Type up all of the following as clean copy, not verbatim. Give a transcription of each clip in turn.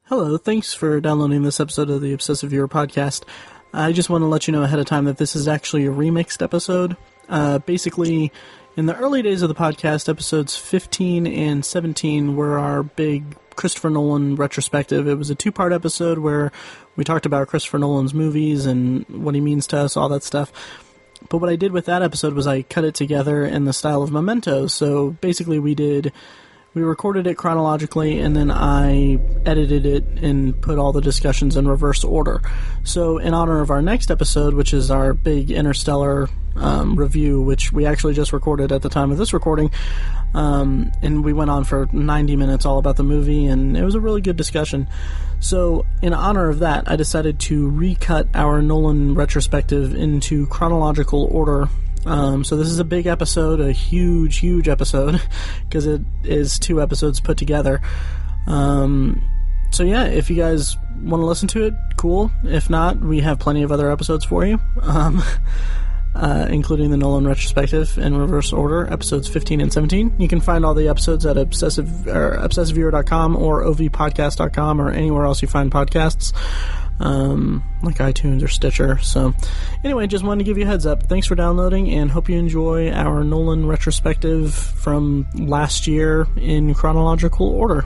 Hello, thanks for downloading this episode of the Obsessive Viewer podcast. I just want to let you know ahead of time that this is actually a remixed episode. Basically, in the early days of the podcast, episodes 15 and 17 were our big Christopher Nolan retrospective. It was a two-part episode where we talked about Christopher Nolan's movies and what he means to us, all that stuff. But what I did with that episode was I cut it together in the style of Memento. So basically we recorded it chronologically, and then I edited it and put all the discussions in reverse order. So in honor of our next episode, which is our big Interstellar review, which we actually just recorded at the time of this recording, and we went on for 90 minutes all about the movie, and it was a really good discussion. So in honor of that, I decided to recut our Nolan retrospective into chronological order. So this is a big episode, a huge episode, because it is two episodes put together. So yeah, if you guys want to listen to it, cool. If not, we have plenty of other episodes for you, including the Nolan Retrospective in reverse order, episodes 15 and 17. You can find all the episodes at obsessiveviewer.com or ovpodcast.com or anywhere else you find podcasts. Like iTunes or Stitcher. So anyway, just wanted to give you a heads up. Thanks for downloading, and hope you enjoy our Nolan retrospective from last year in chronological order.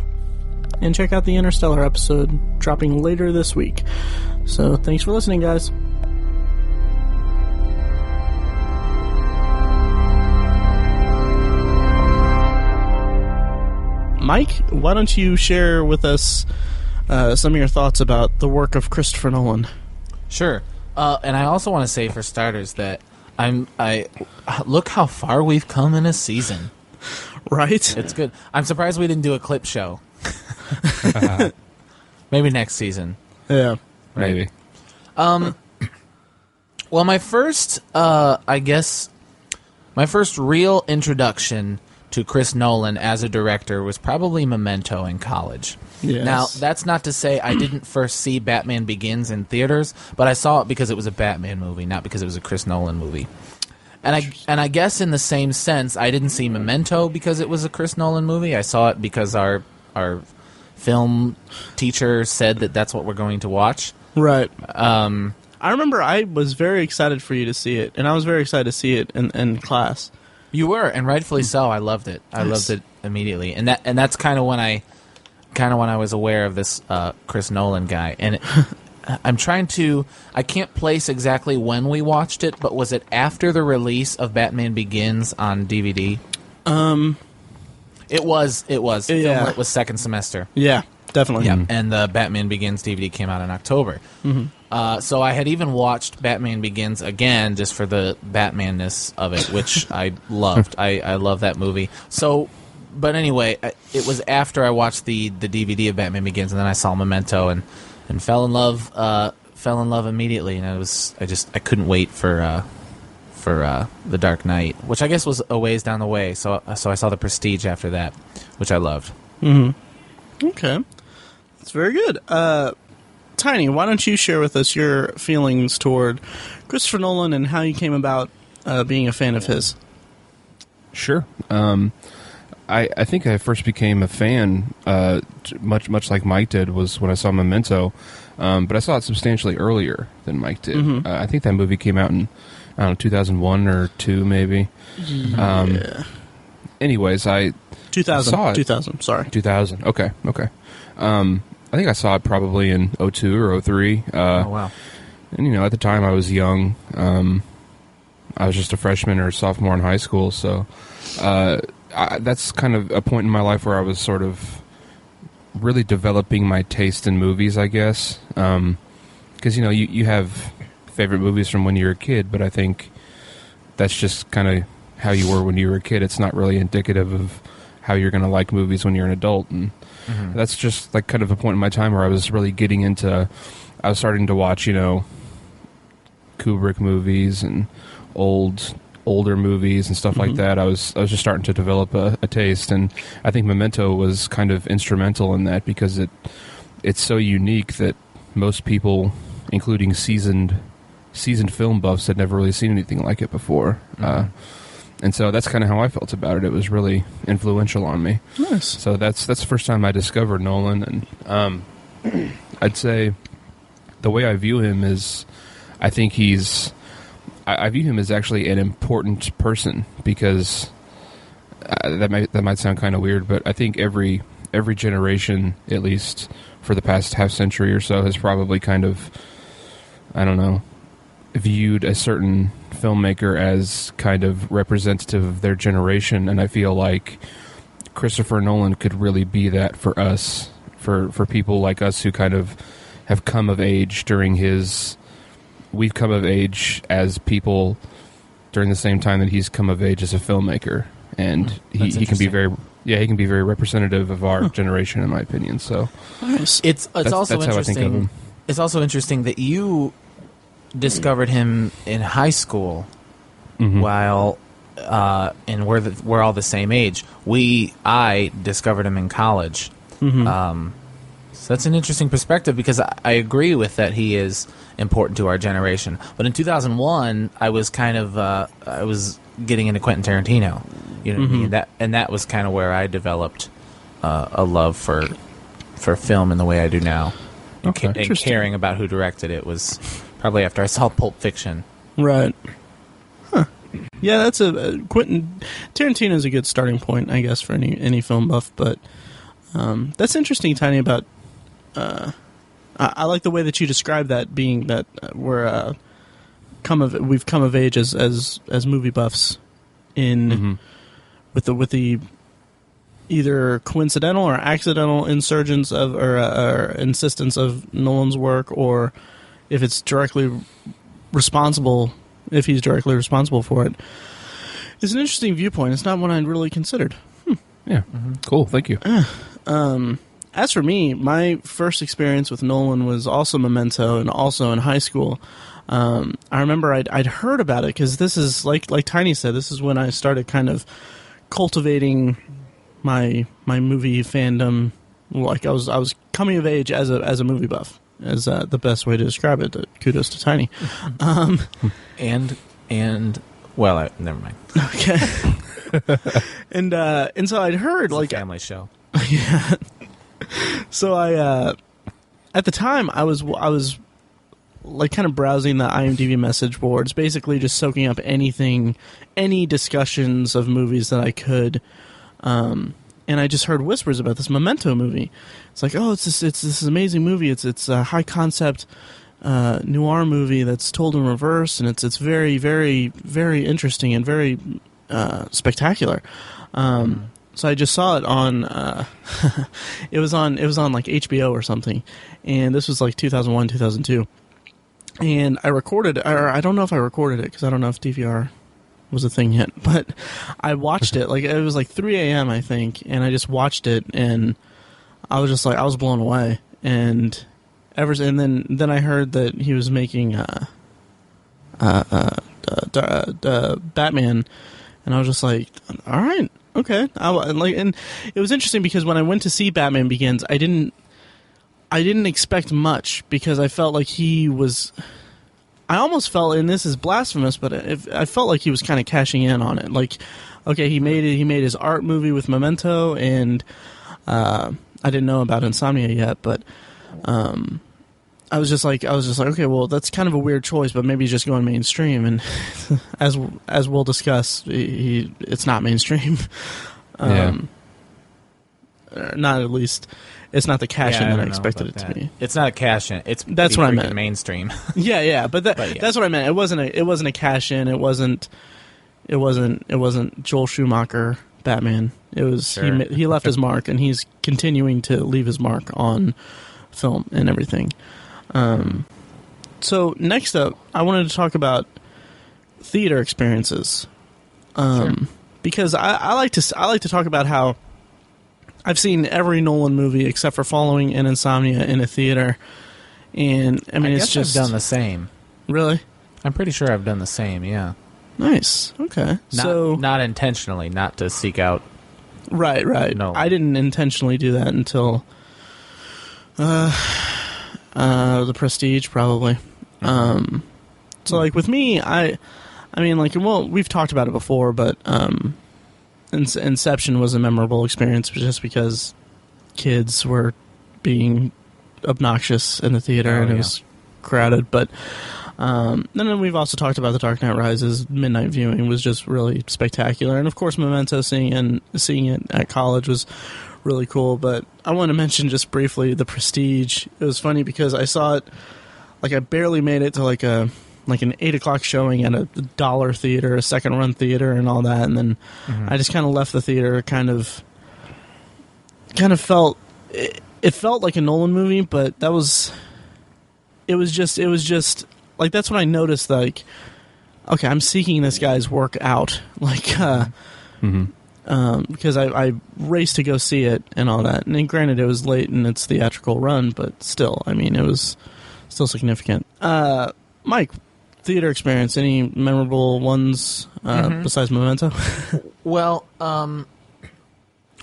And check out the Interstellar episode dropping later this week. So thanks for listening, guys. Mike, why don't you share with us some of your thoughts about the work of Christopher Nolan? Sure. And I also want to say, for starters, that I look how far we've come in a season. Right? It's good. I'm surprised we didn't do a clip show. Maybe next season. Yeah. Maybe. Well, my first real introduction to Chris Nolan as a director was probably Memento in college. Yes. Now, that's not to say I didn't first see Batman Begins in theaters, but I saw it because it was a Batman movie, not because it was a Chris Nolan movie. And I guess in the same sense, I didn't see Memento because it was a Chris Nolan movie. I saw it because our film teacher said that that's what we're going to watch. Right. I remember I was very excited for you to see it, and I was very excited to see it in class. You were, and rightfully so. I loved it. I loved it immediately, and that's kind of when I was aware of this Chris Nolan guy. And I can't place exactly when we watched it, but was it after the release of Batman Begins on DVD? It was. Yeah. It was second semester. Yeah, definitely. Yeah, and the Batman Begins DVD came out in October. Mm-hmm. So I had even watched Batman Begins again just for the Batmanness of it, which I loved. I love that movie. So, but anyway, it was after I watched the DVD of Batman Begins, and then I saw Memento and fell in love immediately. And I couldn't wait for The Dark Knight, which I guess was a ways down the way. So I saw The Prestige after that, which I loved. Mm-hmm. Okay, that's very good. Tiny, why don't you share with us your feelings toward Christopher Nolan and how you came about being a fan of his? Sure. I think I first became a fan, much like Mike did, was when I saw Memento, but I saw it substantially earlier than Mike did. Mm-hmm. I think that movie came out in, 2001 or 2, maybe. Yeah. Anyways, 2000. saw it. 2000, sorry. 2000, okay. I think I saw it probably in 02 or 03. Oh, wow. And, at the time I was young. I was just a freshman or sophomore in high school, so that's kind of a point in my life where I was sort of really developing my taste in movies, I guess. Because, you have favorite movies from when you were a kid, but I think that's just kind of how you were when you were a kid. It's not really indicative of how you're going to like movies when you're an adult, and that's just like kind of a point in my time where I was really getting into. I was starting to watch, Kubrick movies and older movies and stuff like that. I was just starting to develop a taste, and I think Memento was kind of instrumental in that because it's so unique that most people, including seasoned film buffs, had never really seen anything like it before. And so that's kind of how I felt about it. It was really influential on me. Nice. So that's the first time I discovered Nolan, and I'd say the way I view him is, I think I view him as actually an important person, because that might sound kind of weird, but I think every generation, at least for the past half century or so, has probably kind of, I don't know, viewed a certain filmmaker as kind of representative of their generation, and I feel like Christopher Nolan could really be that for us, for people like us who kind of have come of age we've come of age as people during the same time that he's come of age as a filmmaker, and he can be very representative of our generation, in my opinion. So it's also interesting. How I think of him. It's also interesting that you discovered him in high school, while and we're all the same age. I discovered him in college. So that's an interesting perspective, because I agree with that he is important to our generation. But in 2001, I was kind of I was getting into Quentin Tarantino. You know what I mean? That was kind of where I developed a love for film in the way I do now. Okay. And caring about who directed it was probably after I saw Pulp Fiction. Right. Huh. Yeah, that's Quentin Tarantino's a good starting point, I guess, for any film buff. But that's interesting, Tiny. About I like the way that you describe that, being that we've come of age as movie buffs in with the either coincidental or accidental insurgence of or insistence of Nolan's work, or if it's directly responsible, if he's directly responsible for it. It's an interesting viewpoint. It's not one I'd really considered. Yeah. Cool. Thank you. As for me, my first experience with Nolan was also Memento, and also in high school. I remember I'd heard about it, because this is like Tiny said, this is when I started kind of cultivating my movie fandom. Like I was coming of age as a movie buff, as the best way to describe it. Kudos to Tiny. And well, never mind. Okay. and so I'd heard it's like a family show. Yeah. So I at the time I was like kind of browsing the IMDb message boards, basically just soaking up any discussions of movies that I could. And I just heard whispers about this Memento movie. It's like, oh, it's this amazing movie. It's a high concept noir movie that's told in reverse, and it's very, very, very interesting and very spectacular. So I just saw it on it was on like HBO or something, and this was like 2001, 2002. And I recorded, or I don't know if I recorded it, because I don't know if DVR was a thing yet, but I watched it. Like, it was like 3 a.m. I think, and I just watched it, and I was just like, I was blown away. And then I heard that he was making Batman, and I was just like, all right, okay. And it was interesting, because when I went to see Batman Begins, I didn't expect much, because I felt like I almost felt, and this is blasphemous, but I felt like he was kind of cashing in on it. Like, okay, he made his art movie with Memento, and I didn't know about Insomnia yet, but I was just like, okay, well, that's kind of a weird choice, but maybe he's just going mainstream. And as we'll discuss, it's not mainstream. Not at least. It's not the cash-in that I expected it to be. It's not a cash-in. That's what I meant. Mainstream. Yeah. But that's what I meant. It wasn't a cash-in. It wasn't Joel Schumacher Batman. It was sure. He left his mark, and he's continuing to leave his mark on film and everything. So next up, I wanted to talk about theater experiences, because I like to talk about how I've seen every Nolan movie except for Following and Insomnia in a theater, and I mean, it's just I've done the same. Really? I'm pretty sure I've done the same. Yeah. Nice. Okay. Not intentionally, not to seek out. Right. No. I didn't intentionally do that until The Prestige, probably. So, like, with me, I mean, like, well, we've talked about it before, but Inception was a memorable experience just because kids were being obnoxious in the theater, and it was crowded. But and then we've also talked about The Dark Knight Rises. Midnight viewing was just really spectacular, and of course, Memento, seeing it at college was really cool. But I want to mention just briefly The Prestige. It was funny because I saw it, like I barely made it to like an 8 o'clock showing at a dollar theater, a second run theater, and all that, and then I just kind of left the theater. Kind of felt it felt like a Nolan movie, but it was just like, that's when I noticed, like, okay, I'm seeking this guy's work out, like because I raced to go see it and all that. And then, granted, it was late in its theatrical run, but still, I mean, it was still significant. Mike, theater experience, any memorable ones besides Memento? Well,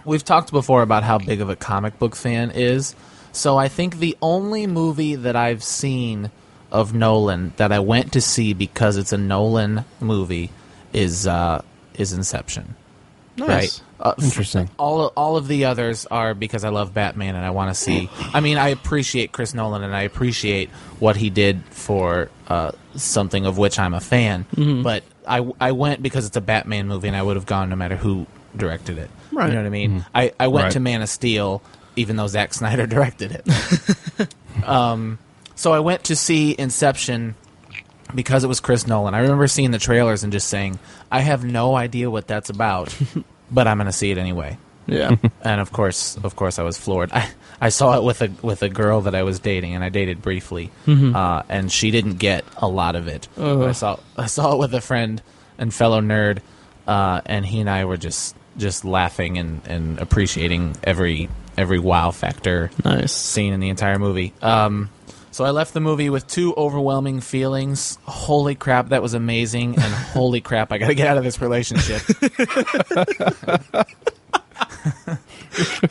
we've talked before about how big of a comic book fan is. So I think the only movie that I've seen of Nolan that I went to see because it's a Nolan movie is Inception. Nice. Right? Interesting. All of the others are because I love Batman and I want to see. I mean, I appreciate Chris Nolan and I appreciate what he did for something of which I'm a fan. But I went because it's a Batman movie, and I would have gone no matter who directed it. Right. You know what I mean? I went to Man of Steel even though Zack Snyder directed it. So I went to see Inception because it was Chris Nolan. I remember seeing the trailers and just saying, I have no idea what that's about, but I'm going to see it anyway. Yeah. And of course I was floored. I saw it with a girl that I was dating, and I dated briefly, and she didn't get a lot of it. I saw it with a friend and fellow nerd, and he and I were just laughing and appreciating every wow factor scene in the entire movie. So I left the movie with two overwhelming feelings. Holy crap, that was amazing, and holy crap, I gotta get out of this relationship.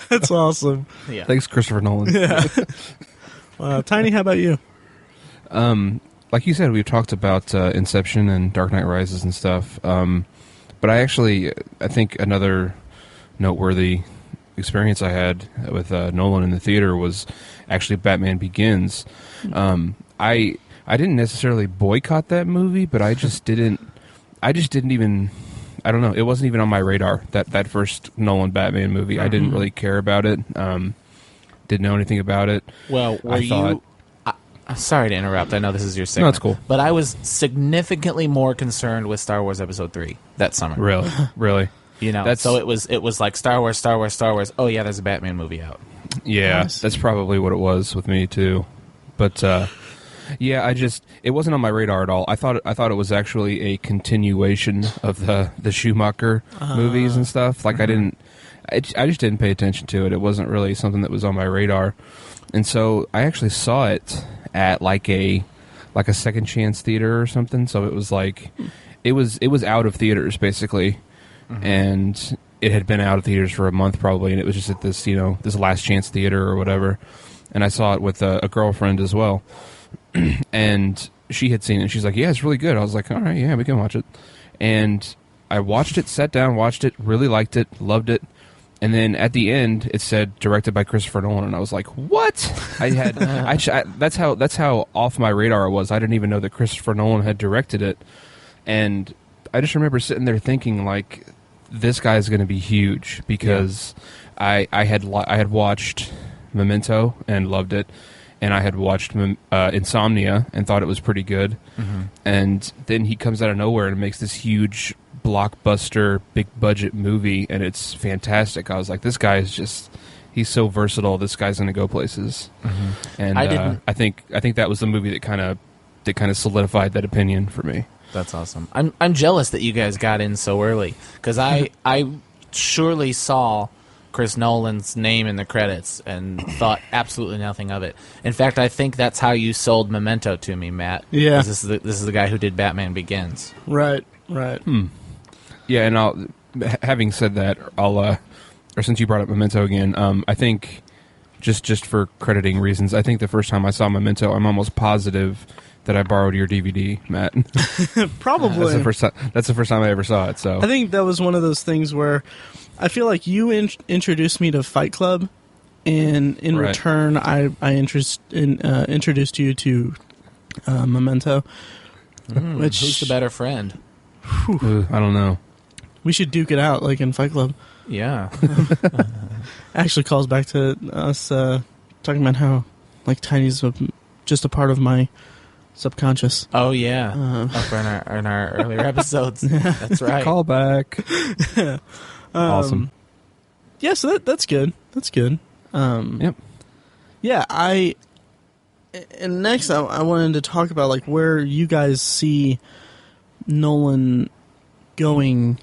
That's awesome. Yeah. Thanks, Christopher Nolan. Yeah. Tiny, how about you? Like you said, we've talked about Inception and Dark Knight Rises and stuff. But I think another noteworthy experience I had with Nolan in the theater was actually Batman Begins. I didn't necessarily boycott that movie, but I just didn't even, I don't know, it wasn't even on my radar, that first Nolan Batman movie. I didn't really care about it. Didn't know anything about it. Well, I'm sorry to interrupt. I know this is your segment. No, it's cool. But I was significantly more concerned with Star Wars Episode 3 that summer. Really? You know, so it was like Star Wars. Oh yeah, there's a Batman movie out. Yeah, that's probably what it was with me too. But yeah, it wasn't on my radar at all. I thought it was actually a continuation of the Schumacher movies and stuff. Like I just didn't pay attention to it. It wasn't really something that was on my radar. And so I actually saw it at like a second chance theater or something. So it was like it was out of theaters basically. And it had been out of theaters for a month probably, and it was just at this, this last chance theater or whatever. And I saw it with a girlfriend as well. And she had seen it, and she's like, yeah, it's really good. I was like, all right, yeah, we can watch it. And I watched it, sat down, watched it, really liked it, loved it. And then at the end, it said directed by Christopher Nolan, and I was like, what? That's how off my radar it was. I didn't even know that Christopher Nolan had directed it. And I just remember sitting there thinking, like, this guy's going to be huge, because I had watched Memento and loved it, and I had watched Insomnia and thought it was pretty good, and then he comes out of nowhere and makes this huge blockbuster, big budget movie, and it's fantastic. I was like, this guy is he's so versatile. This guy's going to go places, and I think that was the movie that kind of solidified that opinion for me. That's awesome. I'm jealous that you guys got in so early, because I surely saw Chris Nolan's name in the credits and thought absolutely nothing of it. In fact, I think that's how you sold Memento to me, Matt. Yeah, this is the guy who did Batman Begins. Right. Yeah, and having said that, or since you brought up Memento again, I think just for crediting reasons, I think the first time I saw Memento, I'm almost positive that I borrowed your DVD, Matt. Probably. That's the first time I ever saw it. So I think that was one of those things where I feel like you introduced me to Fight Club, and in Right. return, I introduced you to Memento. Which Who's the better friend? I don't know. we should duke it out like in Fight Club. Yeah. Actually, calls back to us talking about how like Tiny's just a part of my subconscious. Oh yeah. Up in our earlier episodes. That's right. Call back. Awesome. Yeah, so that's good. That's good. Yep. Yeah, and next I wanted to talk about like where you guys see Nolan going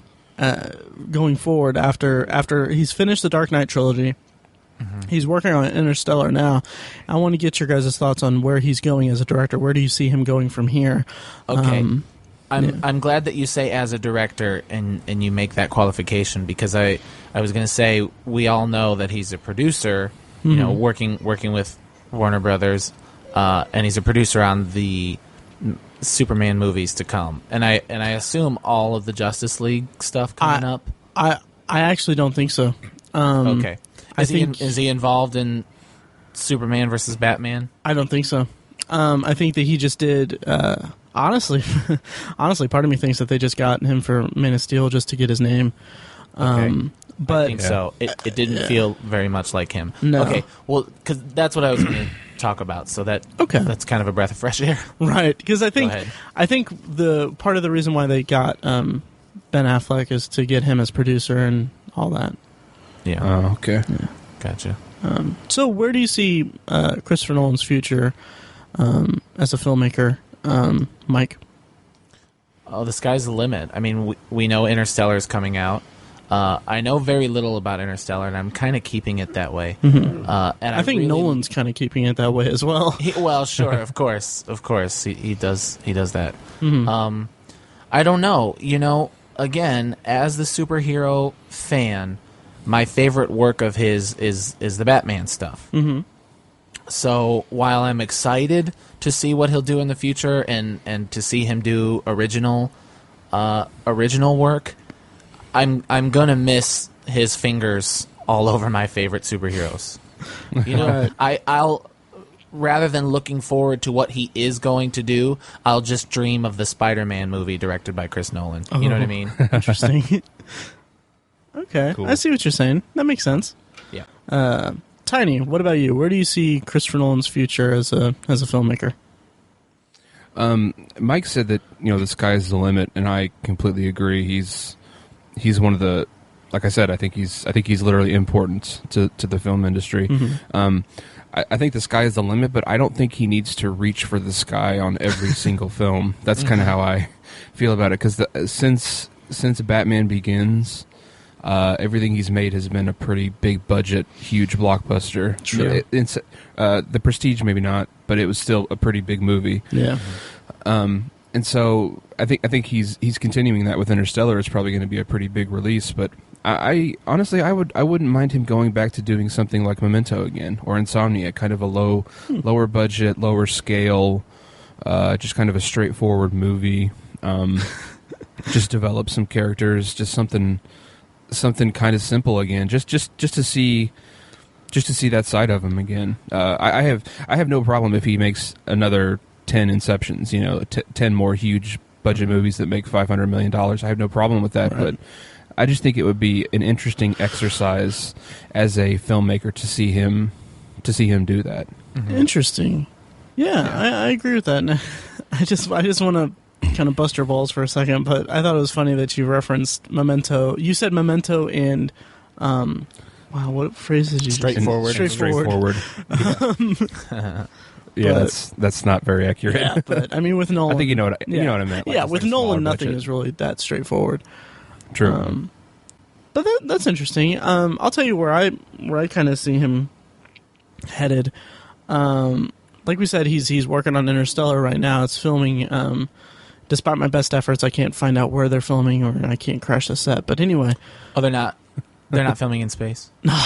forward after he's finished the Dark Knight trilogy. Mm-hmm. He's working on Interstellar now. I want to get your guys' thoughts on where he's going as a director. Where do you see him going from here? Okay. I'm glad that you say as a director and you make that qualification, because I was going to say we all know that he's a producer, you know, working with Warner Brothers, and he's a producer on the Superman movies to come, and I assume all of the Justice League stuff coming up. I actually don't think so. Okay, is he involved in Superman versus Batman? I don't think so. I think that he just did. Honestly, part of me thinks that they just got him for Man of Steel just to get his name. Okay. But I think so. It didn't feel very much like him. No. Okay, well, because that's what I was going to talk about. So that's kind of a breath of fresh air, right? Because I think the part of the reason why they got Ben Affleck is to get him as producer and all that. Yeah. Oh, okay. Yeah. Gotcha. So where do you see Christopher Nolan's future as a filmmaker, Mike? Oh, the sky's the limit. I mean, we know Interstellar is coming out. I know very little about Interstellar, and I'm kind of keeping it that way. Mm-hmm. And I think Nolan's kind of keeping it that way as well. Well, sure, of course, he does that. Mm-hmm. I don't know. You know, again, as the superhero fan, my favorite work of his is the Batman stuff. Mm-hmm. So while I'm excited to see what he'll do in the future and to see him do original work, I'm gonna miss his fingers all over my favorite superheroes. You know, I'll rather than looking forward to what he is going to do, I'll just dream of the Spider-Man movie directed by Chris Nolan. You know what I mean? Interesting. Okay, cool. I see what you're saying. That makes sense. Yeah. Tiny, what about you? Where do you see Christopher Nolan's future as a filmmaker? Mike said that, you know, the sky's the limit, and I completely agree. He's one of the, like I said, I think he's literally important to the film industry. Mm-hmm. I think the sky is the limit, but I don't think he needs to reach for the sky on every single film. That's kind of how I feel about it, because since Batman Begins, everything he's made has been a pretty big budget, huge blockbuster. True. The Prestige maybe not, but it was still a pretty big movie. Yeah. And so I think he's continuing that with Interstellar. It's probably going to be a pretty big release, but I honestly I wouldn't mind him going back to doing something like Memento again, or Insomnia, kind of a lower budget, lower scale, just kind of a straightforward movie. Just develop some characters, just something kind of simple again, just to see that side of him again. I have no problem if he makes another 10 Inceptions, you know, 10 more huge budget movies that make $500 million. I have no problem with that, right. But I just think it would be an interesting exercise as a filmmaker to see him do that. Mm-hmm. Interesting. Yeah. I agree with that. And I just want to kind of bust your balls for a second, but I thought it was funny that you referenced Memento. You said Memento and wow, what phrase did you Straightforward. Straightforward. Yeah, that's not very accurate. Yeah, but I mean, with Nolan, I think you know what I meant. Like, with Nolan, nothing is really that straightforward. True. But that's interesting. I'll tell you where I kind of see him headed. Like we said, he's working on Interstellar right now. It's filming. Despite my best efforts, I can't find out where they're filming, or I can't crash the set. But anyway, they're not filming in space. No.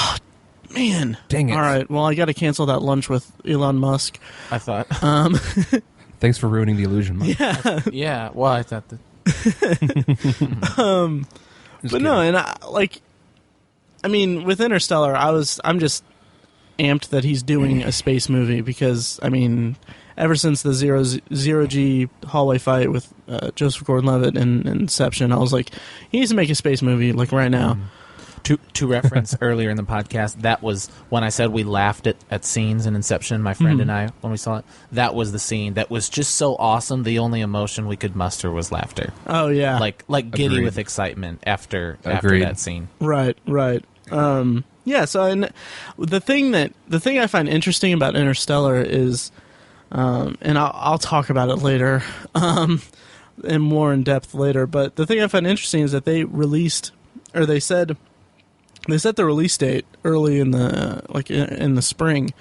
Man. Dang it. All right. Well, I got to cancel that lunch with Elon Musk. I thought. Thanks for ruining the illusion, Mike. Yeah. Yeah. Well, I thought that. But no, and I mean, with Interstellar, I'm just amped that he's doing a space movie because, I mean, ever since the zero G hallway fight with Joseph Gordon-Levitt in Inception, I was like, he needs to make a space movie like right now. To reference earlier in the podcast, that was when I said we laughed at scenes in Inception, my friend and I, when we saw it. That was the scene that was just so awesome. The only emotion we could muster was laughter. Oh yeah, like giddy Agreed. with excitement after Agreed. that scene. Right. Yeah. So the thing I find interesting about Interstellar is, and I'll talk about it later, and more in depth later. But the thing I find interesting is that they set the release date early in the spring,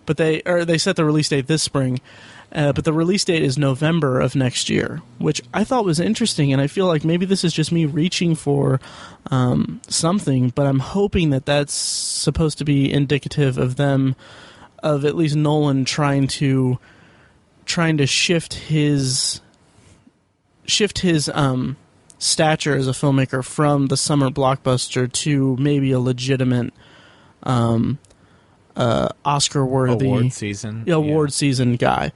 but they set the release date this spring, but the release date is November of next year, which I thought was interesting, and I feel like maybe this is just me reaching for something, but I'm hoping that that's supposed to be indicative of at least Nolan trying to shift his stature as a filmmaker from the summer blockbuster to maybe a legitimate Oscar-worthy award season guy.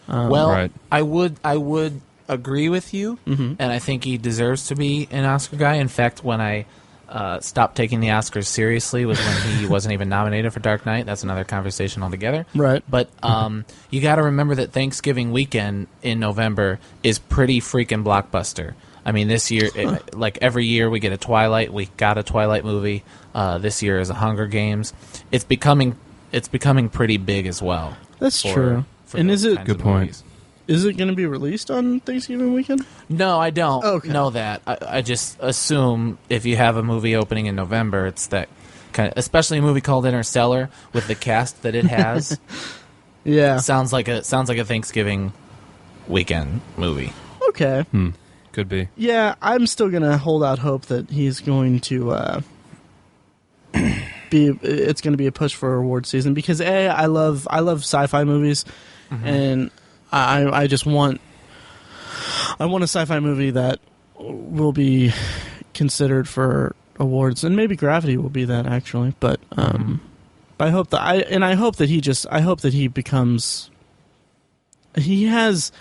Right. I would agree with you, and I think he deserves to be an Oscar guy. In fact, when I stopped taking the Oscars seriously was when he wasn't even nominated for Dark Knight. That's another conversation altogether. Right. But you got to remember that Thanksgiving weekend in November is pretty freaking blockbuster. I mean, this year, like every year, we get a Twilight. We got a Twilight movie. This year is a Hunger Games. It's becoming pretty big as well. That's true. And is it good point? Movies. Is it going to be released on Thanksgiving weekend? No, I don't Okay. know that. I just assume if you have a movie opening in November, it's that kind of, especially a movie called Interstellar with the cast that it has. Yeah. sounds like a Thanksgiving weekend movie. Okay. Could be. Yeah, I'm still going to hold out hope that he's going to it's going to be a push for award season because I love sci-fi movies, and I just want a sci-fi movie that will be considered for awards, and maybe Gravity will be that actually. But I hope that he becomes. He has,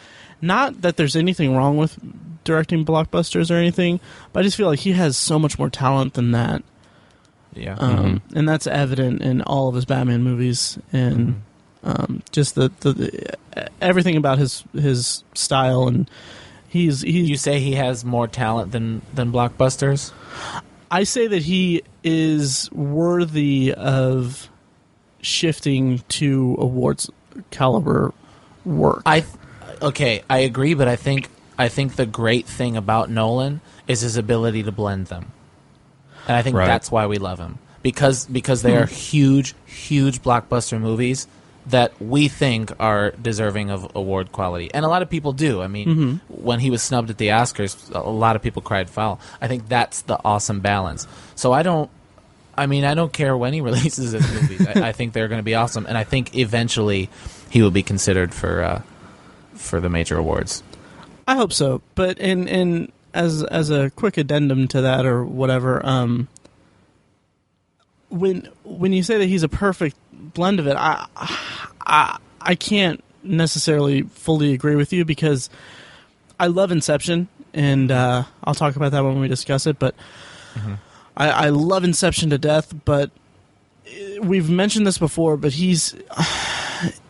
not that there's anything wrong with directing blockbusters or anything, but I just feel like he has so much more talent than that. Yeah. And that's evident in all of his Batman movies, and just the everything about his style, and he's. You say he has more talent than blockbusters? I say that he is worthy of shifting to awards caliber work. I agree, but I think the great thing about Nolan is his ability to blend them. And I think that's why we love him. Because they are huge blockbuster movies that we think are deserving of award quality. And a lot of people do. I mean, when he was snubbed at the Oscars, a lot of people cried foul. I think that's the awesome balance. So I don't care when he releases his movies. I think they're going to be awesome. And I think eventually he will be considered for the major awards. I hope so. But in as a quick addendum to that or whatever, when you say that he's a perfect blend of it, I can't necessarily fully agree with you because I love Inception, and I'll talk about that when we discuss it. But I love Inception to death. But we've mentioned this before. But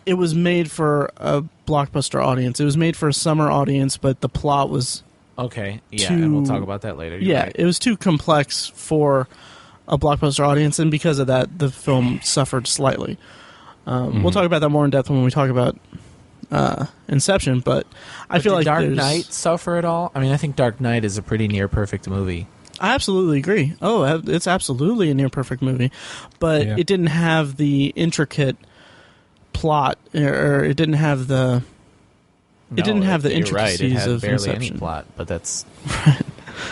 it was made for a blockbuster audience. It was made for a summer audience, but the plot was okay. Yeah, and we'll talk about that later. You're right. It was too complex for a blockbuster audience, and because of that, the film suffered slightly. We'll talk about that more in depth when we talk about Inception. But I feel like Dark Knight suffer at all? I mean, I think Dark Knight is a pretty near perfect movie. I absolutely agree. Oh, it's absolutely a near perfect movie, but it didn't have the intricate plot, or it didn't have the. It didn't have the intricacies It had of barely Inception. any plot, but that's that's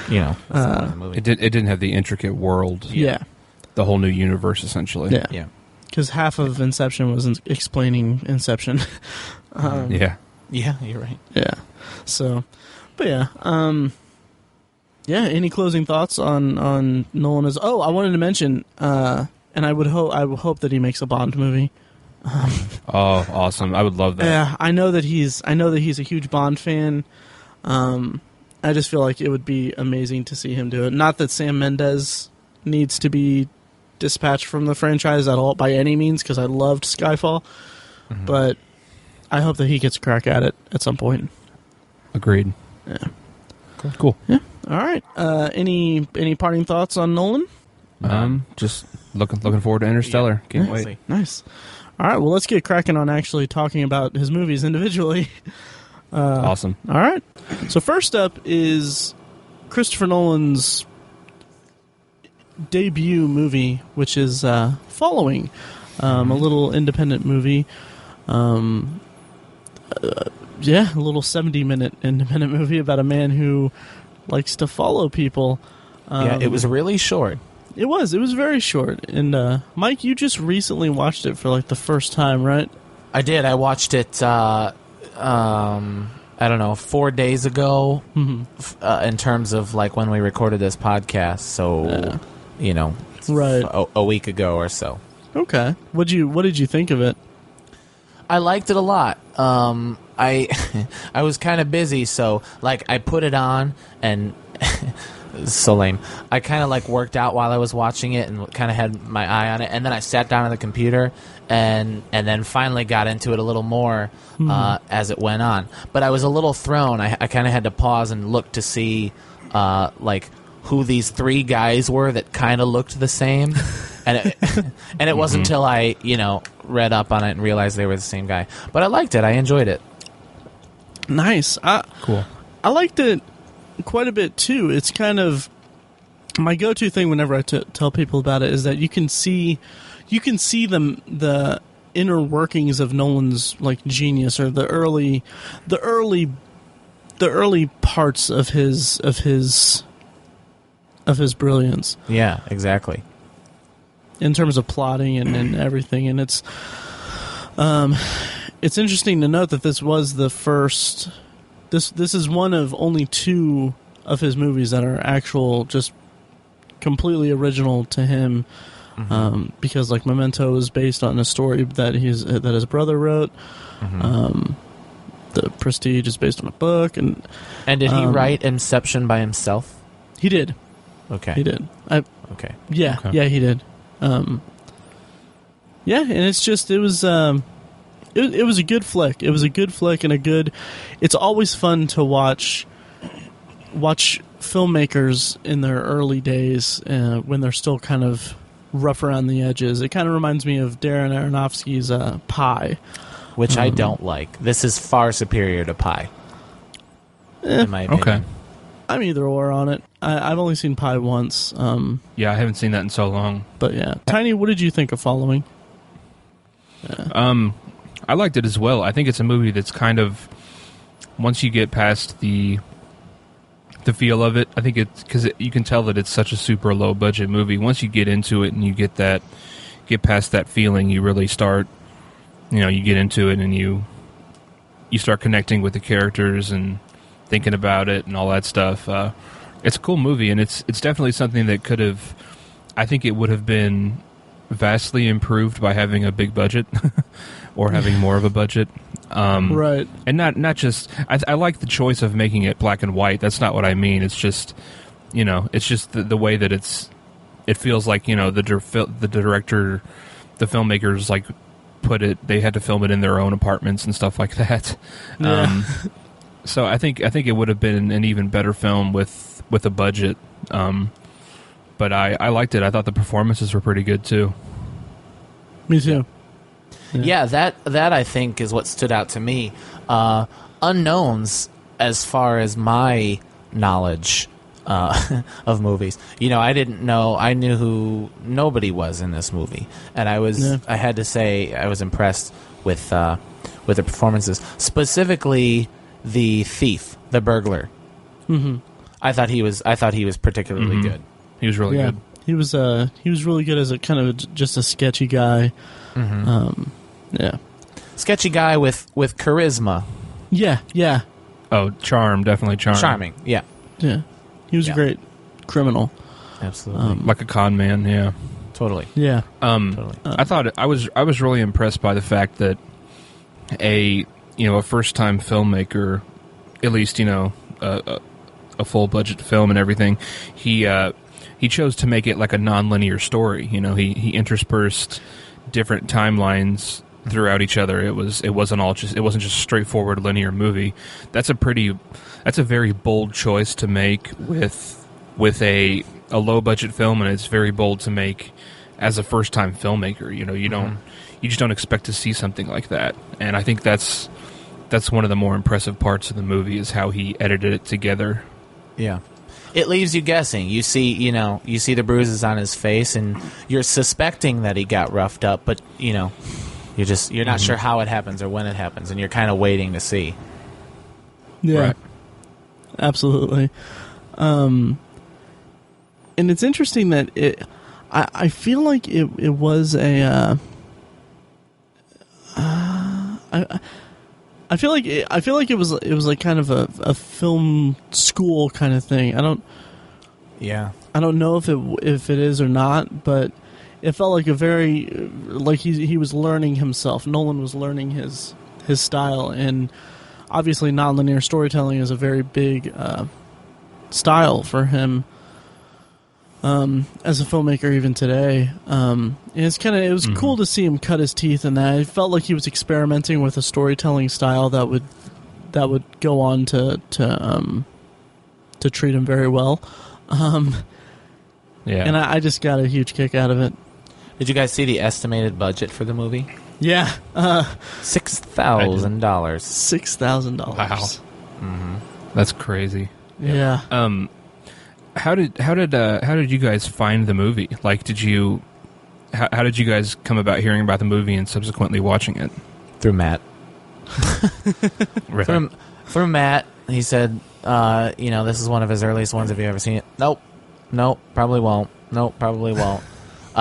the point of the movie. It didn't have the intricate world. Yeah, The whole new universe, essentially. Yeah. Because half of Inception was explaining Inception. Yeah, you're right. Yeah. So, but yeah. Any closing thoughts on Nolan? I wanted to mention and I would hope that he makes a Bond movie. Oh, awesome! I would love that. Yeah, I know that he's a huge Bond fan. I just feel like it would be amazing to see him do it. Not that Sam Mendes needs to be dispatched from the franchise at all by any means, because I loved Skyfall, but I hope that he gets a crack at it at some point. Agreed. Yeah. Cool. Yeah. All right. Any parting thoughts on Nolan? Just looking forward to Interstellar. Yeah. Can't We'll wait. see. Nice. All right. Well, let's get cracking on actually talking about his movies individually. Awesome. All right. So first up is Christopher Nolan's debut movie, which is Following, a little independent movie. A little 70-minute independent movie about a man who likes to follow people. Yeah, it was really short. It was very short. And Mike, you just recently watched it for like the first time, right? I did. I watched it, I don't know, 4 days ago, in terms of like when we recorded this podcast. So, Right. a week ago or so. Okay. What did you think of it? I liked it a lot. I was kind of busy, so like I put it on and so lame. I kind of like worked out while I was watching it and kind of had my eye on it, and then I sat down at the computer and then finally got into it a little more as it went on. But I was a little thrown. I kind of had to pause and look to see like who these three guys were that kind of looked the same. And it wasn't until I, read up on it and realized they were the same guy. But I liked it. I enjoyed it. Nice. Cool. I liked it quite a bit too. It's kind of my go-to thing whenever I tell people about it is that you can see the inner workings of Nolan's like genius, or the early parts of his brilliance. Yeah, exactly. In terms of plotting and everything, and it's interesting to note that this was the first. This is one of only two of his movies that are actual, just completely original to him, because like Memento is based on a story that his brother wrote. The Prestige is based on a book, and did he write Inception by himself? He did. Okay, he did. Okay. Yeah, okay. Yeah, he did. And it's just it was a good flick. It was a good flick and a good. It's always fun to watch filmmakers in their early days when they're still kind of rough around the edges. It kind of reminds me of Darren Aronofsky's Pi, which I don't like. This is far superior to Pi, in my opinion. Okay. I'm either or on it. I've only seen Pi once. Yeah, I haven't seen that in so long. But yeah, Tiny, what did you think of Following? I liked it as well. I think it's a movie that's kind of, once you get past the feel of it, I think it's because you can tell that it's such a super low budget movie. Once you get into it and you get past that feeling, you really start, you get into it and you start connecting with the characters and thinking about it and all that stuff. It's a cool movie, and it's definitely something that could have, I think it would have been vastly improved by having a big budget or having more of a budget. Right. And not just, I like the choice of making it black and white. That's not what I mean. It's just, it's just the way that it feels like, the director, the filmmakers like put it, they had to film it in their own apartments and stuff like that. Yeah. So I think it would have been an even better film with a budget. But I liked it. I thought the performances were pretty good too. Me too. Yeah, that I think is what stood out to me. Unknowns as far as my knowledge of movies. I didn't know. I knew who nobody was in this movie, and I had to say I was impressed with the performances, specifically the thief, the burglar. Mm-hmm. I thought he was particularly good. He was really good. He was really good as a kind of just a sketchy guy. Yeah, sketchy guy with charisma. Yeah. Oh, definitely Charming. Yeah. He was a great criminal. Absolutely. Like a con man. Yeah. Totally. Yeah. Totally. I thought I was really impressed by the fact that a first time filmmaker, at least a full budget film and everything, he chose to make it like a non-linear story. He interspersed different timelines throughout each other. It wasn't just straightforward linear movie. That's a very bold choice to make with a low budget film, and it's very bold to make as a first time filmmaker. You just don't expect to see something like that. And I think that's one of the more impressive parts of the movie is how he edited it together. Yeah. It leaves you guessing. You see the bruises on his face, and you're suspecting that he got roughed up, but you're not sure how it happens or when it happens, and you're kind of waiting to see. Yeah. Right. Absolutely. And it's interesting that I feel like it was a I feel like it was like kind of a film school kind of thing. I don't know if it is or not, but it felt like a very like he was learning himself. Nolan was learning his style, and obviously nonlinear storytelling is a very big style for him as a filmmaker even today. And it was cool to see him cut his teeth in that. It felt like he was experimenting with a storytelling style that would go on to treat him very well. Yeah. And I just got a huge kick out of it. Did you guys see the estimated budget for the movie? Yeah. $6,000. $6,000. Wow. Mm-hmm. That's crazy. Yeah. How did you guys find the movie? Like, how did you guys come about hearing about the movie and subsequently watching it? Through Matt. Right. Through Matt, he said, this is one of his earliest ones. Have you ever seen it? Nope, probably won't. Nope, probably won't.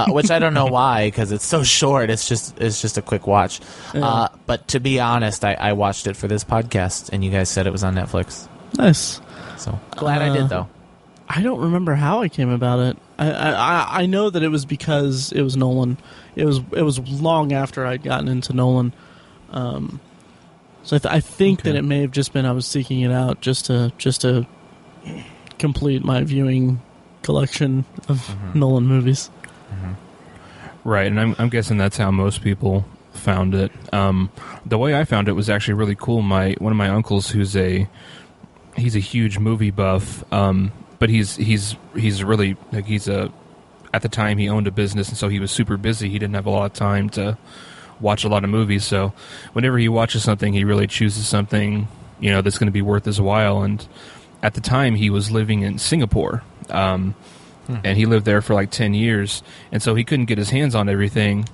Which I don't know why, because it's so short. It's just a quick watch. Yeah. But to be honest, I watched it for this podcast, and you guys said it was on Netflix. Nice. So glad I did, though. I don't remember how I came about it. I know that it was because it was Nolan. It was long after I'd gotten into Nolan. So I think that it may have just been I was seeking it out just to complete my viewing collection of Nolan movies. Right, and I'm guessing that's how most people found it. The way I found it was actually really cool. One of my uncles, he's a huge movie buff, but he's really like at the time he owned a business, and so he was super busy. He didn't have a lot of time to watch a lot of movies. So whenever he watches something, he really chooses something that's going to be worth his while. And at the time, he was living in Singapore. And he lived there for like 10 years, and so he couldn't get his hands on everything.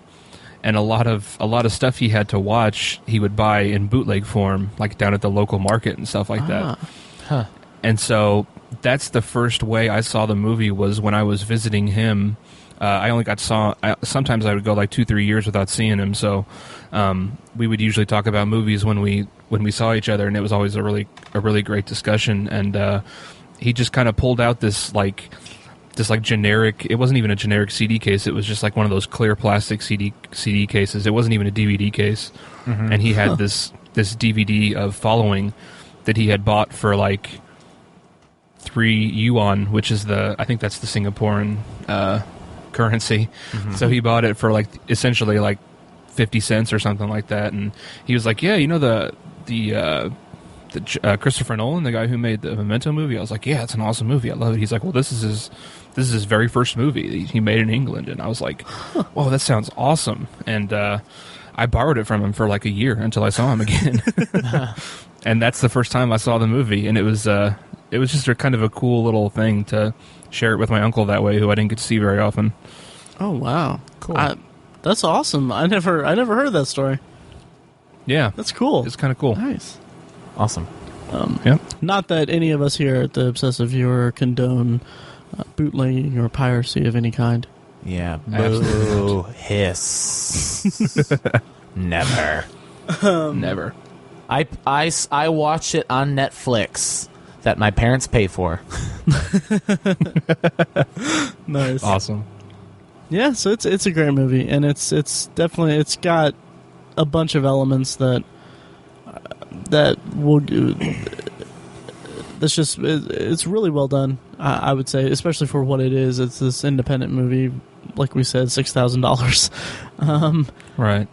And a lot of stuff he had to watch, he would buy in bootleg form, like down at the local market and stuff like that. Huh. And so that's the first way I saw the movie was when I was visiting him. Sometimes I would go like 2-3 years without seeing him. So we would usually talk about movies when we saw each other, and it was always a really great discussion. And he just kind of pulled out this generic. It wasn't even a generic CD case. It was just like one of those clear plastic CD cases. It wasn't even a DVD case. And he had this DVD of Following that he had bought for like 3 yuan, which is I think that's the Singaporean currency. So he bought it for like essentially like 50 cents or something like that. And he was like, yeah, the Christopher Nolan, the guy who made the Memento movie. I was like, yeah, it's an awesome movie. I love it. He's like, well, this is his very first movie he made in England. And I was like, whoa, that sounds awesome. And I borrowed it from him for like a year until I saw him again. And that's the first time I saw the movie. And it was just a kind of a cool little thing to share it with my uncle that way, who I didn't get to see very often. Oh wow, cool! That's awesome. I never heard that story. Yeah, that's cool. It's kind of cool. Nice, awesome. Not that any of us here at the Obsessive Viewer condone bootlegging or piracy of any kind. Yeah, boo, hiss. Never. Never. I watch it on Netflix that my parents pay for. Nice. Awesome. Yeah, so it's a great movie, and it's definitely, it's got a bunch of elements that will do. That's just, it's really well done. I would say, especially for what it is. It's this independent movie, like we said, $6,000. Right.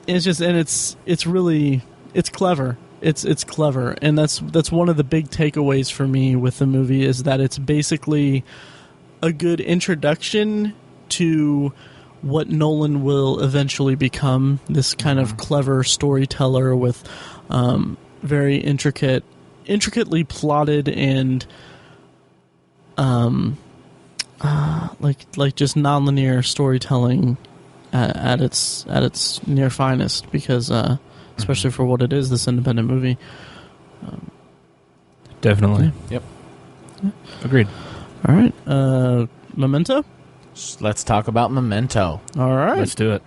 It's just, and it's really, it's clever. It's clever, and that's one of the big takeaways for me with the movie, is that it's basically a good introduction to what Nolan will eventually become, this kind of clever storyteller with very intricately plotted and like just nonlinear storytelling at its near finest, because especially for what it is, this independent movie. Definitely. Yep. Agreed. All right. Memento? Let's talk about Memento. All right. Let's do it.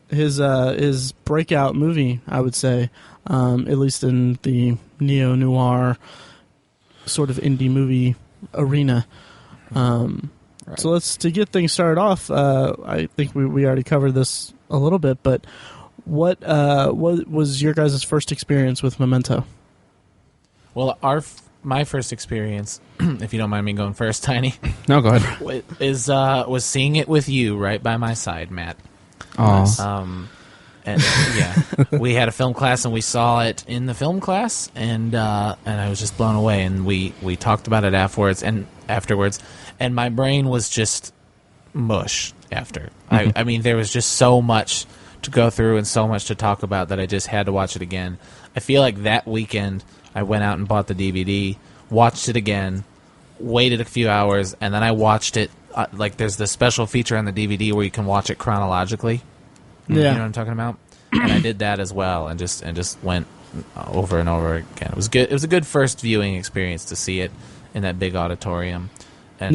His breakout movie, I would say, at least in the neo-noir sort of indie movie arena. Right. So to get things started off, I think we already covered this a little bit, but what was your guys' first experience with Memento? Well, my first experience, if you don't mind me going first, Tiny, No, go ahead. was seeing it with you right by my side, Matt. Aw. And yeah, we had a film class and we saw it in the film class, and I was just blown away. And we talked about it afterwards, and my brain was just mush after. I mean, there was just so much to go through and so much to talk about that I just had to watch it again. I feel like that weekend I went out and bought the DVD, watched it again, waited a few hours, and then I watched it. Like, there's this special feature on the DVD where you can watch it chronologically. Yeah. You know what I'm talking about? And I did that as well, and just went over and over again. It was good. It was a good first viewing experience to see it in that big auditorium. And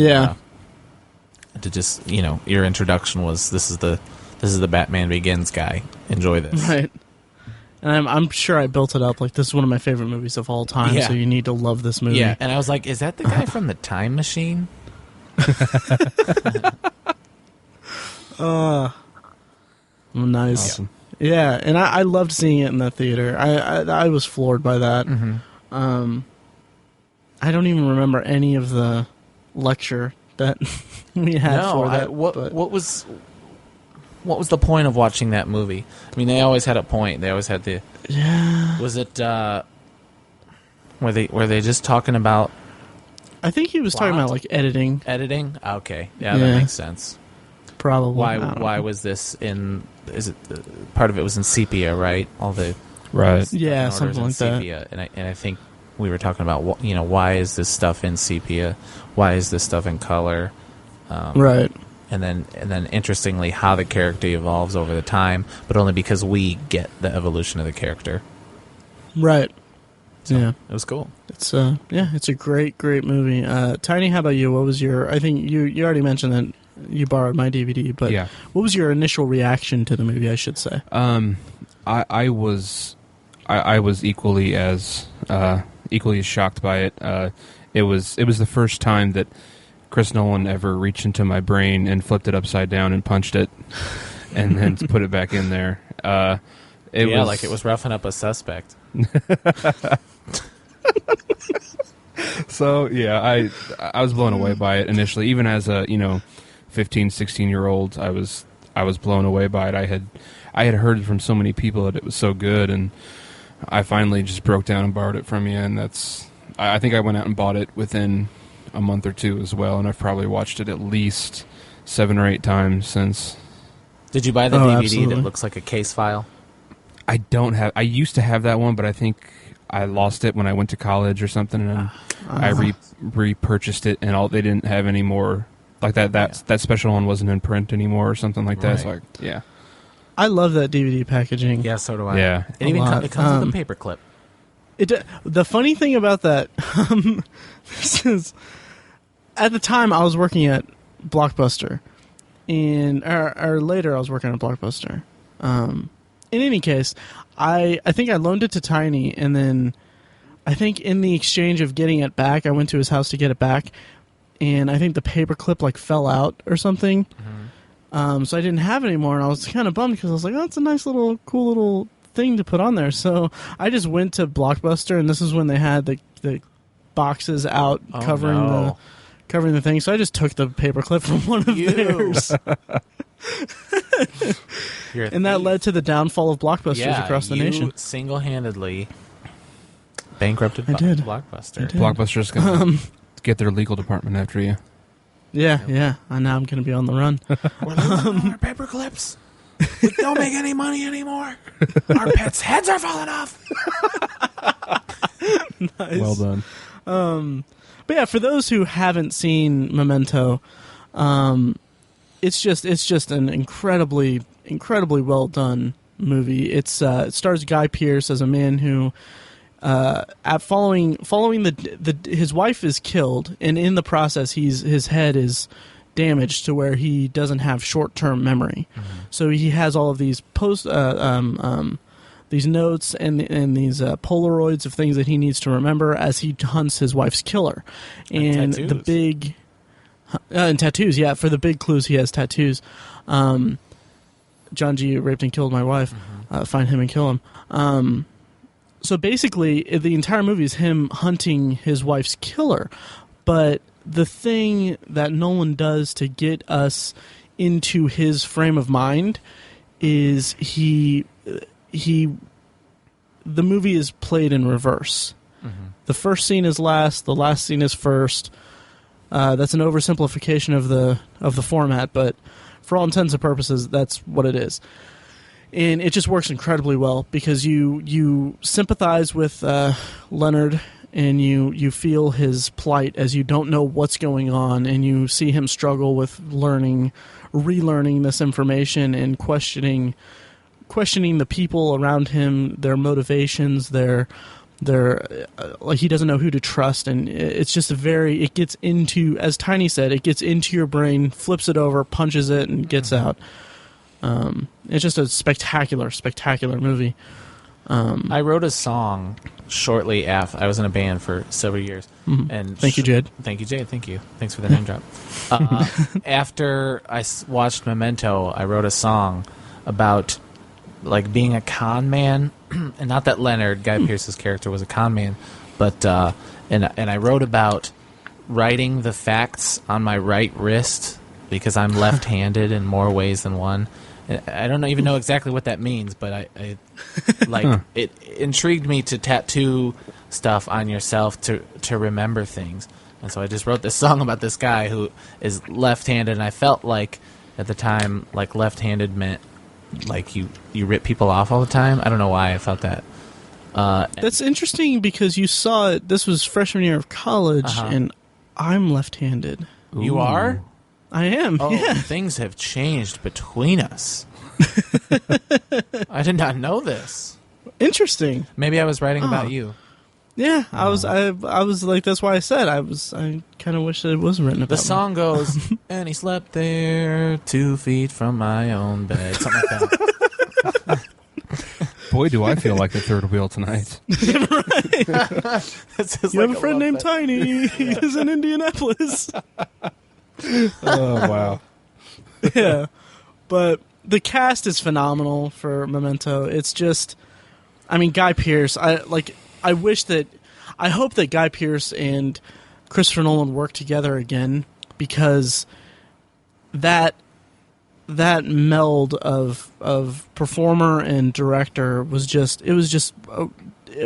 to just, your introduction was, this is the Batman Begins guy. Enjoy this. Right. And I'm sure I built it up like, this is one of my favorite movies of all time, so you need to love this movie. Yeah, and I was like, is that the guy from The Time Machine? Nice. Awesome. Yeah, and I loved seeing it in the theater. I was floored by that. Mm-hmm. I don't even remember any of the lecture that we had for that. What was the point of watching that movie? I mean, they always had a point. They always had the... Yeah. Was it... were they just talking about... I think he was talking about, like, editing. Editing? Okay. Yeah, that makes sense. Probably. Why was this in... Is it part of it was in sepia, right? All the... Right. Yeah, stuff in something like sepia. And I think we were talking about, why is this stuff in sepia? Why is this stuff in color? Right. And then interestingly, how the character evolves over the time, but only because we get the evolution of the character. Right. So, yeah. It was cool. It's it's a great movie. Tiny, how about you? What was your... I think you already mentioned that you borrowed my DVD, but what was your initial reaction to the movie, I should say? I was equally as shocked by it. It was the first time that Chris Nolan ever reached into my brain and flipped it upside down and punched it, and then put it back in there. It was like it was roughing up a suspect. So yeah, I was blown away by it initially. Even as a 15, 16-year-old, I was blown away by it. I had heard from so many people that it was so good, and I finally just broke down and borrowed it from you. And I think I went out and bought it within a month or two as well, and I've probably watched it at least 7 or 8 times since. Did you buy the DVD absolutely. that looks like a case file? I used to have that one, but I think I lost it when I went to college or something, and I repurchased it, and they didn't have any more like that. That special one wasn't in print anymore or something like that. Right. So I love that DVD packaging. Yeah, so do I. Yeah. It even comes with a paperclip. The funny thing about that, this is, at the time I was working at Blockbuster, or later I was working at Blockbuster. In any case, I think I loaned it to Tiny, and then I think in the exchange of getting it back, I went to his house to get it back, and I think the paperclip fell out or something. So I didn't have it anymore, and I was kind of bummed because I was like, oh, it's a nice little, cool little thing to put on there. So I just went to Blockbuster, and this is when they had the boxes out covering the thing. So I just took the paperclip from one of theirs. And that led to the downfall of Blockbusters across the nation. Single-handedly bankrupted Blockbuster. I did. Blockbuster's going to get their legal department after you. Yeah. And now I'm going to be on the run. We're losing our paperclips. We don't make any money anymore. Our pets' heads are falling off. Nice. Well done. But yeah, for those who haven't seen Memento, it's just an incredibly well done movie. It stars Guy Pearce as a man who, following his wife is killed, and in the process, his head is damaged to where he doesn't have short-term memory. Mm-hmm. So he has all of these these notes and these Polaroids of things that he needs to remember as he hunts his wife's killer. And the big and tattoos, yeah, for the big clues he has tattoos. John G. raped and killed my wife. Mm-hmm. Find him and kill him. So basically, the entire movie is him hunting his wife's killer. But the thing that Nolan does to get us into his frame of mind is the movie is played in reverse. Mm-hmm. The first scene is last, the last scene is first. That's an oversimplification of the format, but for all intents and purposes, that's what it is. And it just works incredibly well because you sympathize with Leonard, and you feel his plight as you don't know what's going on, and you see him struggle with relearning this information and questioning the people around him, their motivations, their like he doesn't know who to trust, and it's just it gets into, as Tiny said, it gets into your brain, flips it over, punches it, and gets out. It's just a spectacular movie. I wrote a song shortly after. I was in a band for several years. Mm-hmm. And Thank you, Jade. Thank you, Jade. Thank you. Thanks for the name drop. After I watched Memento, I wrote a song about like being a con man, and not that Leonard, Guy Pearce's character, was a con man, but and I wrote about writing the facts on my right wrist because I'm left-handed in more ways than one. I don't even know exactly what that means, but I like it intrigued me to tattoo stuff on yourself to remember things. And so I just wrote this song about this guy who is left-handed, and I felt like at the time like left-handed meant like you rip people off all the time. I don't know why I felt that. That's interesting because you saw it. This was freshman year of college, and I'm left-handed. You are? I am. Oh, yeah. Things have changed between us. I did not know this. Interesting. Maybe I was writing about you. Yeah, I was like, that's why I said I kind of wish that it was written about the song me. goes, and he slept there 2 feet from my own bed. Something like that. Boy, do I feel like the third wheel tonight. Right. You have a friend named Tiny. He is in Indianapolis. Oh, wow. Yeah. But the cast is phenomenal for Memento. It's just, I mean, Guy Pearce, I hope that Guy Pearce and Christopher Nolan work together again, because that meld of performer and director was it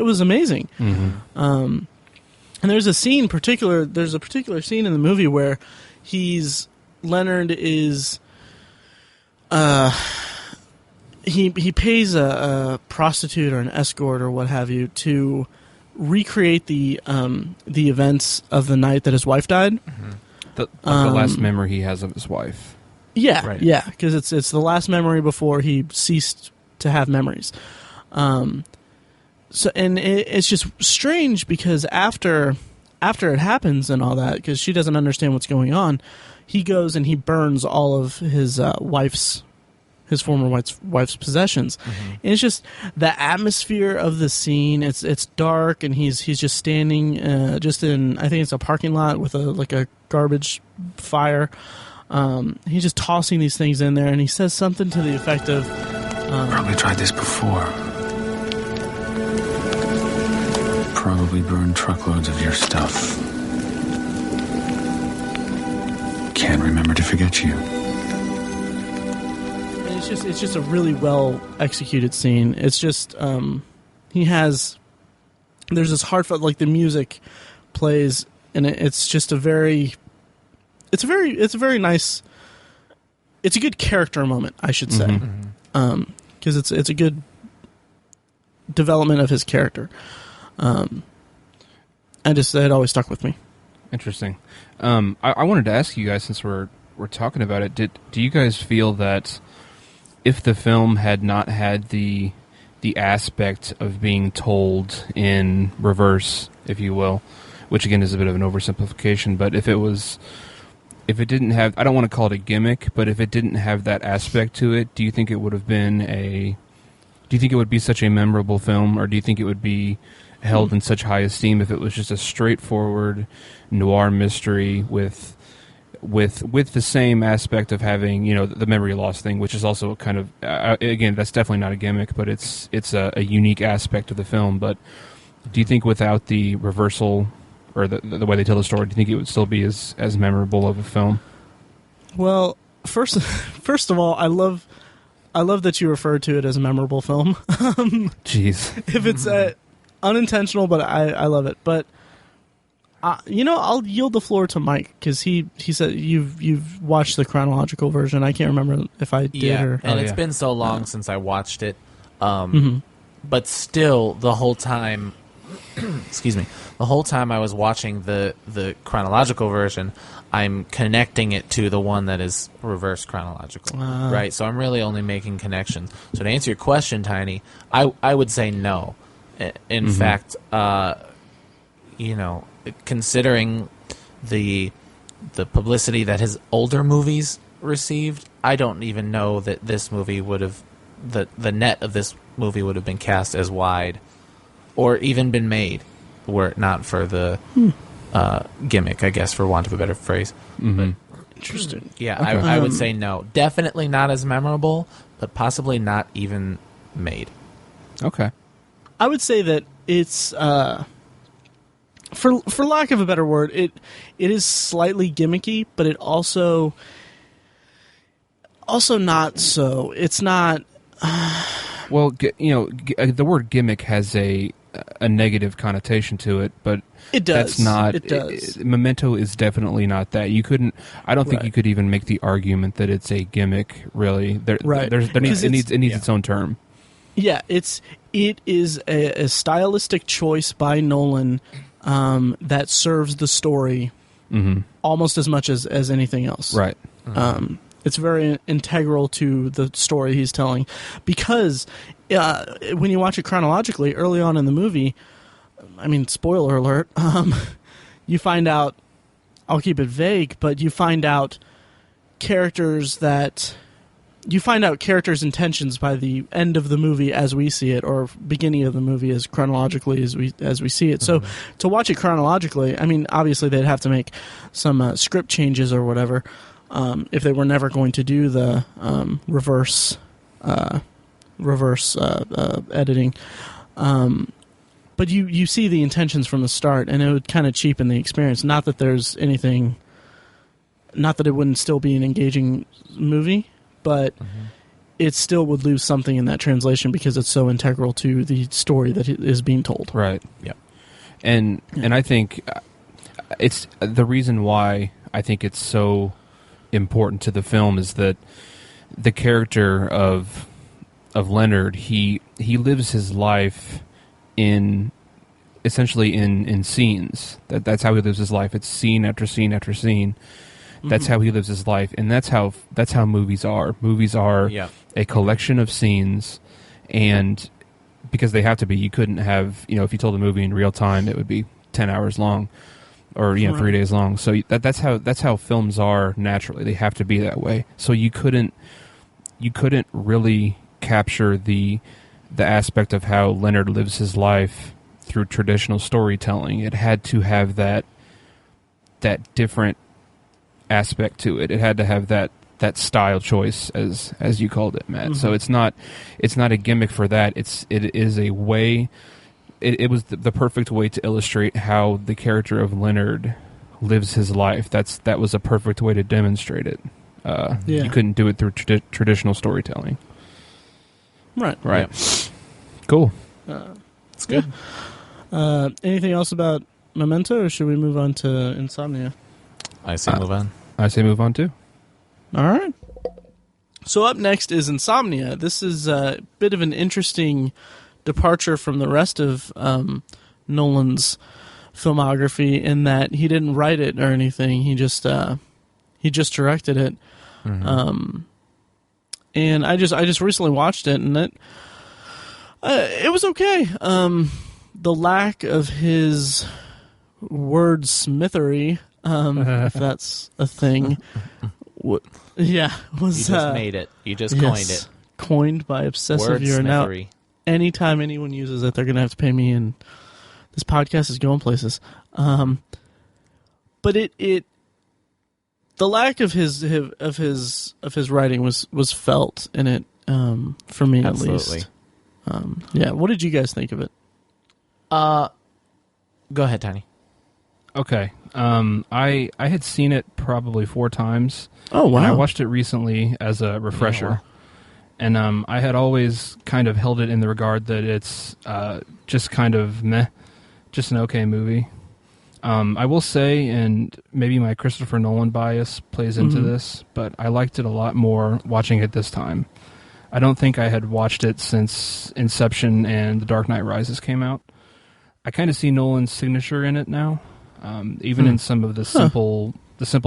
was amazing. Mm-hmm. And there's a particular scene in the movie where Leonard is he pays a prostitute or an escort or what have you to recreate the events of the night that his wife died. Mm-hmm. The last memory he has of his wife. Yeah, right. Yeah, because it's the last memory before he ceased to have memories. So and it's just strange because after it happens and all that, because she doesn't understand what's going on, he goes and he burns all of his former wife's possessions. Mm-hmm. And it's just the atmosphere of the scene. It's dark, and he's just standing just in, I think it's a parking lot with a garbage fire. He's just tossing these things in there, and he says something to the effect of, probably tried this before. Probably burned truckloads of your stuff. Can't remember to forget you. It's just a really well executed scene. It's just there's this heartfelt, like, the music plays, and it's just a very nice. It's a good character moment, I should say, because it's a good development of his character. It always stuck with me. Interesting. I wanted to ask you guys, since we're talking about it, do you guys feel that if the film had not had the aspect of being told in reverse, if you will, which again is a bit of an oversimplification, but if it didn't have, I don't want to call it a gimmick, but if it didn't have that aspect to it, do you think it would have been do you think it would be such a memorable film, or do you think it would be held in such high esteem if it was just a straightforward noir mystery with the same aspect of having, the memory loss thing, which is also kind of, again, that's definitely not a gimmick, but it's a unique aspect of the film. But do you think without the reversal, or the way they tell the story, do you think it would still be as memorable of a film? Well, first of all, I love that you refer to it as a memorable film. Jeez. If it's unintentional, but I love it. But I'll yield the floor to Mike, because he said you've watched the chronological version. I can't remember if I did. Yeah, and it's been so long since I watched it. But still, the whole time, the whole time I was watching the chronological version, I'm connecting it to the one that is reverse chronological, right? So I'm really only making connections. So to answer your question, Tiny, I would say no. In fact, considering the publicity that his older movies received, I don't even know that this movie would have, the net of this movie would have been cast as wide, or even been made, were it not for the gimmick, I guess, for want of a better phrase. But, interesting. Yeah, Okay. I would say no. Definitely not as memorable, but possibly not even made. Okay. I would say that it's for lack of a better word, it is slightly gimmicky, but it also not so. It's not. Well, the word gimmick has a negative connotation to it, but it does. That's not. It does. Memento is definitely not that. You couldn't. I don't think you could even make the argument that it's a gimmick. Really, it needs its own term. Yeah, it is a stylistic choice by Nolan that serves the story almost as much as anything else. Right. It's very integral to the story he's telling, because when you watch it chronologically, early on in the movie, I mean, spoiler alert, you find out, I'll keep it vague, but you find out characters' intentions by the end of the movie as we see it, or beginning of the movie as chronologically as we see it. So to watch it chronologically, I mean, obviously they'd have to make some script changes or whatever if they were never going to do the reverse editing. But you see the intentions from the start, and it would kind of cheapen the experience. Not that there's anything, not that it wouldn't still be an engaging movie, but it still would lose something in that translation because it's so integral to the story that is being told. Right. Yeah. And I think it's the reason why I think it's so important to the film is that the character of Leonard, he lives his life essentially in scenes. That's how he lives his life. It's scene after scene after scene. That's how he lives his life, and that's how movies are. Movies are a collection of scenes, and because they have to be, you couldn't have, if you told a movie in real time, it would be 10 hours long, or 3 days long. So that's how films are naturally. They have to be that way. So you couldn't really capture the aspect of how Leonard lives his life through traditional storytelling. It had to have that different aspect to it. It had to have that style choice, as you called it, Matt. So it's not a gimmick for that. It is a way. It was the perfect way to illustrate how the character of Leonard lives his life. That was a perfect way to demonstrate it. You couldn't do it through traditional storytelling. Right. Yeah. Cool. It's good. Anything else about Memento, or should we move on to Insomnia? I say move on. I say move on too. All right. So up next is Insomnia. This is a bit of an interesting departure from the rest of Nolan's filmography in that he didn't write it or anything. He just directed it. And I just recently watched it, and it was okay. The lack of his wordsmithery, if that's a thing, was You just made it. You just coined it. Coined by Obsessive Viewer. Now, Wordsmithery. anytime anyone uses it, they're going to have to pay me, and this podcast is going places. But the lack of his writing was felt in it, for me at least. What did you guys think of it? Go ahead, Tiny. Okay. I had seen it probably 4 times. Oh, wow. And I watched it recently as a refresher. Yeah, wow. And I had always kind of held it in the regard that it's just kind of meh, just an okay movie. I will say, and maybe my Christopher Nolan bias plays into this, but I liked it a lot more watching it this time. I don't think I had watched it since Inception and The Dark Knight Rises came out. I kind of see Nolan's signature in it now, even in some of the simple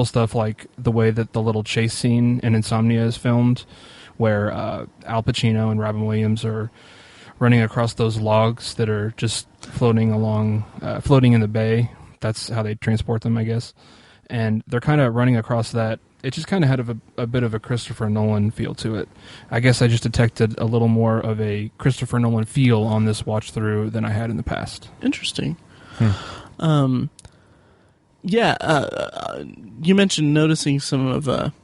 stuff, like the way that the little chase scene in Insomnia is filmed, where Al Pacino and Robin Williams are running across those logs that are just floating in the bay. That's how they transport them, I guess. And they're kind of running across that. It just kind of had a bit of a Christopher Nolan feel to it. I guess I just detected a little more of a Christopher Nolan feel on this watch through than I had in the past. Interesting. You mentioned noticing some of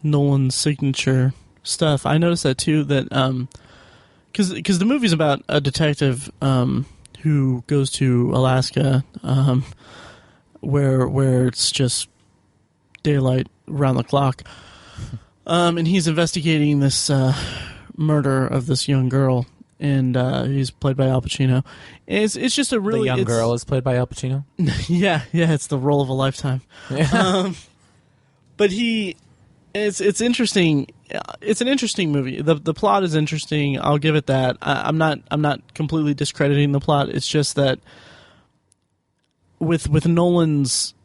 Nolan's signature stuff. I noticed that too. That because the movie's about a detective who goes to Alaska, where it's just daylight around the clock, and he's investigating this murder of this young girl, and he's played by Al Pacino. It's just a really the young girl is played by Al Pacino. yeah, it's the role of a lifetime. Yeah. But it's interesting. It's an interesting movie. The plot is interesting. I'll give it that. I'm not completely discrediting the plot. It's just that with Nolan's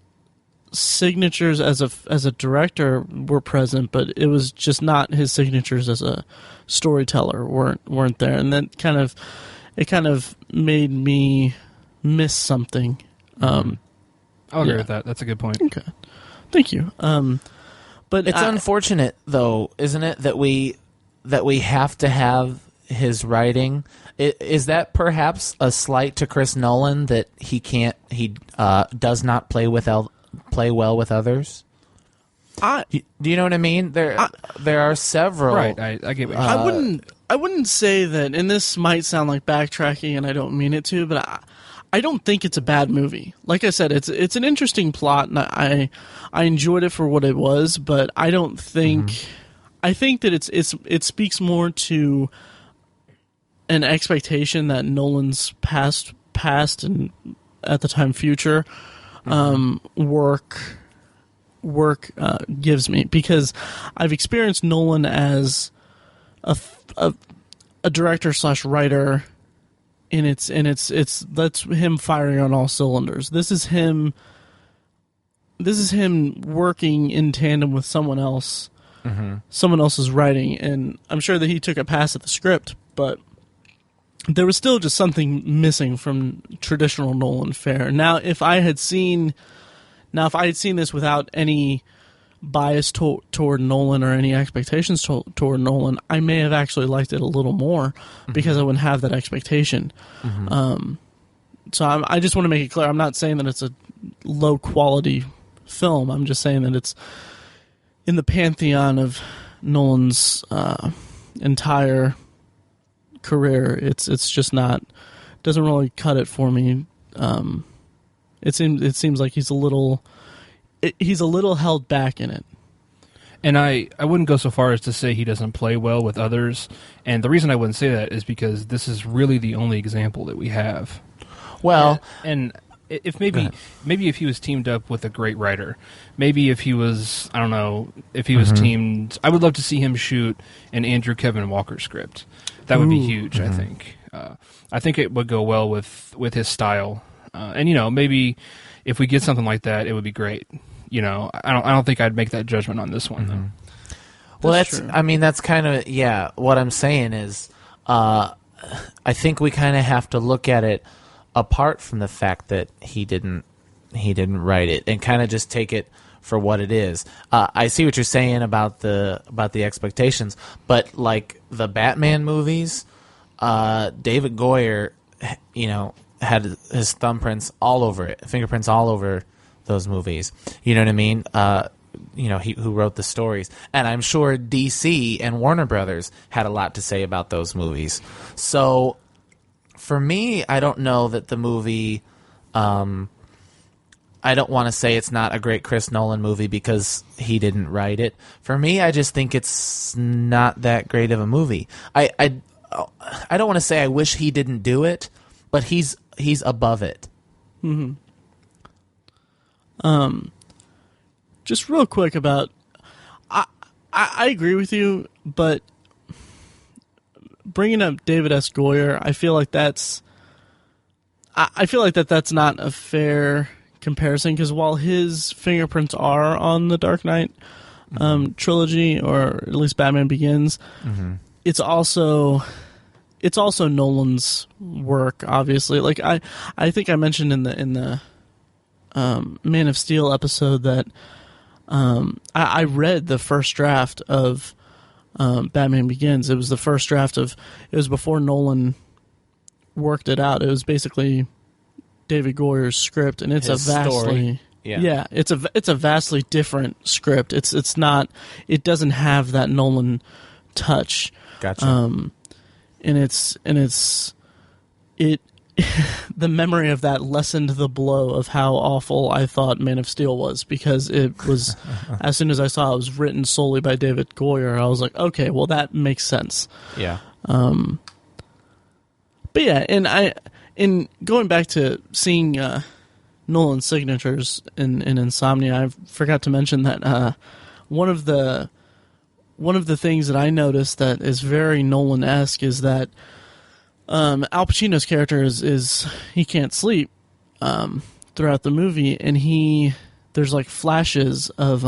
signatures as a director were present, but it was just not his signatures as a storyteller weren't there, and that kind of made me miss something. I'll agree with that. That's a good point. Okay, thank you. But It's unfortunate, though, isn't it, that we have to have his writing? Is that perhaps a slight to Chris Nolan that he does not play well with others? Do you know what I mean? There are several. Right, I get what I wouldn't say that, and this might sound like backtracking, and I don't mean it to, but I don't think it's a bad movie. Like I said, it's an interesting plot, and I enjoyed it for what it was, but I don't think I think that it speaks more to an expectation that Nolan's past and at the time future work gives me, because I've experienced Nolan as a director / writer, and it's that's him firing on all cylinders. This is him working in tandem with someone else, someone else's writing, and I'm sure that he took a pass at the script, but there was still just something missing from traditional Nolan fare. Now, if I had seen this without any bias toward Nolan or any expectations toward Nolan, I may have actually liked it a little more because I wouldn't have that expectation. So I just want to make it clear, I'm not saying that it's a low quality film. I'm just saying that in the pantheon of Nolan's entire career, it's just not, doesn't really cut it for me. It seems like he's a little held back in it. And I wouldn't go so far as to say he doesn't play well with others. And the reason I wouldn't say that is because this is really the only example that we have. Well, and if maybe if he was teamed up with a great writer, maybe if he was, I don't know, if he was teamed, I would love to see him shoot an Andrew Kevin Walker script. That would be huge, I think. I think it would go well with his style. And, maybe if we get something like that, it would be great. I don't think I'd make that judgment on this one, though. Well, that's kind of, what I'm saying is, I think we kind of have to look at it apart from the fact that he didn't write it, and kind of just take it for what it is. I see what you're saying about the expectations, but like the Batman movies, David Goyer, had his thumbprints all over it, fingerprints all over those movies. You know what I mean? Who wrote the stories, and I'm sure DC and Warner Brothers had a lot to say about those movies. So, for me, I don't know that the movie. I don't want to say it's not a great Chris Nolan movie because he didn't write it. For me, I just think it's not that great of a movie. I don't want to say I wish he didn't do it, but he's above it. Mm-hmm. Just real quick about, I agree with you, but bringing up David S. Goyer, I feel like that's not a fair comparison, because while his fingerprints are on the Dark Knight trilogy, or at least Batman Begins, it's also Nolan's work, obviously. Like I think I mentioned in the Man of Steel episode that I read the first draft of Batman Begins. It was the first draft it was before Nolan worked it out. It was basically David Goyer's script, and it's His a vastly story. Yeah. it's a vastly different script. It doesn't have that Nolan touch. Gotcha. And the memory of that lessened the blow of how awful I thought Man of Steel was, because it was as soon as I saw it was written solely by David Goyer, I was like, okay, well, that makes sense. Yeah. But yeah, and going back to seeing Nolan's signatures in Insomnia, I forgot to mention that one of the things that I noticed that is very Nolan-esque is that Al Pacino's character is he can't sleep throughout the movie, and there's like flashes of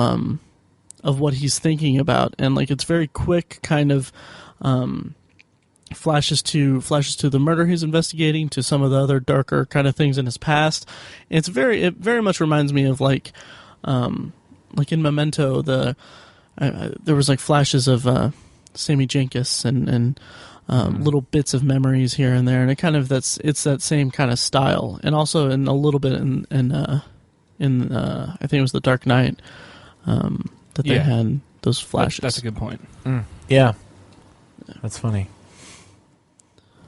what he's thinking about, and like it's very quick kind of flashes to the murder he's investigating, to some of the other darker kind of things in his past. It very much reminds me of like in Memento, there was like flashes of Sammy Jenkins and little bits of memories here and there, and it's that same kind of style, and also in a little bit in I think it was The Dark Knight that they had those flashes. That's a good point. Yeah, that's funny.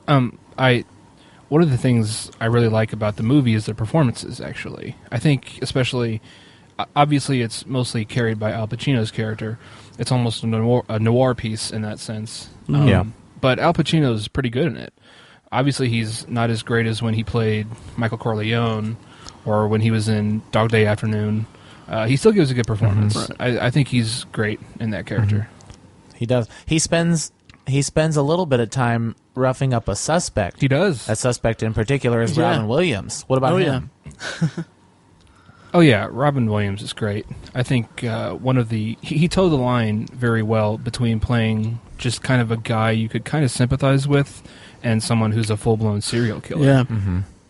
One of the things I really like about the movie is the performances, actually. I think especially, obviously it's mostly carried by Al Pacino's character. It's almost a noir piece in that sense. But Al Pacino's pretty good in it. Obviously he's not as great as when he played Michael Corleone or when he was in Dog Day Afternoon. He still gives a good performance. Right. I think he's great in that character. He does. He spends a little bit of time roughing up a suspect. He does. That suspect in particular is Robin Williams. What about him? Oh yeah, Robin Williams is great. I think he toed the line very well between playing just kind of a guy you could kind of sympathize with and someone who's a full-blown serial killer. Yeah.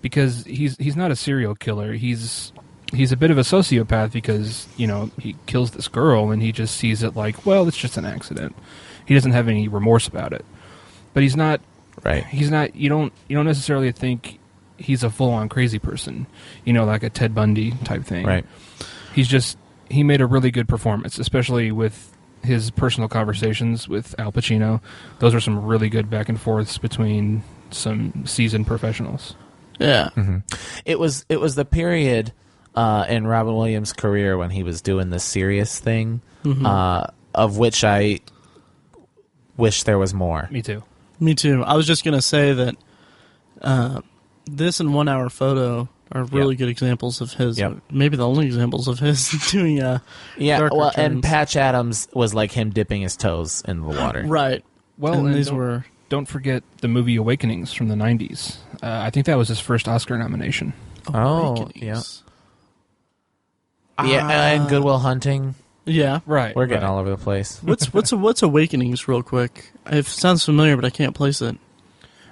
Because he's not a serial killer. He's a bit of a sociopath because, he kills this girl and he just sees it like, well, it's just an accident. He doesn't have any remorse about it. But he's not right. He's not you don't necessarily think he's a full-on crazy person, like a Ted Bundy type thing. Right. He's just he made a really good performance, especially with his personal conversations with Al Pacino. Those are some really good back and forths between some seasoned professionals. Yeah. It was the period in Robin Williams' career when he was doing the serious thing, of which I wish there was more. Me too. Me too. I was just going to say that this and 1 Hour Photo are really good examples of his. Maybe the only examples of his doing darker well, turns. and Patch Adams was like him dipping his toes in the water. Right. Well, and and these were... Don't forget the movie Awakenings from the 90s. I think that was his first Oscar nomination. Awakenings. And Good Will Hunting. Yeah. Right. We're getting all over the place. What's Awakenings, real quick? It sounds familiar, but I can't place it.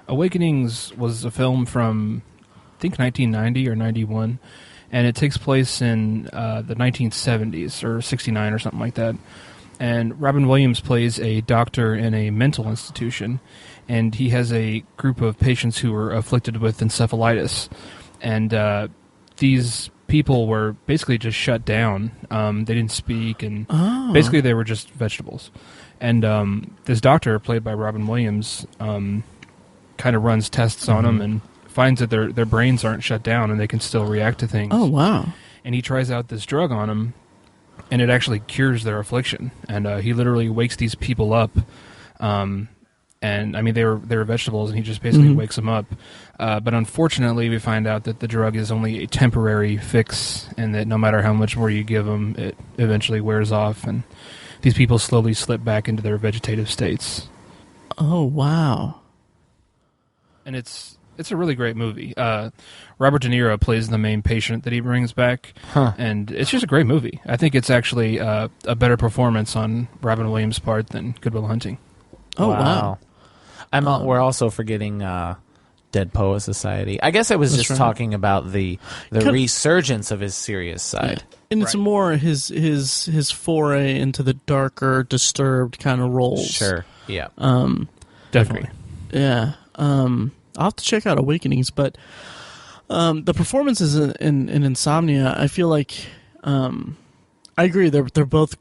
Awakenings was a film from, I think, 1990 or 91, and it takes place in the 1970s or 69 or something like that. And Robin Williams plays a doctor in a mental institution, and he has a group of patients who are afflicted with encephalitis. And these people were basically just shut down. They didn't speak, and basically they were just vegetables. And this doctor, played by Robin Williams, kind of runs tests on them and finds that their brains aren't shut down and they can still react to things. Oh, wow. And he tries out this drug on them, and it actually cures their affliction. And he literally wakes these people up. And I mean, they were vegetables, and he just basically wakes them up. But unfortunately, we find out that the drug is only a temporary fix, and that no matter how much more you give them, it eventually wears off, and these people slowly slip back into their vegetative states. Oh, wow. And it's a really great movie. Robert De Niro plays the main patient that he brings back, and it's just a great movie. I think it's actually a better performance on Robin Williams' part than Good Will Hunting. Oh, wow. We're also forgetting Dead Poet Society. I guess I was just talking about the resurgence of his serious side. Yeah. And it's more his foray into the darker, disturbed kind of roles. Sure. Yeah. Definitely. Yeah. I'll have to check out Awakenings, but the performances in Insomnia, I feel like I agree. They're both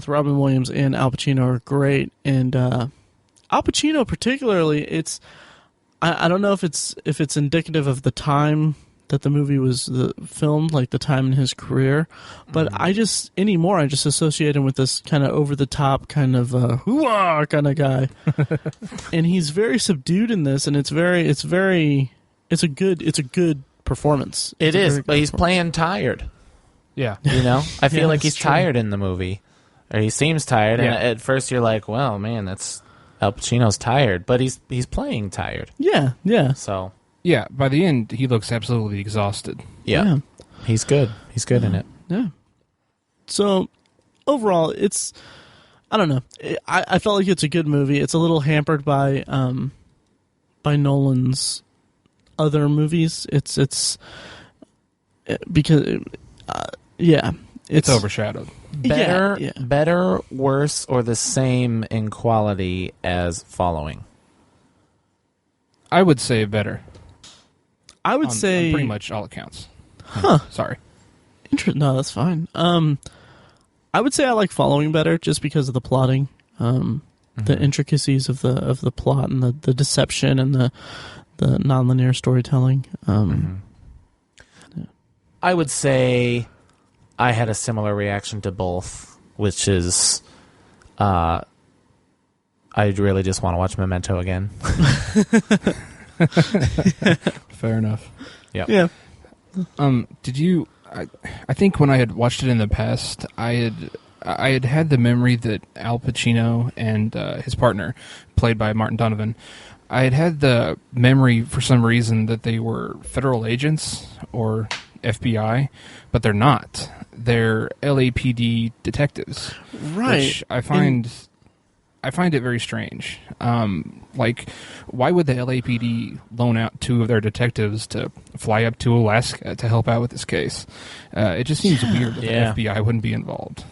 Robin Williams and Al Pacino are great, and Al Pacino particularly. It's I don't know if it's indicative of the time that the movie was filmed, like the time in his career, but I just associate him with this kind of over the top kind of hoo-ah kind of guy, and he's very subdued in this, and it's a good performance. It is, but he's playing tired. Yeah, I feel like he's true. tired in the movie, or he seems tired. Yeah. And at first you're like, well, man, that's Al Pacino's tired, but he's playing tired. Yeah. So. Yeah, by the end, he looks absolutely exhausted. Yeah. He's good. He's good in it. Yeah. So, overall, I don't know. I felt like it's a good movie. It's a little hampered by Nolan's other movies. It's because, it's overshadowed. Better, worse, or the same in quality as Following? I would say better. I would say on pretty much all accounts. Sorry. No, that's fine. I would say I like Following better just because of the plotting, the intricacies of the plot and the deception and the nonlinear storytelling. I would say I had a similar reaction to both, which is I really just want to watch Memento again. Fair enough. Yeah. Did you? I think when I had watched it in the past, I had the memory that Al Pacino and his partner, played by Martin Donovan, I had the memory for some reason that they were federal agents or FBI, but they're not. They're LAPD detectives, right? Which I find it very strange. Like, why would the LAPD loan out two of their detectives to fly up to Alaska to help out with this case? It just seems weird that the FBI wouldn't be involved.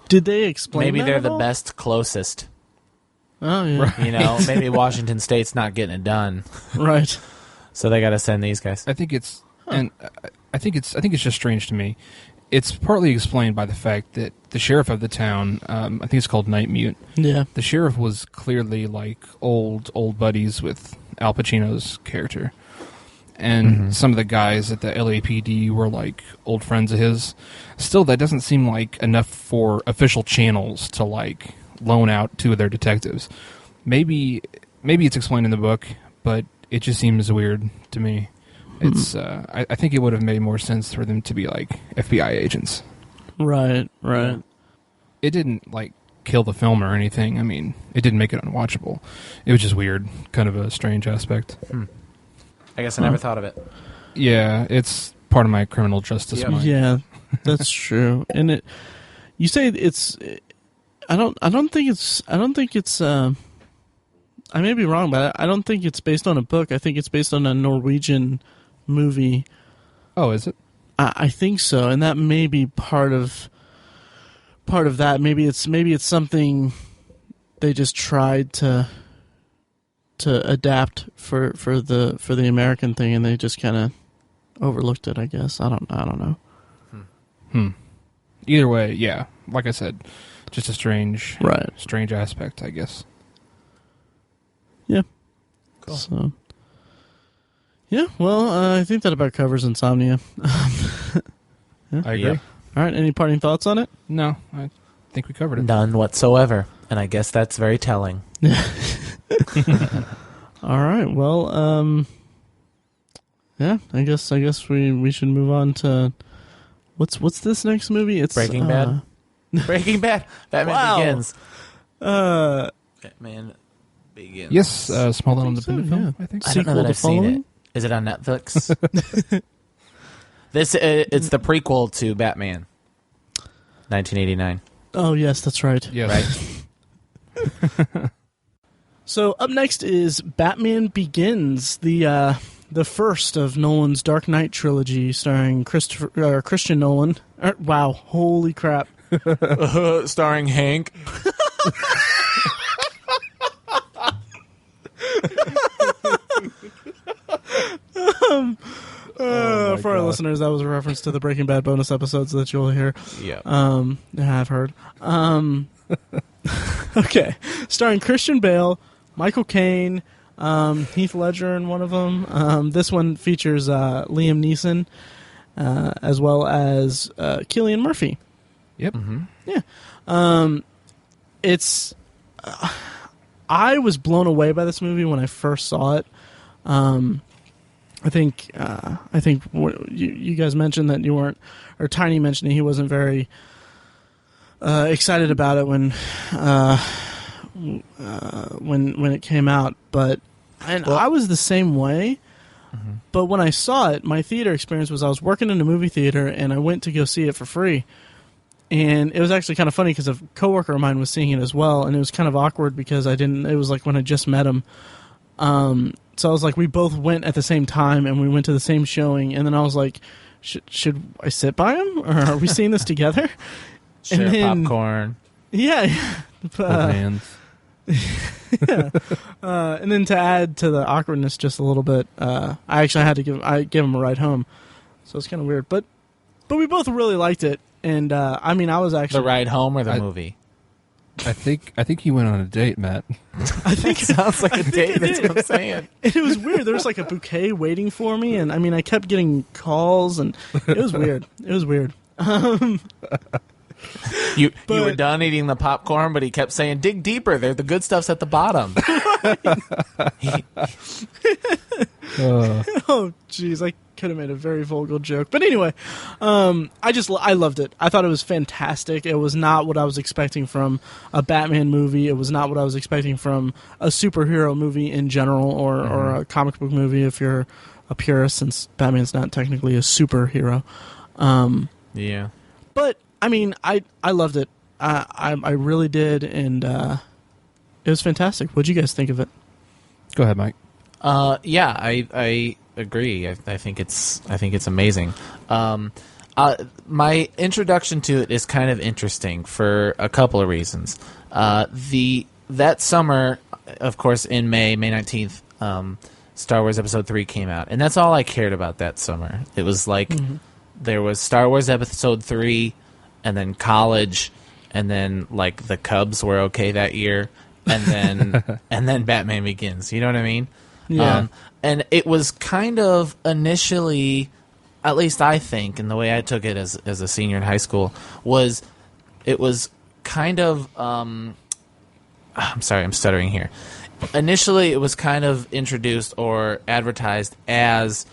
Did they explain? Maybe that they're at the all? best closest. Oh yeah, Right. Maybe Washington State's not getting it done, right? So they got to send these guys. I think it's just strange to me. it's partly explained by the fact that the sheriff of the town, I think it's called Night Mute. Yeah. The sheriff was clearly like old buddies with Al Pacino's character. And some of the guys at the LAPD were like old friends of his. Still, that doesn't seem like enough for official channels to like loan out to their detectives. Maybe it's explained in the book, but it just seems weird to me. It's I think it would have made more sense for them to be like FBI agents. Right. It didn't like kill the film or anything. I mean, it didn't make it unwatchable. It was just weird, kind of a strange aspect. I guess I never thought of it. Yeah, it's part of my criminal justice mind. Yeah, that's true. And you say it's. I don't think it's. I may be wrong, but I don't think it's based on a book. I think it's based on a Norwegian movie. Oh, is it? I think so, and that may be part of that. Maybe it's something they just tried to adapt for the American thing, and they just kind of overlooked it. I guess I don't know. Either way, yeah. Like I said, just a strange aspect, I guess. Yeah. Cool. So. Yeah. Well, I think that about covers Insomnia. Yeah. I agree. Yep. All right. Any parting thoughts on it? No, I think we covered it. None whatsoever, and I guess that's very telling. All right. Well, yeah. I guess we should move on to what's this next movie? It's Breaking Bad. Breaking Bad. Batman Begins. Batman Begins. Yes, small little independent so, film, yeah. I think. I don't know Sequel that to I've seen Following? it. Is it on Netflix? It's the prequel to Batman, 1989. Oh yes, that's right. Yes. Right. So up next is Batman Begins, the first of Nolan's Dark Knight trilogy, starring Christian Nolan. Wow, holy crap! Starring Hank. For our listeners, that was a reference to the Breaking Bad bonus episodes that you'll hear. Yeah. I've heard. Okay, starring Christian Bale, Michael Caine, Heath Ledger in one of them. This one features Liam Neeson, as well as Cillian Murphy. Yep. Mm-hmm. Yeah. It's. I was blown away by this movie when I first saw it. I think you guys mentioned that you weren't, or Tiny mentioned he wasn't very excited about it when it came out, but I was the same way. Mm-hmm. But when I saw it, my theater experience was I was working in a movie theater and I went to go see it for free. And it was actually kind of funny because a coworker of mine was seeing it as well, and it was kind of awkward because it was like when I just met him. So I was like, we both went at the same time, and we went to the same showing, and then I was like, should I sit by him, or are we seeing this together? Share popcorn. Yeah. Hands. Yeah. And then to add to the awkwardness just a little bit, I actually had to give him a ride home. So it's kind of weird. But we both really liked it. And, I was actually... The ride home or the movie? I think he went on a date, Matt. I think it sounds like a date. That's what I'm saying. And it was weird. There was like a bouquet waiting for me, and I kept getting calls, and it was weird. It was weird. You were done eating the popcorn, but he kept saying, "Dig deeper. The good stuff's at the bottom." Oh, jeez, I could have made a very vulgar joke, but anyway, I loved it. I thought it was fantastic. It was not what I was expecting from a Batman movie. It was not what I was expecting from a superhero movie in general, or a comic book movie if you're a purist, since Batman's not technically a superhero. Yeah, but I loved it. I really did, and it was fantastic. What'd you guys think of it? Go ahead, Mike. Yeah, I agree. I think it's amazing. My introduction to it is kind of interesting for a couple of reasons. That summer, of course, in May 19th, Star Wars Episode 3 came out, and that's all I cared about that summer. It was like there was Star Wars Episode 3, and then college, and then like the Cubs were okay that year, and then and then Batman Begins. You know what I mean? Yeah. And it was kind of initially, at least I think, and the way I took it as a senior in high school, was it was kind of I'm sorry, I'm stuttering here. Initially, it was kind of introduced or advertised as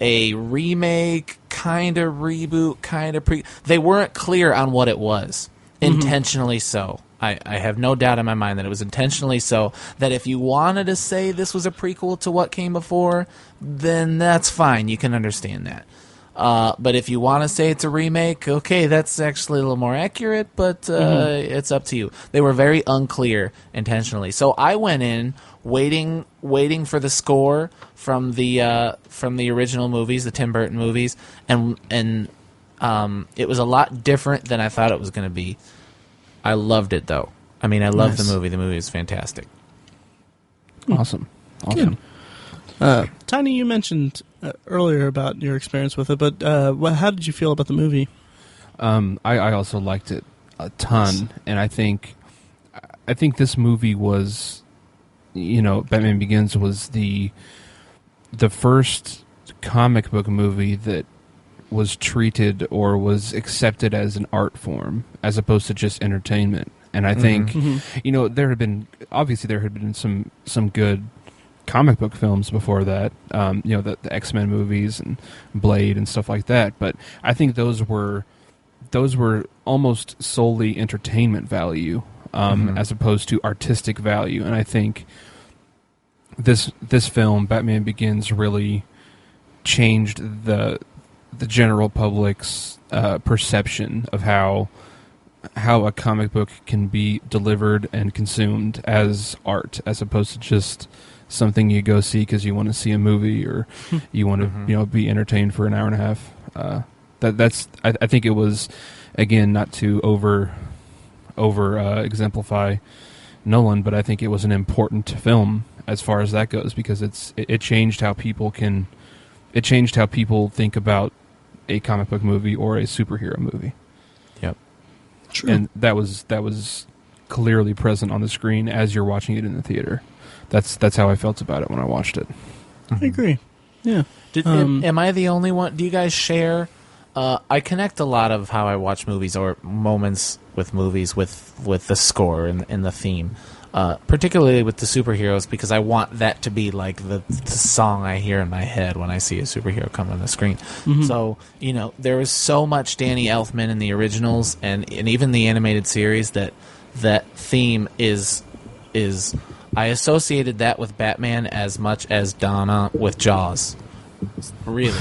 a remake, kind of reboot, kind of They weren't clear on what it was. Intentionally so. I have no doubt in my mind that it was intentionally so, that if you wanted to say this was a prequel to what came before, then that's fine. You can understand that. But if you want to say it's a remake, okay, that's actually a little more accurate, but it's up to you. They were very unclear intentionally. So I went in waiting for the score from the original movies, the Tim Burton movies, and it was a lot different than I thought it was going to be. I loved it, though. I mean, I loved the movie. The movie was fantastic. Awesome. Good. Tiny, you mentioned earlier about your experience with it, but how did you feel about the movie? I also liked it a ton, and I think this movie was, Batman Begins was the first comic book movie that was treated or was accepted as an art form as opposed to just entertainment. And I think, there had been some good comic book films before that, the X-Men movies and Blade and stuff like that. But I think those were almost solely entertainment value, as opposed to artistic value. And I think this film, Batman Begins, really changed the general public's perception of how a comic book can be delivered and consumed as art, as opposed to just something you go see because you want to see a movie or you want to be entertained for an hour and a half. I think it was, again, not to over exemplify Nolan, but I think it was an important film as far as that goes, because it changed how people think about a comic book movie or a superhero movie. Yep. True. And that was clearly present on the screen as you're watching it in the theater. That's how I felt about it when I watched it. I agree. Yeah. Am I the only one? Do you guys share? I connect a lot of how I watch movies or moments with movies with the score and the theme, particularly with the superheroes, because I want that to be like the song I hear in my head when I see a superhero come on the screen. So, there was so much Danny Elfman in the originals and even the animated series that theme is I associated that with Batman as much as Donna with Jaws. Really.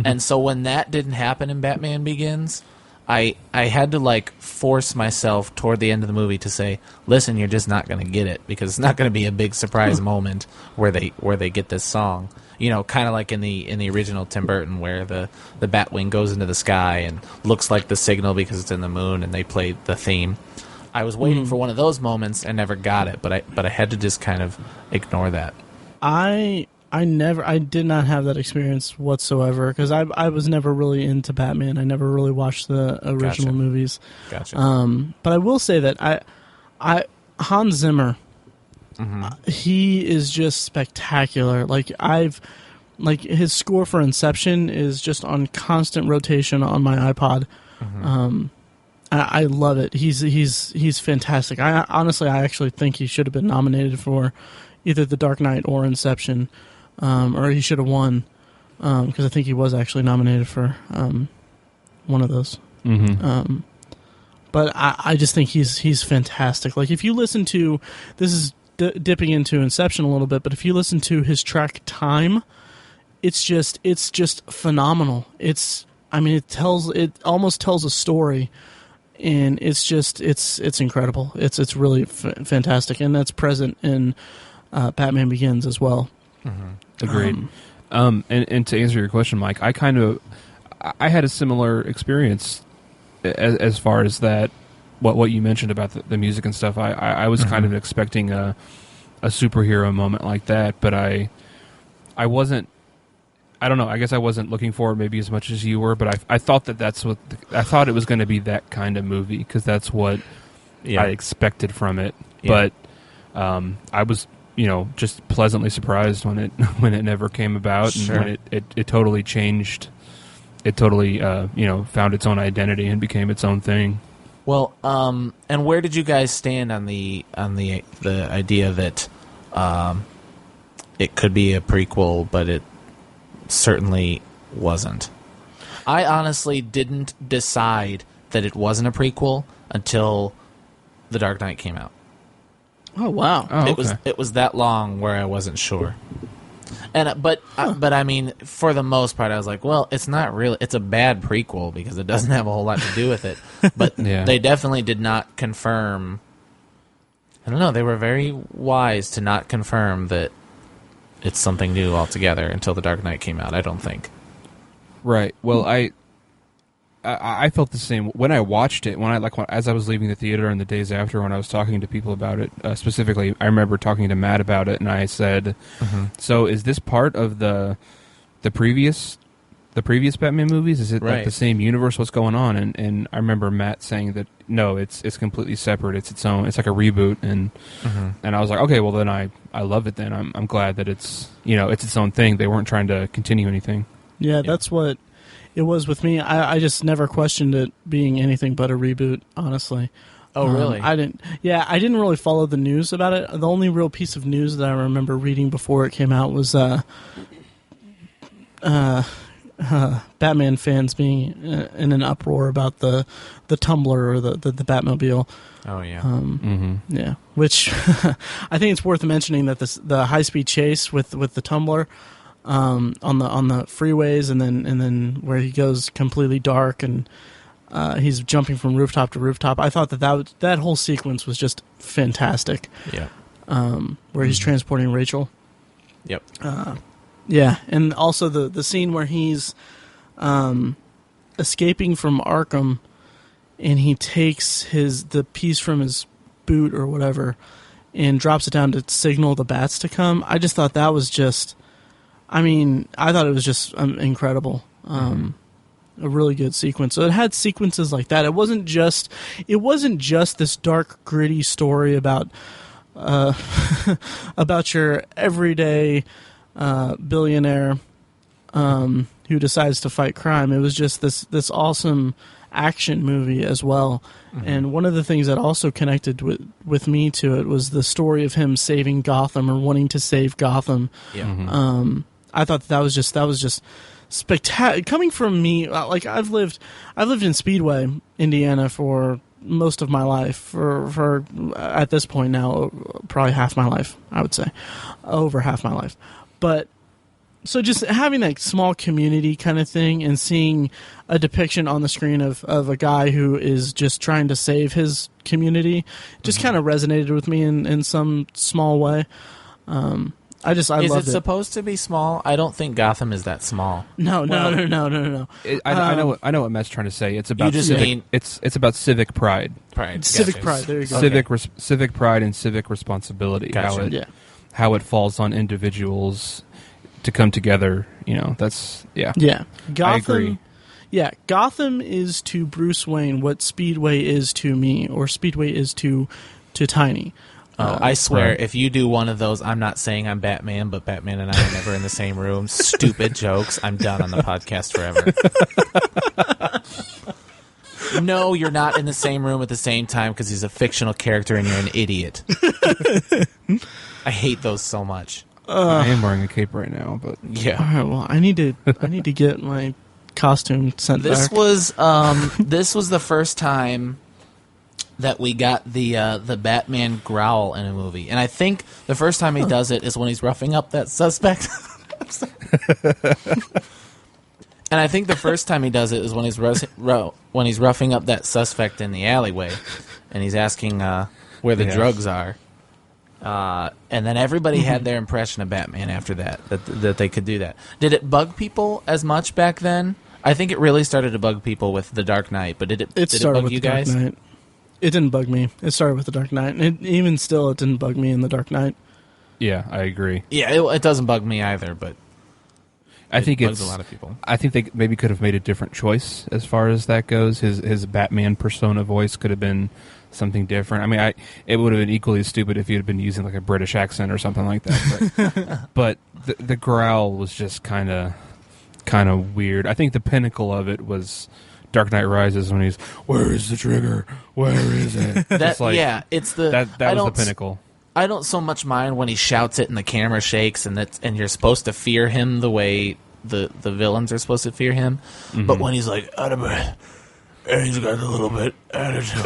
And so when that didn't happen in Batman Begins, I had to force myself toward the end of the movie to say, listen, you're just not going to get it, because it's not going to be a big surprise moment where they get this song. Kind of like in the original Tim Burton, where the Batwing goes into the sky and looks like the signal because it's in the moon, and they played the theme. I was waiting for one of those moments and never got it, but I had to just kind of ignore that. I did not have that experience whatsoever, because I was never really into Batman. I never really watched the original movies. Gotcha. But I will say that Hans Zimmer, he is just spectacular. His score for Inception is just on constant rotation on my iPod. I love it. He's fantastic. I actually think he should have been nominated for either The Dark Knight or Inception, or he should have won, because I think he was actually nominated for one of those. But I just think he's fantastic. If you listen to, this is dipping into Inception a little bit, but if you listen to his track Time, it's just phenomenal. It almost tells a story. And it's incredible. It's really fantastic, and that's present in Batman Begins as well. Agreed. And to answer your question, Mike, I had a similar experience as far as that. What you mentioned about the music and stuff. I was kind of expecting a superhero moment like that, but I wasn't I don't know. I guess I wasn't looking for it maybe as much as you were, but I thought that's what I thought it was going to be, that kind of movie, because that's what I expected from it. Yeah. But I was, just pleasantly surprised when it never came about, and when it totally changed. It totally found its own identity and became its own thing. Well, and where did you guys stand on the idea that it could be a prequel, but it certainly wasn't? I honestly didn't decide that it wasn't a prequel until The Dark Knight came out. Oh wow! It was that long where I wasn't sure. And but I mean, for the most part, I was like, well, it's not really. It's a bad prequel because it doesn't have a whole lot to do with it. But they definitely did not confirm. I don't know. They were very wise to not confirm that it's something new altogether until The Dark Knight came out. I don't think. Right. Well, I felt the same when I watched it. As I was leaving the theater and the days after, when I was talking to people about it, specifically, I remember talking to Matt about it, and I said, "So is this part of the previous Batman movies? Is it like the same universe? What's going on?" And I remember Matt saying that no, it's completely separate. It's its own. It's like a reboot, and I was like, okay, well then I love it. Then I'm glad that it's it's its own thing. They weren't trying to continue anything. Yeah, that's what it was with me. I just never questioned it being anything but a reboot, honestly. Oh, really? I didn't really follow the news about it. The only real piece of news that I remember reading before it came out was Batman fans being in an uproar about the Tumbler or the Batmobile. Oh yeah. Yeah, which I think it's worth mentioning that the high speed chase with the Tumbler on the freeways, and then where he goes completely dark and he's jumping from rooftop to rooftop. I thought that whole sequence was just fantastic. Yeah. Where he's transporting Rachel. Yep. Yeah, and also the scene where he's escaping from Arkham, and he takes the piece from his boot or whatever, and drops it down to signal the bats to come. I just thought that was just, I thought it was just incredible. A really good sequence. So it had sequences like that. It wasn't just this dark, gritty story about about your everyday billionaire who decides to fight crime. It was just this awesome action movie as well. And one of the things that also connected with me to it was the story of him saving Gotham, or wanting to save Gotham. Yeah. I thought that was just spectacular. Coming from me, like I've lived in Speedway, Indiana for most of my life, for at this point now probably half my life, I would say, over half my life. But so just having that small community kind of thing and seeing a depiction on the screen of a guy who is just trying to save his community just kind of resonated with me in some small way. I Is loved it supposed to be small? I don't think Gotham is that small. No. I know what Matt's trying to say. It's about it's about civic pride. Civic pride. There you go. Civic pride and civic responsibility. Gotcha. How it falls on individuals to come together. That's Yeah. Gotham, I agree. Yeah, Gotham is to Bruce Wayne what Speedway is to me, or Speedway is to Tiny. I swear, if you do one of those, I'm not saying I'm Batman, but Batman and I are never in the same room. Stupid jokes. I'm done on the podcast forever. No, you're not in the same room at the same time because he's a fictional character and you're an idiot. I hate those so much. I am wearing a cape right now, but yeah. All right, well, I need to get my costume sent back. This was the first time that we got the Batman growl in a movie, and I think the first time he does it is when he's roughing up that suspect. And I think the first time he does it is when he's roughing up that suspect in the alleyway, and he's asking where the drugs are. And then everybody had their impression of Batman after that they could do that. Did it bug people as much back then? I think it really started to bug people with The Dark Knight, but did it bug with you The Dark guys? Knight. It didn't bug me. It started with The Dark Knight. And even still, it didn't bug me in The Dark Knight. yeah, I agree. Yeah, it doesn't bug me either, but... I think bugs it's a lot of people. I think they maybe could have made a different choice as far as that goes. His Batman persona voice could have been something different. I mean, it would have been equally as stupid if he had been using like a British accent or something like that. But the growl was just kind of weird. I think the pinnacle of it was Dark Knight Rises when he's, "Where is the trigger? Where is it?" That, like, yeah, it's the that was the pinnacle. I don't so much mind when he shouts it and the camera shakes and you're supposed to fear him the way the villains are supposed to fear him. Mm-hmm. But when he's like, out of breath, and he's got a little bit attitude.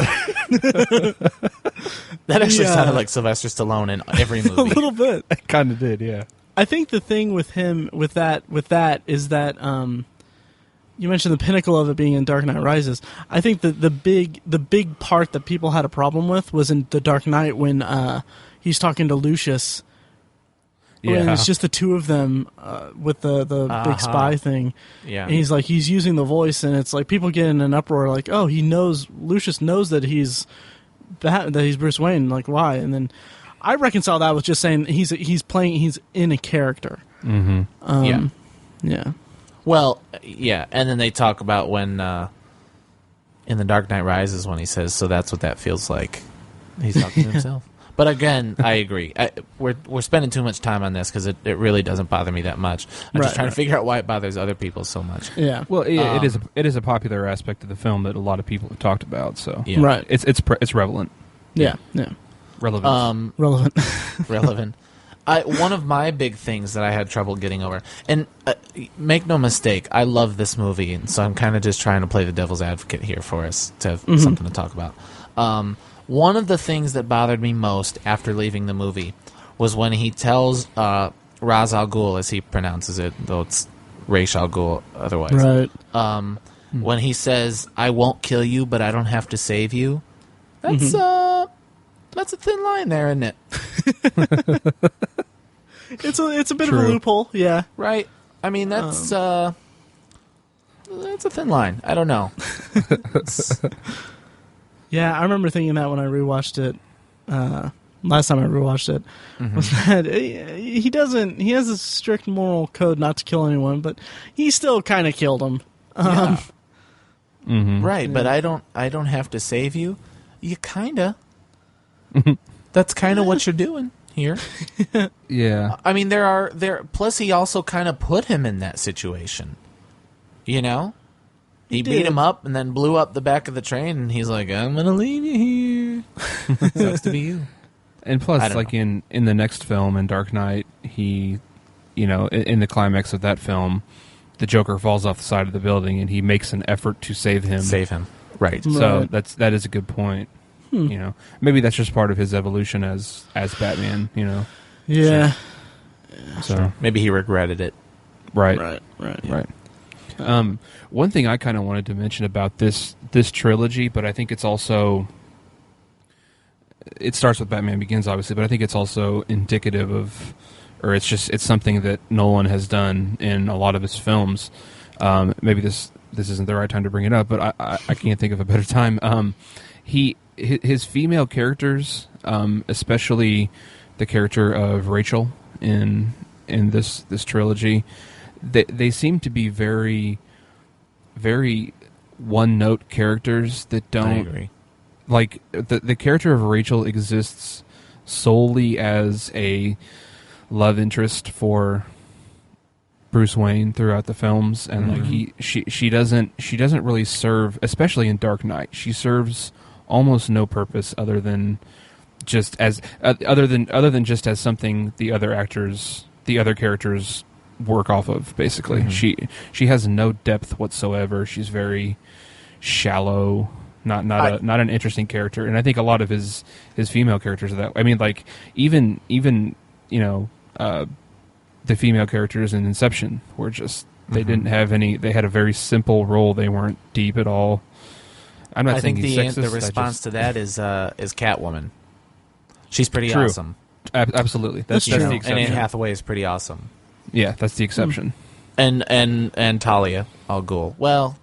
That actually sounded like Sylvester Stallone in every movie. A little bit. It kind of did, yeah. I think the thing with him with that is that you mentioned the pinnacle of it being in Dark Knight Rises. I think that the big part that people had a problem with was in The Dark Knight when he's talking to Lucius. Yeah. And it's just the two of them with the big spy thing. Yeah. And he's using the voice, and it's like people get in an uproar like, oh, Lucius knows that he's Bruce Wayne, like why? And then I reconcile that with just saying he's in a character. Mm-hmm. Yeah. Well, yeah, and then they talk about when in The Dark Knight Rises when he says, "So that's what that feels like." He's talking to himself. But again, I agree. We're spending too much time on this because it really doesn't bother me that much. I'm just trying to figure out why it bothers other people so much. Yeah. Well, it is a popular aspect of the film that a lot of people have talked about. So yeah. Right. It's relevant. Yeah. Relevant. Relevant. One of my big things that I had trouble getting over, and make no mistake, I love this movie, and so I'm kind of just trying to play the devil's advocate here for us to have something to talk about. One of the things that bothered me most after leaving the movie was when he tells Ra's al Ghul, as he pronounces it, though it's Ra's al Ghul otherwise. Right. When he says, "I won't kill you, but I don't have to save you," that's a thin line there, isn't it? It's a bit of a loophole, yeah. Right. I mean, that's a thin line. I don't know. Yeah, I remember thinking that when I rewatched it. Last time I rewatched it, was that he has a strict moral code not to kill anyone, but he still kind of killed him. Yeah. Right, but I don't have to save you. You kinda. That's kind of what you're doing here. Yeah. I mean, plus he also kind of put him in that situation. You know? He beat him up and then blew up the back of the train, and he's like, "I'm going to leave you here." Sucks to be you. And plus, like in the next film, in Dark Knight, he, in the climax of that film, the Joker falls off the side of the building, and he makes an effort to save him. Right. So that is a good point. Maybe that's just part of his evolution as Batman. Yeah. So maybe he regretted it. Right. Yeah. One thing I kind of wanted to mention about this trilogy, but I think it's also, it starts with Batman Begins, obviously, but I think it's also indicative of, or it's something that Nolan has done in a lot of his films. Maybe this isn't the right time to bring it up, but I can't think of a better time. His female characters, especially the character of Rachel in this trilogy, they seem to be very, very one-note characters that don't... I agree. Like, the character of Rachel exists solely as a love interest for Bruce Wayne throughout the films, and she doesn't really serve, especially in Dark Knight. She serves almost no purpose other than just as just as something the other characters work off of. Basically, she has no depth whatsoever. She's very shallow. Not an interesting character, and I think a lot of his female characters are that. I mean, like even the female characters in Inception were just they didn't have any. They had a very simple role. They weren't deep at all. I'm not saying he's sexist. The response to that is Catwoman. She's pretty True. awesome. Absolutely, that's the exception. And Anne Hathaway is pretty awesome. Yeah, that's the exception. And Talia al Ghul. Well,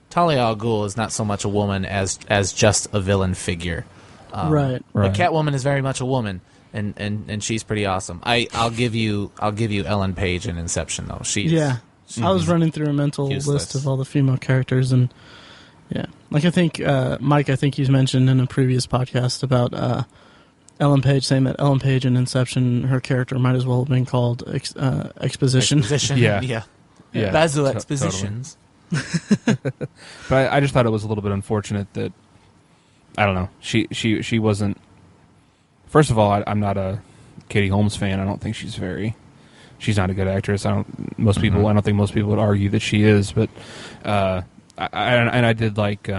Talia al Ghul is not so much a woman as just a villain figure. Right. But Catwoman is very much a woman, and she's pretty awesome. I'll give you Ellen Page in Inception though. She's I was running through a mental list of all the female characters, and yeah, like I think Mike, I think he's mentioned in a previous podcast about Ellen Page, saying that Ellen Page in Inception, her character might as well have been called Exposition. Yeah. Basil Expositions. But I just thought it was a little bit unfortunate that, I don't know, she wasn't. First of all, I'm not a Katie Holmes fan. I don't think she's not a good actress. I don't think most people would argue that she is, but I did like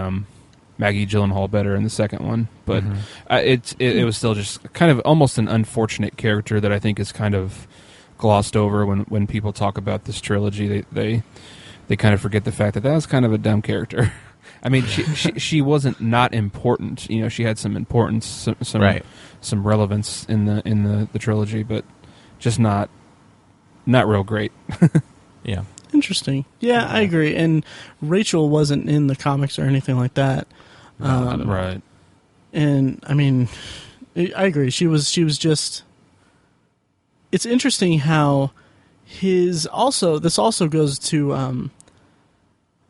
Maggie Gyllenhaal better in the second one, but it was still just kind of almost an unfortunate character that I think is kind of glossed over when people talk about this trilogy. They kind of forget the fact that was kind of a dumb character. I mean, she wasn't not important. You know, she had some importance, some relevance in the trilogy, but just not real great. Yeah. Interesting. Yeah, I agree. And Rachel wasn't in the comics or anything like that. Right. And I mean, I agree. She was just. It's interesting how this also goes to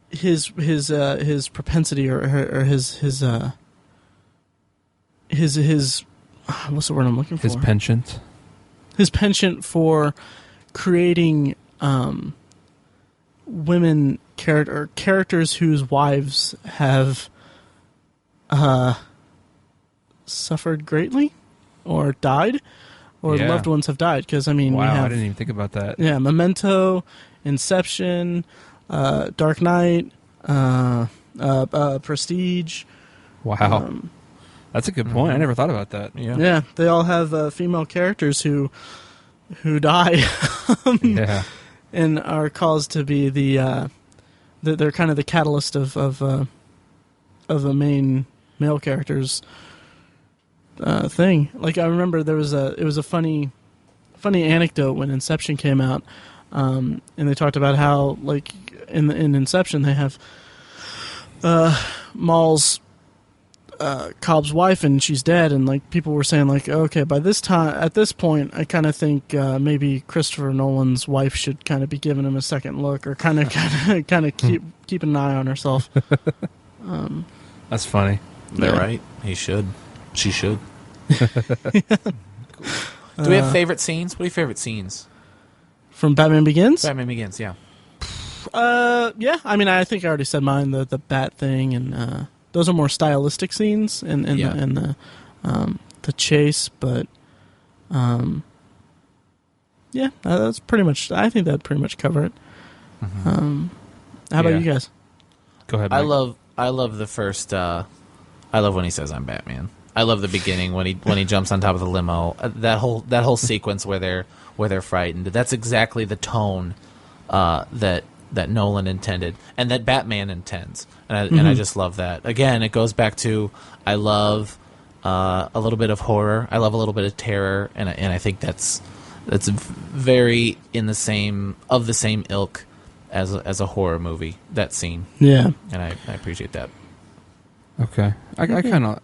his propensity or his what's the word I'm looking for? His penchant. His penchant for creating women characters whose wives have suffered greatly or died or loved ones have died. Because I mean, I didn't even think about that. Yeah, Memento, Inception, Dark Knight, Prestige. Wow, that's a good point. I never thought about that. Yeah, they all have female characters who die. And are caused to be they're kind of the catalyst of a main male character's thing. Like I remember it was a funny anecdote when Inception came out, and they talked about how like in Inception they have Cobb's wife and she's dead, and like people were saying like, okay, at this point I kind of think maybe Christopher Nolan's wife should kind of be giving him a second look, or kind of keep an eye on herself. That's funny. They're right. He should. She should. Do we have favorite scenes? What are your favorite scenes from Batman Begins? Batman Begins, yeah. Yeah. I mean, I think I already said mine. The bat thing, and those are more stylistic scenes, and the chase. But yeah, that's pretty much. I think that pretty much cover it. How about you guys? Go ahead, Mike. I love the first. I love when he says I'm Batman. I love the beginning when he jumps on top of the limo. That whole sequence where they're frightened. That's exactly the tone that Nolan intended and that Batman intends. And I just love that. Again, it goes back to I love a little bit of horror. I love a little bit of terror, and I think that's very in the same ilk as a horror movie. That scene, yeah, and I appreciate that. Okay, I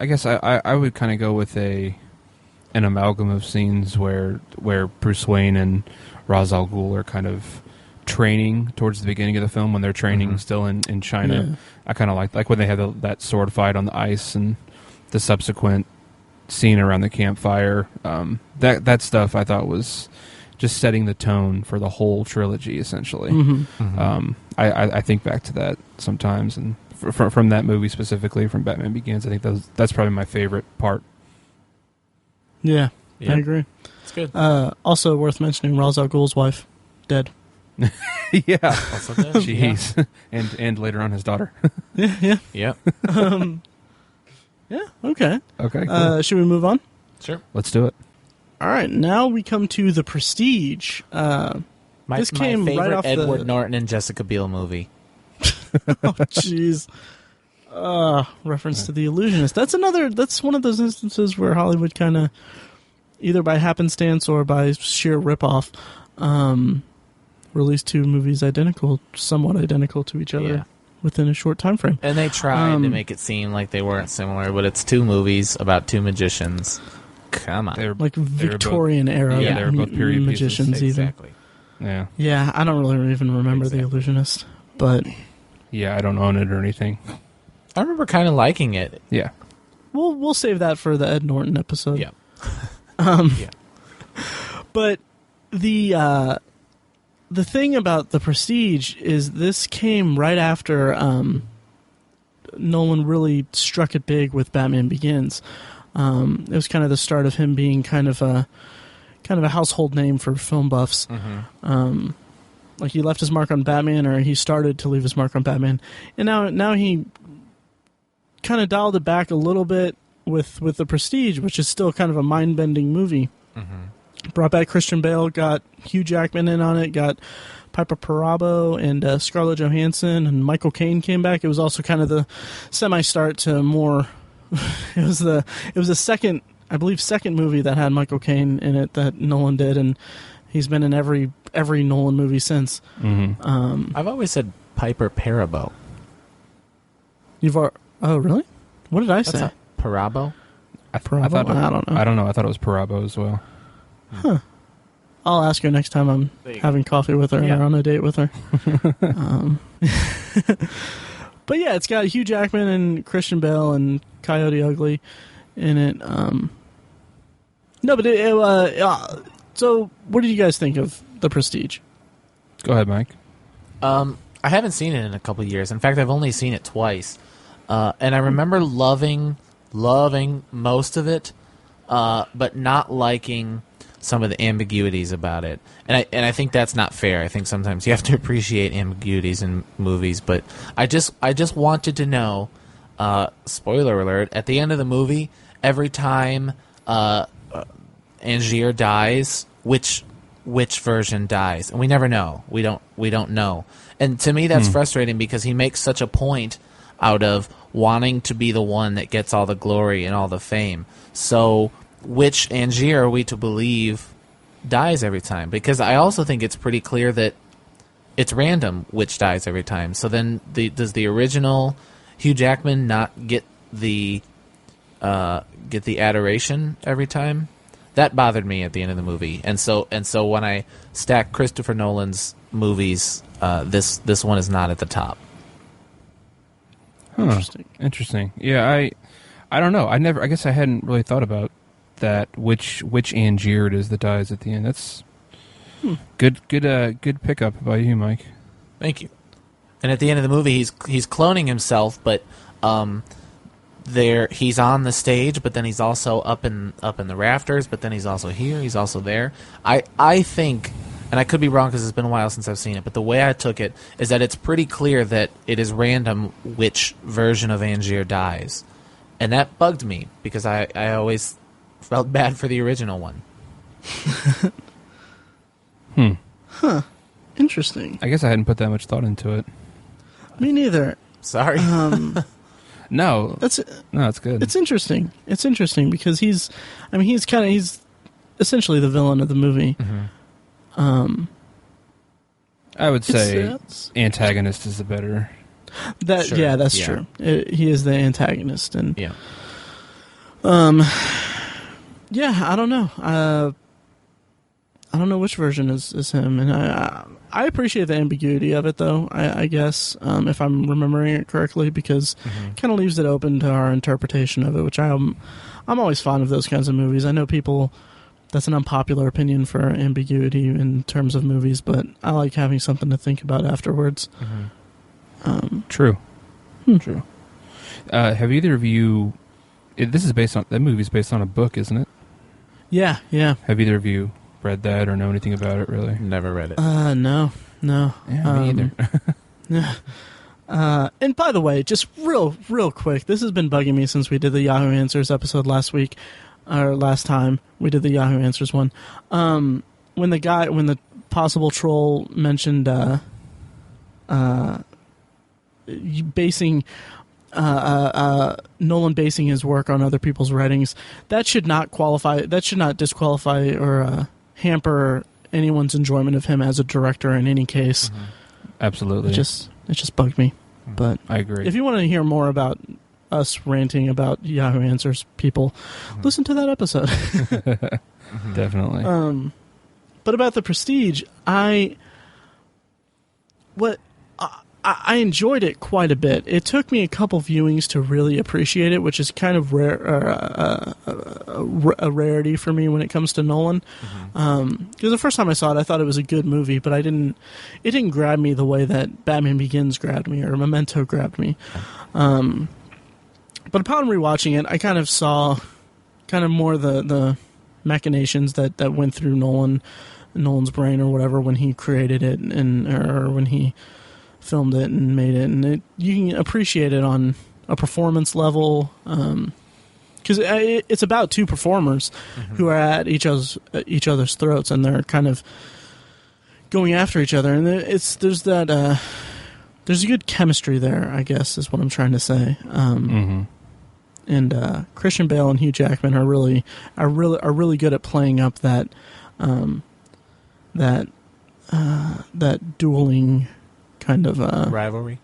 guess I would kind of go with an amalgam of scenes where Bruce Wayne and Ra's al Ghul are kind of training towards the beginning of the film when they're training still in China. Yeah. I kind of like when they have that sword fight on the ice and the subsequent scene around the campfire. That stuff I thought was just setting the tone for the whole trilogy, essentially. I think back to that sometimes, and from that movie specifically, from Batman Begins, I think that's probably my favorite part. Yeah, I agree. It's good. Also worth mentioning, Ra's al Ghul's wife, dead. Yeah. Also dead. Jeez. Yeah. And later on his daughter. Yeah. Yeah. Yeah, okay. Okay, cool. Should we move on? Sure. Let's do it. All right, now we come to The Prestige. This came my favorite right off Edward Norton and Jessica Biel movie. Oh, jeez. Reference to The Illusionist. That's one of those instances where Hollywood kind of, either by happenstance or by sheer ripoff, released two movies somewhat identical to each other within a short time frame. And they tried to make it seem like they weren't similar, but it's two movies about two magicians. Come on. Like Victorian era they were both period magicians, pieces. even. Exactly. Yeah. Yeah, I don't really even remember The Illusionist, but Yeah, I don't own it or anything. I remember kind of liking it. Yeah. we'll save that for the Ed Norton episode. Yeah. Yeah. But the thing about The Prestige is this came right after Nolan really struck it big with Batman Begins. It was kind of the start of him being kind of a household name for film buffs. Mm-hmm. Like he left his mark on Batman, or he started to leave his mark on Batman, and now he kind of dialed it back a little bit with The Prestige, which is still kind of a mind-bending movie. Mm-hmm. Brought back Christian Bale, got Hugh Jackman in on it, got Piper Perabo and Scarlett Johansson, and Michael Caine came back. It was also kind of the semi-start to more. It was the second movie that had Michael Caine in it that Nolan did, and he's been in every Nolan movie since. Mm-hmm. I've always said Piper Perabo. Oh, really? What did I say? That's Perabo? I don't know. I don't know. I thought it was Perabo as well. Huh. I'll ask her next time I'm having coffee with her or on a date with her. But yeah, it's got Hugh Jackman and Christian Bale and Coyote Ugly in it. No, but so what did you guys think of The Prestige? Go ahead, Mike. I haven't seen it in a couple of years. In fact, I've only seen it twice. And I remember loving most of it, but not liking some of the ambiguities about it. And I think that's not fair. I think sometimes you have to appreciate ambiguities in movies, but I just wanted to know, spoiler alert, at the end of the movie, every time Angier dies, which version dies? And we never know. We don't know. And to me that's frustrating because he makes such a point out of wanting to be the one that gets all the glory and all the fame. So which Angier are we to believe dies every time? Because I also think it's pretty clear that it's random which dies every time. So then does the original Hugh Jackman not get the adoration every time? That bothered me at the end of the movie. And so when I stack Christopher Nolan's movies, this one is not at the top. Huh. Interesting. Yeah, I don't know. I guess I hadn't really thought about that. Which Angier it is that dies at the end. That's good pickup by you, Mike. Thank you. And at the end of the movie, he's cloning himself, but he's on the stage, but then he's also up in the rafters, but then he's also here, he's also there. I think, and I could be wrong because it's been a while since I've seen it, but the way I took it is that it's pretty clear that it is random which version of Angier dies. And that bugged me because I always felt bad for the original one. Huh. Interesting. I guess I hadn't put that much thought into it. Me neither. Sorry. No, it's good. It's interesting. It's interesting because he's essentially the villain of the movie. Mm-hmm. I would say antagonist is the better. Sure. Yeah, that's true. He is the antagonist, and yeah. Yeah, I don't know. I don't know which version is him, and I appreciate the ambiguity of it, though. I guess if I'm remembering it correctly, because it kind of leaves it open to our interpretation of it, which I'm always fond of those kinds of movies. I know people, that's an unpopular opinion for ambiguity in terms of movies, but I like having something to think about afterwards. True. True. Have either of you? That movie's based on a book, isn't it? Yeah. Have either of you read that or know anything about it? Really? Never read it. No. Yeah, me either. Yeah. And by the way, just real quick, this has been bugging me since we did the Yahoo Answers episode last time we did the Yahoo Answers one. When the possible troll mentioned Nolan basing his work on other people's writings, that should not disqualify or hamper anyone's enjoyment of him as a director in any case. Absolutely. It just bugged me. But I agree. If you want to hear more about us ranting about Yahoo Answers people, listen to that episode. Definitely. But about The Prestige, I enjoyed it quite a bit. It took me a couple viewings to really appreciate it, which is kind of rare, a rarity for me when it comes to Nolan. Because the first time I saw it, I thought it was a good movie, but it didn't grab me the way that Batman Begins grabbed me or Memento grabbed me. But upon rewatching it, I kind of saw kind of more the machinations that went through Nolan's brain or whatever when he created it or when he filmed it and made it, and you can appreciate it on a performance level because it's about two performers who are at each other's throats, and they're kind of going after each other, and there's a good chemistry there, I guess is what I'm trying to say. And Christian Bale and Hugh Jackman are really good at playing up that dueling kind of rivalry.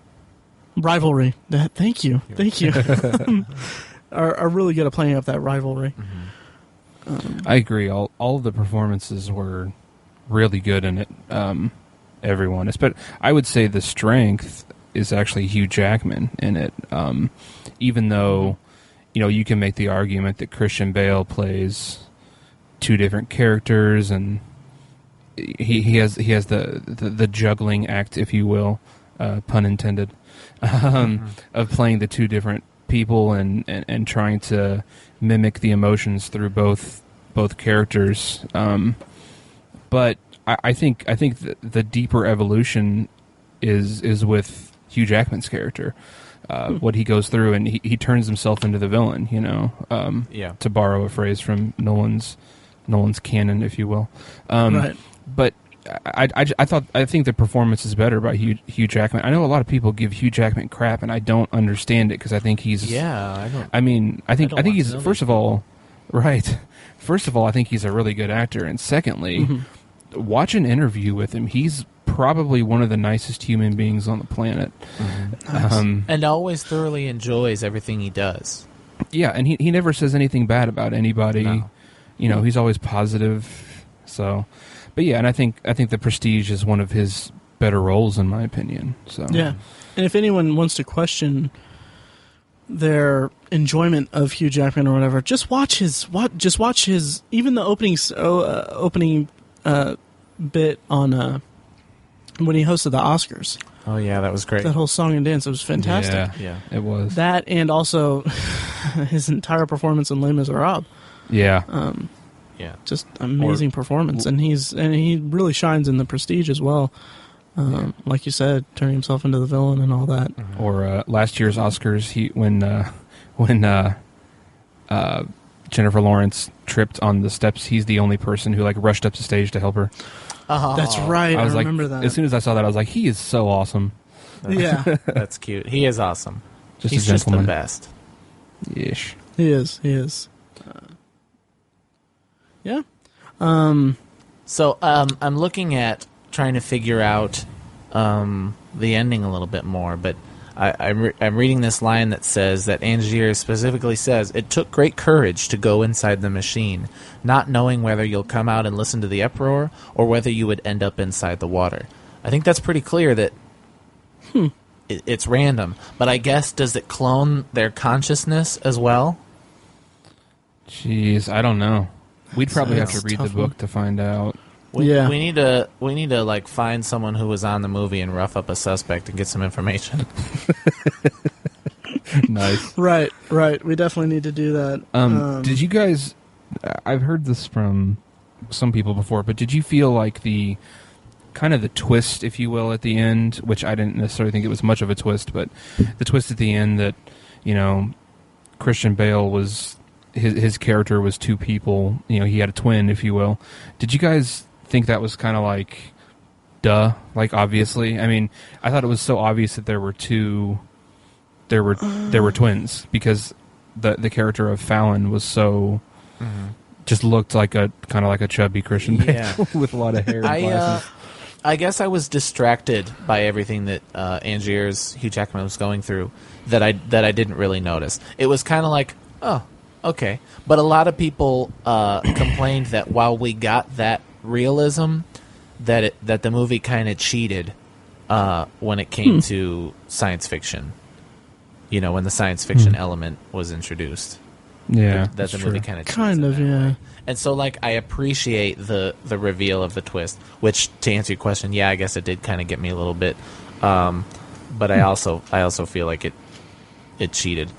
Thank you. Are really good at playing up that rivalry. I agree. All of the performances were really good in it. Everyone, but I would say the strength is actually Hugh Jackman in it. Even though you can make the argument that Christian Bale plays two different characters and he has the juggling act, if you will, pun intended, of playing the two different people and trying to mimic the emotions through both characters. But I think the deeper evolution is with Hugh Jackman's character. What he goes through, and he turns himself into the villain. To borrow a phrase from Nolan's canon, if you will. Right. But I think the performance is better by Hugh Jackman. I know a lot of people give Hugh Jackman crap, and I don't understand it because I think he's. Yeah, I think he's first of all, right. First of all, I think he's a really good actor, and secondly, watch an interview with him. He's probably one of the nicest human beings on the planet, and always thoroughly enjoys everything he does. Yeah, and he never says anything bad about anybody. No. He's always positive. So. But yeah, and I think The Prestige is one of his better roles, in my opinion. So yeah, and if anyone wants to question their enjoyment of Hugh Jackman or whatever, just watch his even the opening bit on when he hosted the Oscars. Oh yeah, that was great. That whole song and dance, it was fantastic. Yeah, it was. That and also his entire performance in Les Miserables. Yeah. Yeah, just amazing performance, and he really shines in The Prestige as well. Like you said, turning himself into the villain and all that. Or last year's Oscars, when Jennifer Lawrence tripped on the steps, he's the only person who rushed up to stage to help her. That's right. I remember that. As soon as I saw that, I was like, he is so awesome. Yeah, that's cute. He is awesome. He's just the best. Ish. He is. Yeah. So I'm looking at trying to figure out the ending a little bit more, but I'm reading this line that says that Angier specifically says, "It took great courage to go inside the machine, not knowing whether you'll come out and listen to the uproar or whether you would end up inside the water." I think that's pretty clear that it's random, but I guess does it clone their consciousness as well? Jeez, I don't know. We'd probably have to read the book to find out. We need to find someone who was on the movie and rough up a suspect and get some information. Nice. Right. We definitely need to do that. Did you guys? I've heard this from some people before, but did you feel like the kind of the twist, if you will, at the end, which I didn't necessarily think it was much of a twist, but the twist at the end that Christian Bale was. His character was two people. He had a twin, if you will. Did you guys think that was kind of duh? Obviously, I mean, I thought it was so obvious that there were two. There were twins because the character of Fallon was so just looked like a kind of like a chubby Christian Bale with a lot of hair and glasses. I guess I was distracted by everything that Angier's Hugh Jackman was going through that I didn't really notice. It was kind of like, oh. Okay, but a lot of people complained that while we got that realism that the movie kind of cheated when it came to science fiction. When the science fiction element was introduced. Yeah, that the movie kind of yeah. And so, I appreciate the reveal of the twist, which, to answer your question, yeah, I guess it did kind of get me a little bit. But I also feel like it cheated.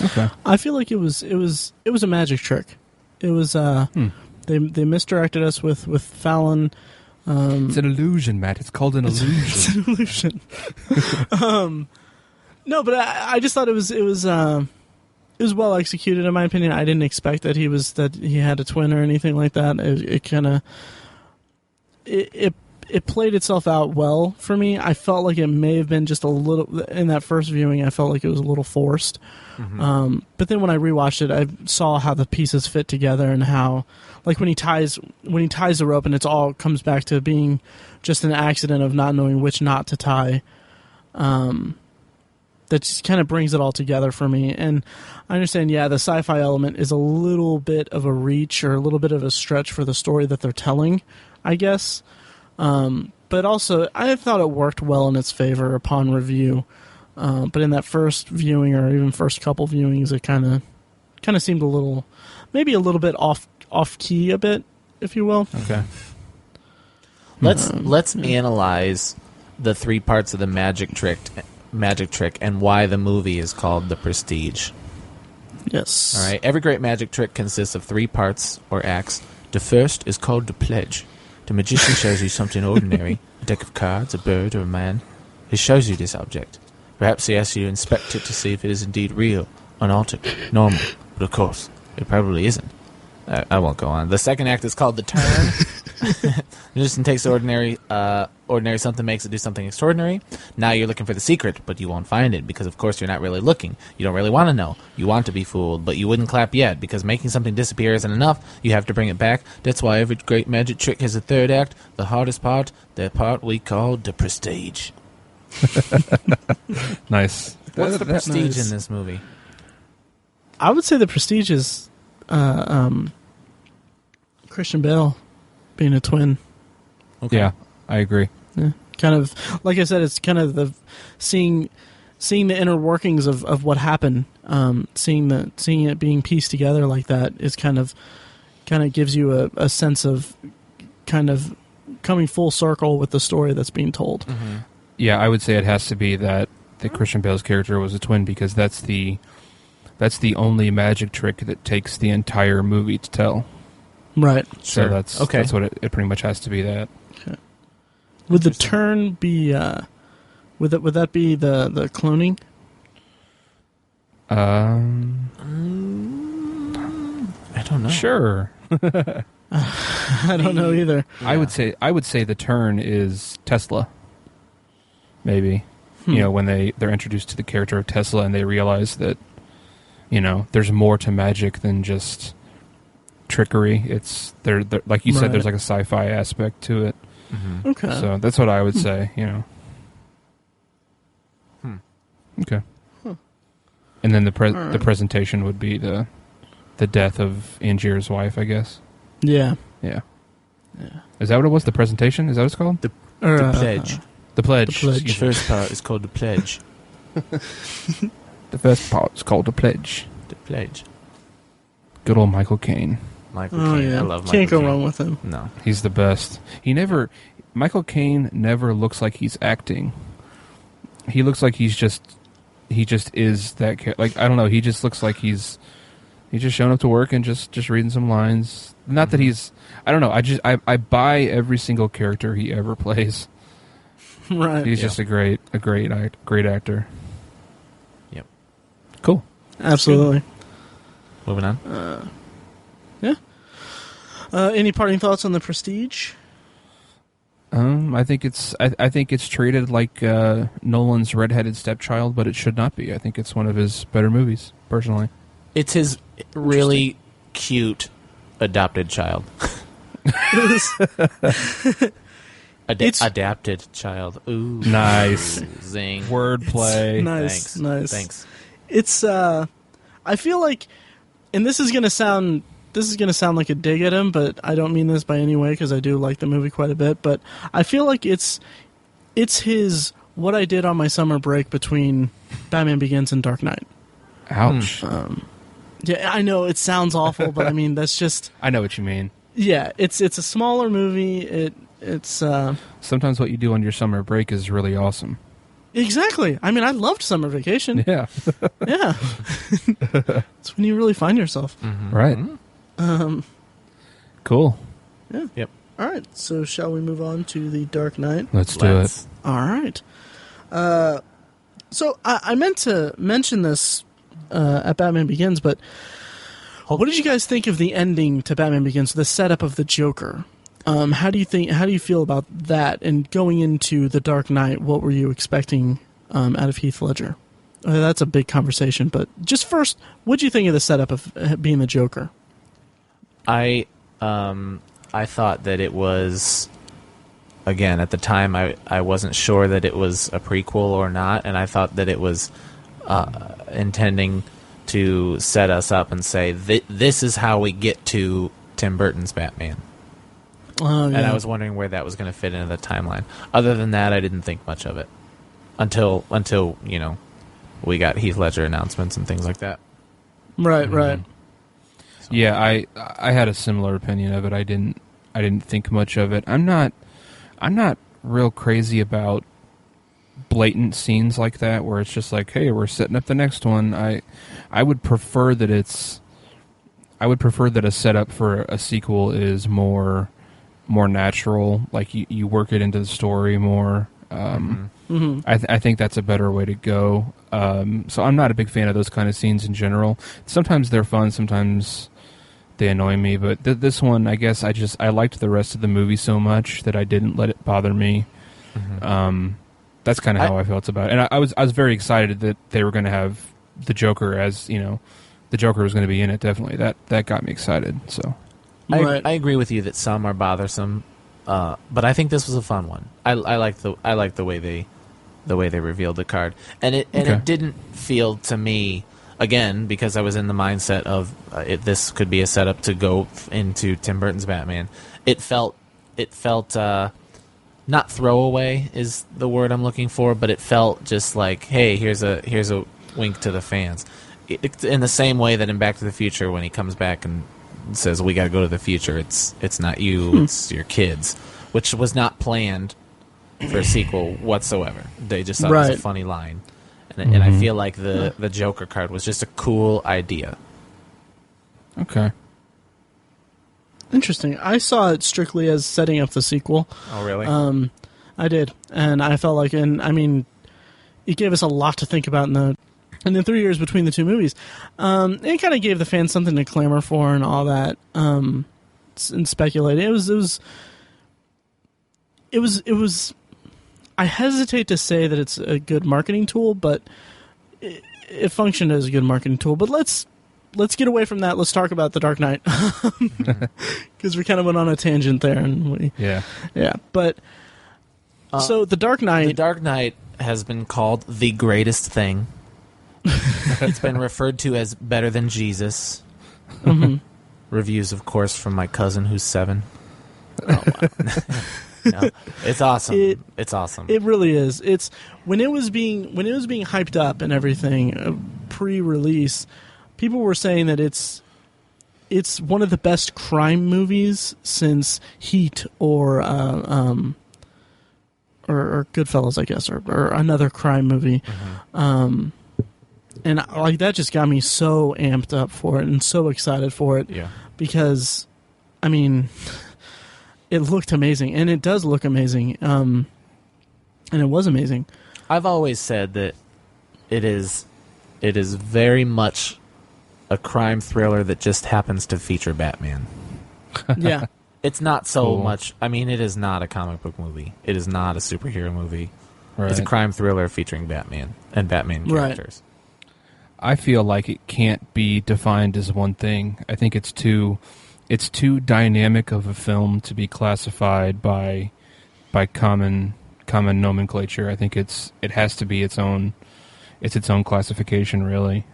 Okay. I feel like it was a magic trick. It was they misdirected us with Fallon. It's an illusion, Matt. It's called an illusion. It's an illusion. No, but I just thought it was well executed, in my opinion. I didn't expect that he had a twin or anything like that. It played itself out well for me. I felt like it may have been just a little, in that first viewing, I felt like it was a little forced. Mm-hmm. But then when I rewatched it, I saw how the pieces fit together and how, when he ties the rope and it all comes back to being just an accident of not knowing which knot to tie. That just kind of brings it all together for me. And I understand, the sci-fi element is a little bit of a reach or a little bit of a stretch for the story that they're telling, I guess. But also, I thought it worked well in its favor upon review. But in that first viewing, or even first couple viewings, it kind of seemed maybe a little bit off key a bit, if you will. Okay. Let's analyze the three parts of the magic trick and why the movie is called The Prestige. Yes. All right. Every great magic trick consists of three parts or acts. The first is called the pledge. The magician shows you something ordinary, a deck of cards, a bird, or a man. He shows you this object. Perhaps he asks you to inspect it to see if it is indeed real, unaltered, normal. But of course, it probably isn't. I won't go on. The second act is called the turn. The magician takes ordinary something, makes it do something extraordinary. Now you're looking for the secret, but you won't find it because, of course, you're not really looking. You don't really want to know. You want to be fooled, but you wouldn't clap yet because making something disappear isn't enough. You have to bring it back. That's why every great magic trick has a third act. The hardest part, the part we call the prestige. Nice. What's the prestige nice. in this movie? I would say the prestige is Christian Bale being a twin. Okay. Yeah, I agree. Yeah. Kind of, like I said, it's kind of the seeing the inner workings of what happened. Seeing it being pieced together like that is kind of gives you a sense of kind of coming full circle with the story that's being told. Mm-hmm. Yeah, I would say it has to be that Christian Bale's character was a twin because that's the only magic trick that takes the entire movie to tell. Right. So that's what it pretty much has to be that. Okay. Would the turn be would that be the cloning? I don't know. Sure. I don't know either. Yeah. I would say the turn is Tesla. Maybe. When they're introduced to the character of Tesla and they realize that there's more to magic than just trickery. It's they're like you said, there's like a sci-fi aspect to it. Mm-hmm. Okay. So that's what I would say, Okay. Huh. And then the presentation would be the death of Angier's wife, I guess. Yeah. Yeah. Is that what it was? The presentation? Is that what it's called? The pledge. The pledge. The pledge. The first part is called the pledge. The first part is called the pledge. The pledge. Good old Michael Caine. Michael Oh Caine. yeah. I love Michael Can't go Caine. wrong with him. No. He's the best. Michael Caine never looks like he's acting. He looks like he just is that like I don't know, he just looks like he's just showing up to work and just reading some lines. Not that he's I don't know, I buy every single character he ever plays. Right. He's just a great actor. Yep. Cool. Absolutely. Moving on. Yeah. Any parting thoughts on The Prestige? I think it's treated like Nolan's redheaded stepchild, but it should not be. I think it's one of his better movies, personally. It's his really cute adopted child. Adapted child. Ooh. Nice. Zing. Wordplay. Nice. Thanks. It's I feel like, and this is going to sound this is going to sound like a dig at him, but I don't mean this by any way because I do like the movie quite a bit. But I feel like it's his what I did on my summer break between Batman Begins and Dark Knight. Ouch. Yeah, I know it sounds awful, but I mean that's just. I know what you mean. Yeah, it's a smaller movie. It's sometimes what you do on your summer break is really awesome. Exactly. I mean, I loved summer vacation. Yeah. Yeah. It's when you really find yourself. Right. Cool. Yeah. Yep. All right. So shall we move on to The Dark Knight? Let's do it. All right. So I meant to mention this at Batman Begins, but what did you guys think of the ending to Batman Begins, the setup of the Joker? How do you feel about that? And going into The Dark Knight, what were you expecting out of Heath Ledger? That's a big conversation, but just first, what do you think of the setup of being the Joker? I thought that it was, again, at the time I wasn't sure that it was a prequel or not, and I thought that it was intending to set us up and say, this is how we get to Tim Burton's Batman. Oh, yeah. And I was wondering where that was going to fit into the timeline. Other than that, I didn't think much of it until we got Heath Ledger announcements and things like that. Right, right. So. Yeah, I had a similar opinion of it. I didn't think much of it. I'm not real crazy about blatant scenes like that where it's just like, hey, we're setting up the next one. I would prefer that a setup for a sequel is more natural, like you work it into the story more. I think that's a better way to go. So I'm not a big fan of those kind of scenes in general. Sometimes they're fun, sometimes they annoy me, but this one, I guess I liked the rest of the movie so much that I didn't let it bother me. That's kind of how I felt about it. And I was very excited that they were going to have the Joker as, the Joker was going to be in it, definitely. That got me excited, so... I agree with you that some are bothersome, but I think this was a fun one. I like the way they revealed the card, and it didn't feel to me, again, because I was in the mindset of this could be a setup to go into Tim Burton's Batman. It felt not throwaway is the word I'm looking for, but it felt just like, hey, here's a wink to the fans. In the same way that in Back to the Future, when he comes back and says, we got to go to the future, it's not you, it's your kids, which was not planned for a sequel whatsoever. They just thought it was a funny line. And I feel like the Joker card was just a cool idea. Okay. Interesting. I saw it strictly as setting up the sequel. Oh, really? I did. And I felt like, it gave us a lot to think about in the 3 years between the two movies. It kind of gave the fans something to clamor for and all that, and speculate. It was. I hesitate to say that it's a good marketing tool, but it functioned as a good marketing tool. But let's get away from that. Let's talk about The Dark Knight, because we kind of went on a tangent there, and yeah. But so The Dark Knight. The Dark Knight has been called the greatest thing. It's been referred to as better than Jesus. Reviews, of course, from my cousin who's 7. Oh, wow. No, it's awesome. It's awesome. It really is. It's when it was being hyped up and everything pre-release, people were saying that it's one of the best crime movies since Heat or Goodfellas, I guess, or another crime movie. And like that just got me so amped up for it and so excited for it. Yeah. Because, I mean, it looked amazing, and it does look amazing. And it was amazing. I've always said that it is very much a crime thriller that just happens to feature Batman. Yeah. It's not so much. I mean, it is not a comic book movie. It is not a superhero movie. Right. It's a crime thriller featuring Batman and Batman characters. Right. I feel like it can't be defined as one thing. I think it's too dynamic of a film to be classified by common nomenclature. I think it has to be its own classification, really.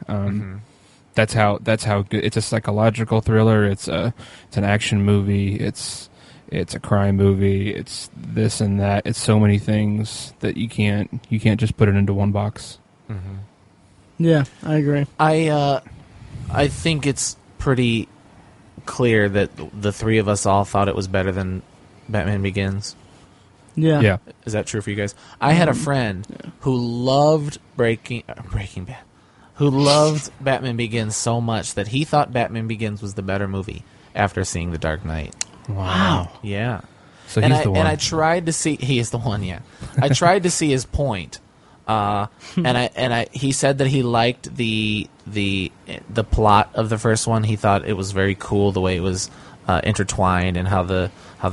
That's how good. It's a psychological thriller. It's an action movie. It's a crime movie. It's this and that. It's so many things that you can't just put it into one box. Mm-hmm. Yeah, I agree. I think it's pretty clear that the three of us all thought it was better than Batman Begins. Yeah. Is that true for you guys? I had a friend who loved Breaking Bad, who loved Batman Begins so much that he thought Batman Begins was the better movie after seeing The Dark Knight. Wow. Yeah. So he's the one. And I tried to see... He is the one, yeah. I tried to see his point. He said that he liked the plot of the first one. He thought it was very cool the way it was intertwined, and how the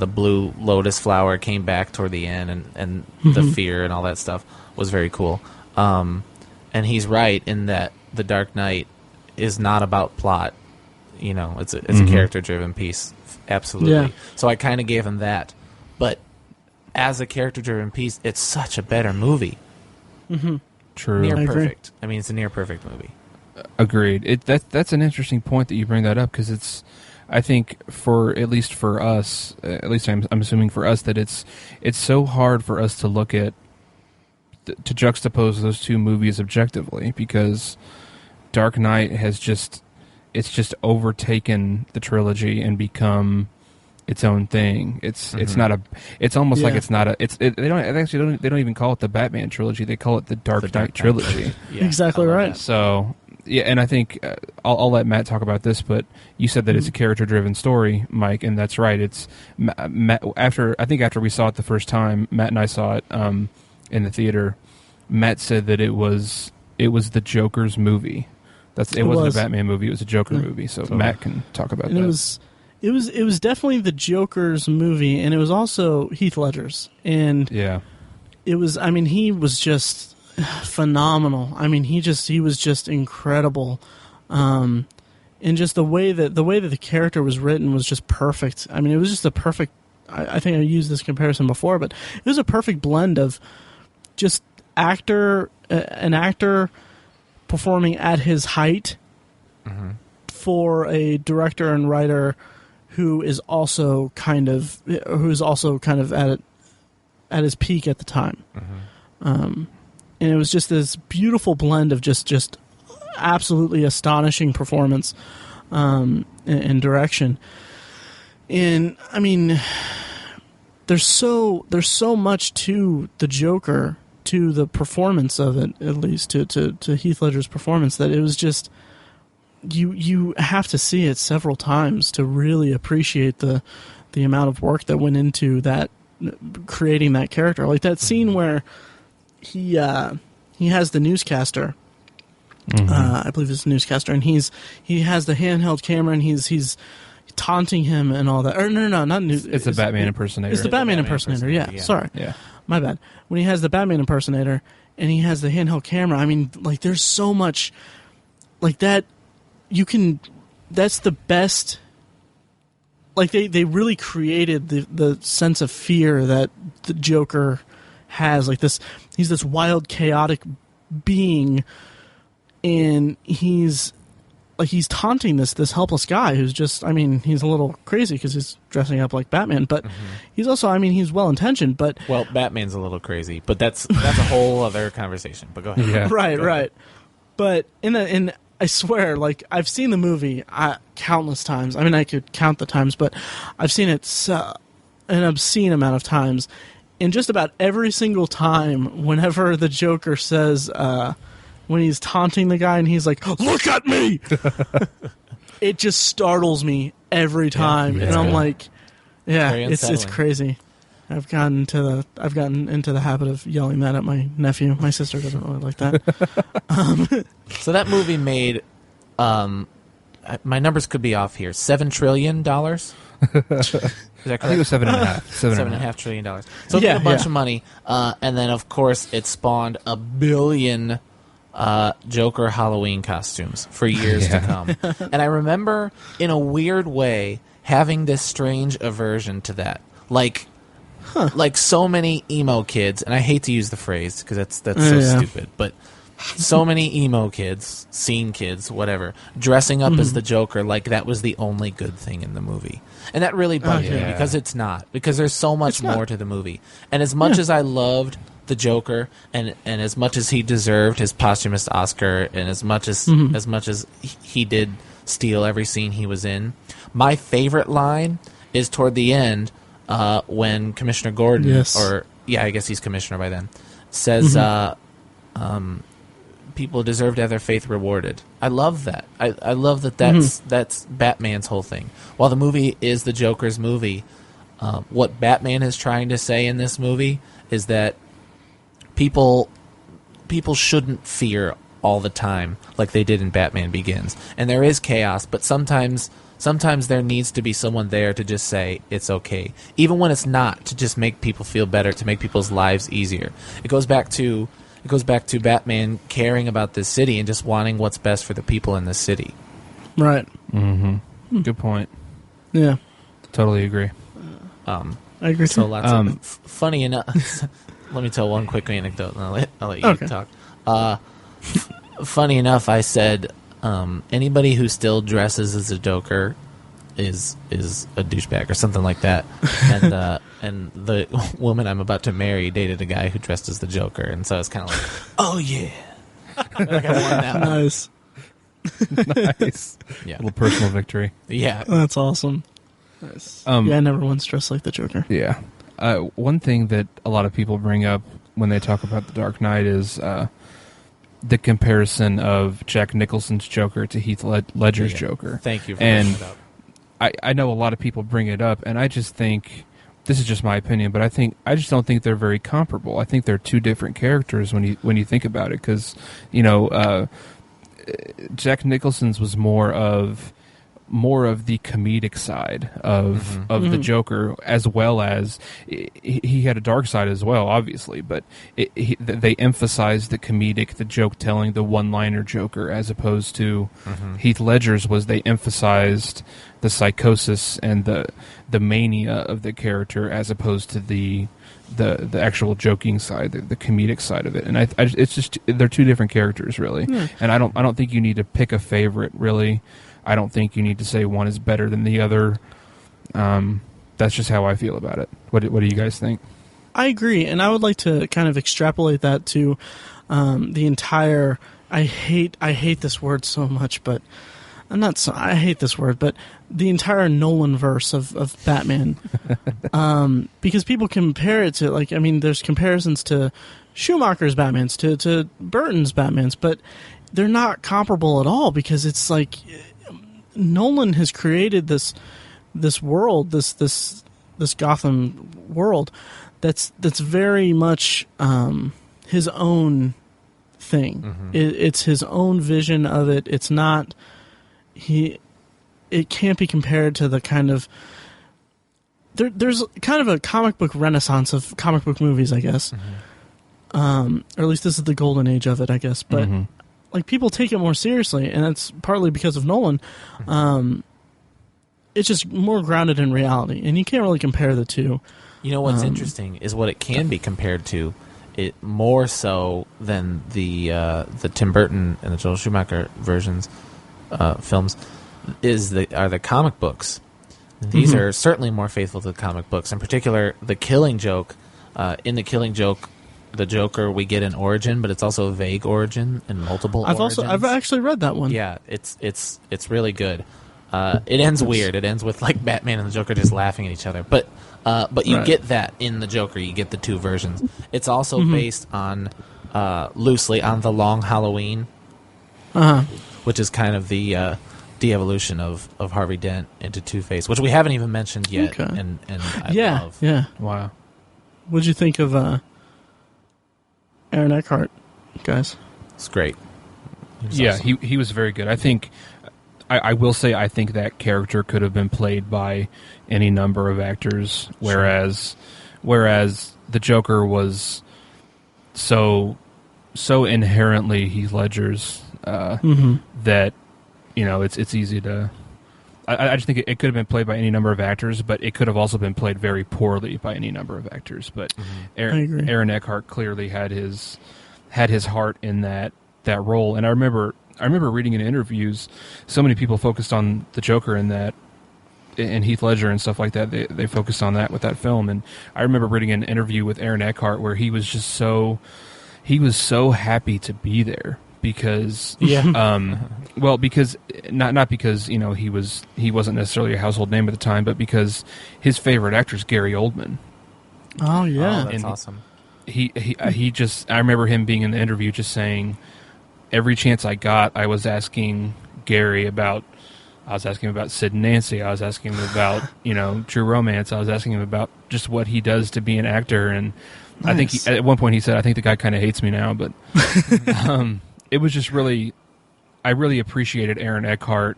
blue lotus flower came back toward the end, and the fear and all that stuff was very cool. And he's right in that The Dark Knight is not about plot. You know, it's a character driven piece. Absolutely. Yeah. So I kind of gave him that. But as a character driven piece, it's such a better movie. Mm-hmm. True. Near I agree. perfect. I mean, it's a near perfect movie. Agreed. That's an interesting point that you bring that up, because it's, I think at least for us, at least I'm assuming for us, that it's so hard for us to look at, to juxtapose those two movies objectively, because Dark Knight has just overtaken the trilogy and become its own thing. It's not a. It's almost like it's not a. They don't even call it the Batman trilogy. They call it the Dark Knight trilogy. Yeah, Exactly right. that. So yeah, and I think I'll let Matt talk about this, but you said that it's a character-driven story, Mike, and that's right. It's Matt, after we saw it the first time, Matt and I saw it in the theater. Matt said that it was the Joker's movie. It wasn't a Batman movie. It was a Joker movie. So Matt can talk about that. It was definitely the Joker's movie, and it was also Heath Ledger's. And yeah, it was. I mean, he was just phenomenal. I mean, he was just incredible. And just the way that the character was written was just perfect. I mean, it was just a perfect. I think I used this comparison before, but it was a perfect blend of just an actor performing at his height for a director and writer who is also kind of at his peak at the time. And it was just this beautiful blend of just absolutely astonishing performance and direction. And I mean, there's so much to the Joker, to the performance of it, at least to Heath Ledger's performance, that it was just you have to see it several times to really appreciate the amount of work that went into that, creating that character. Like that scene where he has the newscaster. I believe it's a newscaster, and he has the handheld camera, and he's taunting him and all that. Or no, not news. It's the Batman impersonator. It's the Batman impersonator. Yeah, sorry. Yeah. My bad. When he has the Batman impersonator and he has the handheld camera, I mean, like, there's so much like that. That's the best. Like, they really created the sense of fear that the Joker has. Like he's this wild, chaotic being, and he's taunting this helpless guy who's just, I mean, he's a little crazy because he's dressing up like Batman, but he's also, I mean, he's well-intentioned, but... Well, Batman's a little crazy, but that's a whole other conversation, but go ahead. Yeah. Right. But in I swear, like, I've seen the movie countless times. I mean, I could count the times, but I've seen it an obscene amount of times, and just about every single time, whenever the Joker says... when he's taunting the guy and he's like, "Look at me!" It just startles me every time, and I'm like, "Yeah, it's crazy." I've gotten into the habit of yelling that at my nephew. My sister doesn't really like that. So that movie made, my numbers could be off here, $7 trillion. Is that correct? I think it was $7.5. $7.5 trillion. So it made a bunch of money, and then of course it spawned 1 billion. Joker Halloween costumes for years to come. And I remember, in a weird way, having this strange aversion to that. Like so many emo kids, and I hate to use the phrase because that's so stupid, but so many emo kids, scene kids, whatever, dressing up as the Joker like that was the only good thing in the movie. And that really bugged me because it's not. Because there's so much more to the movie. And as much as I loved the Joker and as much as he deserved his posthumous Oscar and as much as he did steal every scene he was in, my favorite line is toward the end when Commissioner Gordon, I guess he's commissioner by then, says people deserve to have their faith rewarded. I love that. I love that's Batman's whole thing. While the movie is the Joker's movie, what Batman is trying to say in this movie is that people shouldn't fear all the time like they did in Batman Begins. And there is chaos, but sometimes there needs to be someone there to just say it's okay, even when it's not, to just make people feel better, to make people's lives easier. It goes back to Batman caring about this city and just wanting what's best for the people in this city. Right. Mm-hmm. Good point. Yeah. Totally agree. I agree too. So lots of funny enough. Let me tell one quick anecdote, and I'll let you talk. Funny enough, I said anybody who still dresses as a Joker is a douchebag or something like that. And the woman I'm about to marry dated a guy who dressed as the Joker, and so I was kind of like, oh yeah, like I won that one. Nice. Nice. Yeah. Little personal victory. Yeah, that's awesome. Nice. I never once dressed like the Joker. Yeah. One thing that a lot of people bring up when they talk about The Dark Knight is the comparison of Jack Nicholson's Joker to Heath Ledger's Joker. Thank you for bringing it up. I know a lot of people bring it up, and I just think, this is just my opinion, but I just don't think they're very comparable. I think they're two different characters when you think about it, because Jack Nicholson's was more of the comedic side of the Joker, as well as he had a dark side as well, obviously, but they emphasized the comedic, the joke telling, the one-liner Joker, as opposed to Heath Ledger's was they emphasized the psychosis and the mania of the character, as opposed to the actual joking side, the comedic side of it. And it's just, they're two different characters, really. And I don't think you need to pick a favorite, really. I don't think you need to say one is better than the other. That's just how I feel about it. What do you guys think? I agree, and I would like to kind of extrapolate that to the entire. I hate this word so much, but I hate this word, but the entire Nolan verse of Batman, because people compare it to, like, I mean, there's comparisons to Schumacher's Batmans, to Burton's Batmans, but they're not comparable at all, because it's like Nolan has created this world, this Gotham world that's very much his own thing. It's his own vision of it. It's not it can't be compared to the kind of there's kind of a comic book renaissance of comic book movies, I guess. Or at least this is the golden age of it, I guess. But like, people take it more seriously, and it's partly because of Nolan. It's just more grounded in reality, and you can't really compare the two. You know what's interesting is what it can be compared to. It more so than the Tim Burton and the Joel Schumacher versions films are the comic books. These are certainly more faithful to the comic books. In particular, the Killing Joke. In the Killing Joke, the Joker, we get an origin, but it's also a vague origin and multiple origins. I've actually read that one. Yeah, it's really good. It ends weird. It ends with, like, Batman and the Joker just laughing at each other. But you get that in the Joker. You get the two versions. It's also based on loosely on The Long Halloween, which is kind of the de-evolution of Harvey Dent into Two-Face, which we haven't even mentioned yet. Okay. And I love. Yeah. Wow. What'd you think of Aaron Eckhart, guys? It's great. Awesome. He was very good. I think I will say I think that character could have been played by any number of actors, whereas the Joker was so inherently Heath Ledger's that, you know, it's easy to. I just think it could have been played by any number of actors, but it could have also been played very poorly by any number of actors. But Aaron Eckhart clearly had his heart in that that role. And I remember reading in interviews, so many people focused on the Joker in that, and Heath Ledger and stuff like that. They focused on that with that film. And I remember reading an interview with Aaron Eckhart where he was just so happy to be there because because not because he wasn't necessarily a household name at the time, but because his favorite actor is Gary Oldman. Oh yeah, that's awesome. He just, I remember him being in the interview just saying, every chance I got, I was asking Gary about. I was asking him about Sid and Nancy. I was asking him about, True Romance. I was asking him about just what he does to be an actor. And nice. I think at one point he said, I think the guy kind of hates me now. But it was just really, I really appreciated Aaron Eckhart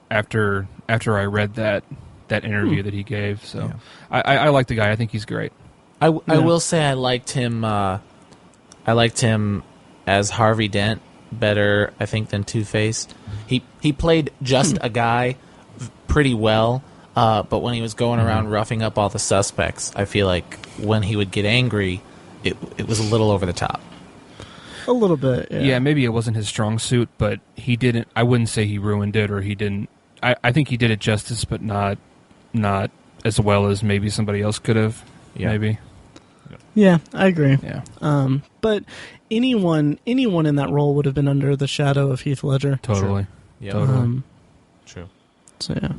after I read that interview that he gave. So yeah. I like the guy. I think he's great. I will say I liked him as Harvey Dent better, I think, than Two-Face. He played just a guy pretty well, but when he was going around roughing up all the suspects, I feel like when he would get angry, it was a little over the top. A little bit, yeah. Yeah, maybe it wasn't his strong suit, but he didn't. I wouldn't say he ruined it, or he didn't. I think he did it justice, but not as well as maybe somebody else could have. Yeah. Maybe. Yeah, I agree. Yeah. But anyone in that role would have been under the shadow of Heath Ledger. Totally. Yeah. Totally. True. So yeah.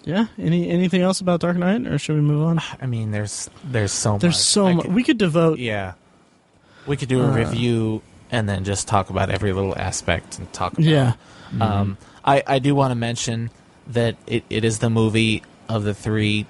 Yeah. Anything else about Dark Knight, or should we move on? I mean, there's so much. There's so much. We could devote. Yeah. We could do a review and then just talk about every little aspect and talk about. Yeah. I do want to mention that it is the movie of the three.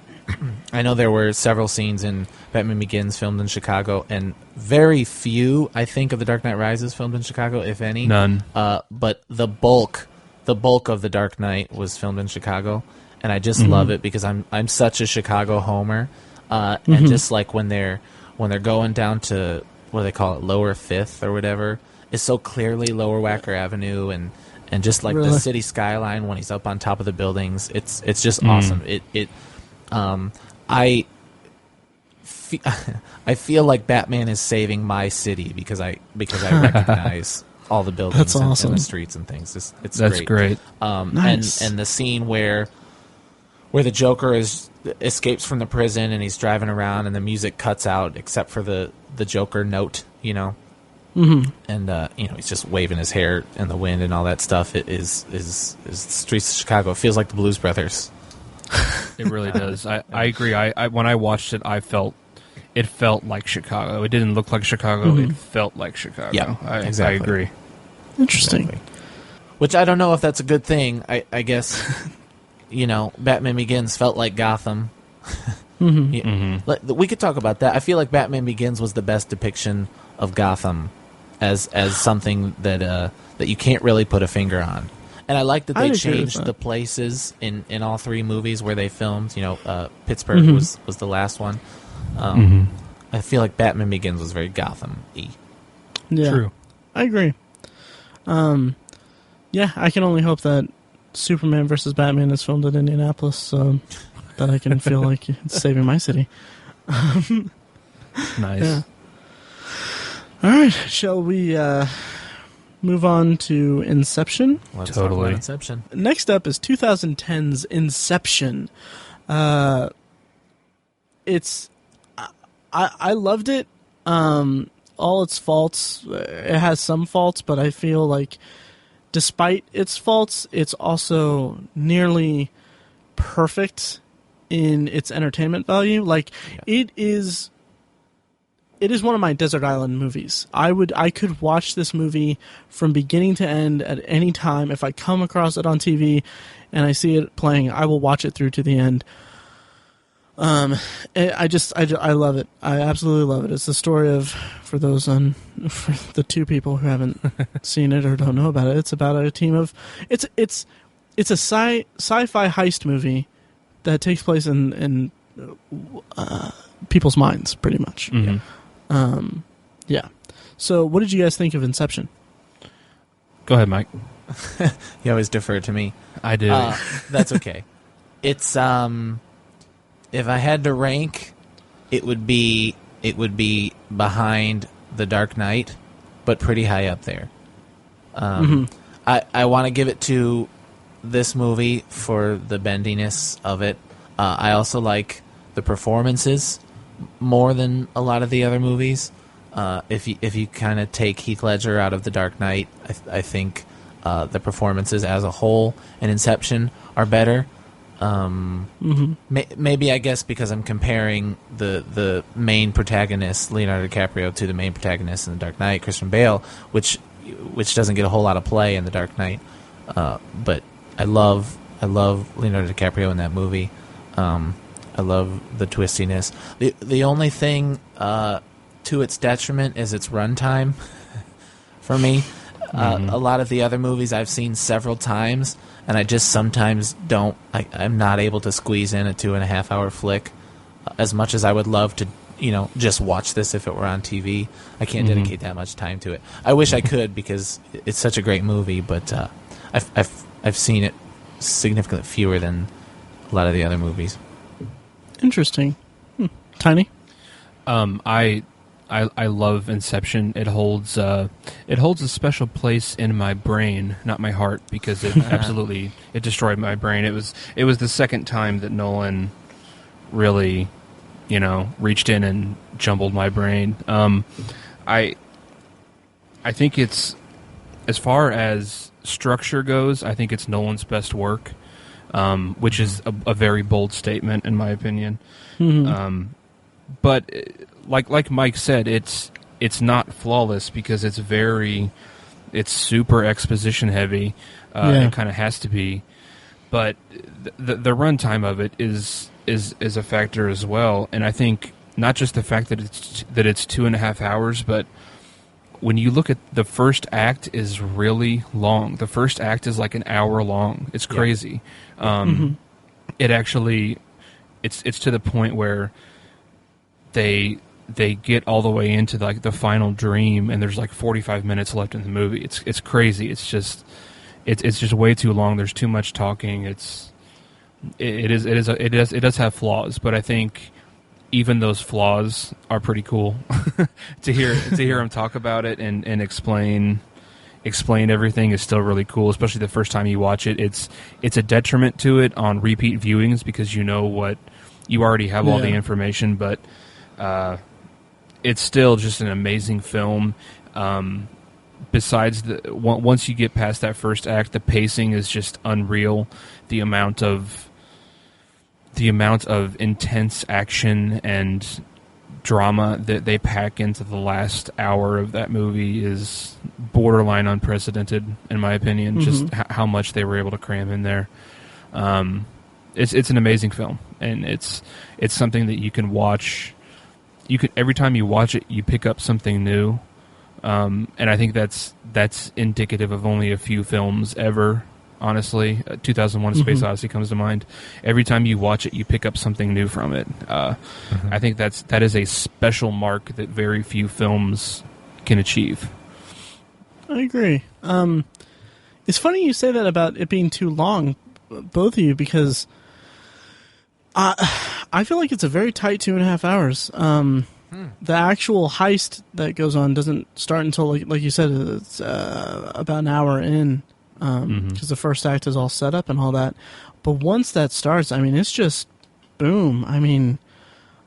I know there were several scenes in Batman Begins filmed in Chicago, and very few, I think, of The Dark Knight Rises filmed in Chicago, if any. None. But the bulk of The Dark Knight was filmed in Chicago, and I just love it because I'm such a Chicago homer, and just like when they're going down to, what do they call it, Lower Fifth or whatever, it's so clearly Lower Wacker Avenue, and just like the city skyline when he's up on top of the buildings, it's just awesome. I feel like Batman is saving my city because I recognize all the buildings and the streets and things. It's That's great. Nice. And the scene where the Joker escapes from the prison and he's driving around and the music cuts out except for the Joker note, and he's just waving his hair in the wind and all that stuff. It is the streets of Chicago. It feels like the Blues Brothers. It really does. I agree. I when I watched it, it felt like Chicago. It didn't look like Chicago. It felt like Chicago. Yeah, exactly. I agree. Interesting. Exactly. Which I don't know if that's a good thing. I guess, Batman Begins felt like Gotham. We could talk about that. I feel like Batman Begins was the best depiction of Gotham as something that you can't really put a finger on. And I like that they changed the places in all three movies where they filmed. Pittsburgh was the last one. I feel like Batman Begins was very Gotham-y. Yeah, true. I agree. Yeah, I can only hope that Superman versus Batman is filmed in Indianapolis, so that I can feel like it's saving my city. Nice. Yeah. All right, shall we move on to Inception? Let's talk about Inception. Next up is 2010's Inception. It's I loved it. All its faults, it has some faults, but I feel like despite its faults, it's also nearly perfect in its entertainment value. Like, it is one of my desert island movies. I could watch this movie from beginning to end at any time. If I come across it on TV and I see it playing, I will watch it through to the end. I love it. I absolutely love it. It's the story of, for the two people who haven't seen it or don't know about it, it's about a team of, it's a sci-fi heist movie that takes place in people's minds, pretty much. Yeah. So what did you guys think of Inception? Go ahead, Mike. You always defer to me. I do. That's okay. It's if I had to rank, it would be behind The Dark Knight but pretty high up there. I want to give it to this movie for the bendiness of it. I also like the performances more than a lot of the other movies. If you kind of take Heath Ledger out of The Dark Knight, I think the performances as a whole in Inception are better. Maybe, I guess, because I'm comparing the main protagonist, Leonardo DiCaprio, to the main protagonist in The Dark Knight, Christian Bale, which doesn't get a whole lot of play in The Dark Knight. But I love Leonardo DiCaprio in that movie. I love the twistiness. The only thing to its detriment is its runtime for me. A lot of the other movies I've seen several times, and I just sometimes don't. I'm not able to squeeze in a 2.5 hour flick. As much as I would love to, just watch this if it were on TV, I can't dedicate that much time to it. I wish I could because it's such a great movie, but I've seen it significantly fewer than a lot of the other movies. Interesting. Tiny? I love Inception. It holds a special place in my brain, not my heart, because it it destroyed my brain. It was the second time that Nolan really, reached in and jumbled my brain. I think it's, as far as structure goes, I think it's Nolan's best work, which is a very bold statement in my opinion. But like Mike said, it's not flawless because it's super exposition heavy. It kind of has to be, but the runtime of it is a factor as well. And I think not just the fact that it's 2.5 hours, but when you look at the first act is really long. The first act is like an hour long. It's crazy. It actually it's to the point where they get all the way into like the final dream, and there's like 45 minutes left in the movie. It's crazy. It's just way too long. There's too much talking. It does have flaws, but I think even those flaws are pretty cool to hear him talk about it and explain everything is still really cool, especially the first time you watch it. It's a detriment to it on repeat viewings because you already have all the information, but it's still just an amazing film. Besides once you get past that first act, the pacing is just unreal. The amount of intense action and drama that they pack into the last hour of that movie is borderline unprecedented, in my opinion. Just how much they were able to cram in there. It's an amazing film, and it's something that you can watch. Every time you watch it, you pick up something new, and I think that's indicative of only a few films ever. Honestly, 2001: A Space Odyssey comes to mind. Every time you watch it, you pick up something new from it. I think that is a special mark that very few films can achieve. I agree. It's funny you say that about it being too long, both of you, because I feel like it's a very tight 2.5 hours. The actual heist that goes on doesn't start until, like you said, it's about an hour in, because the first act is all set up and all that. But once that starts, I mean, it's just boom. I mean,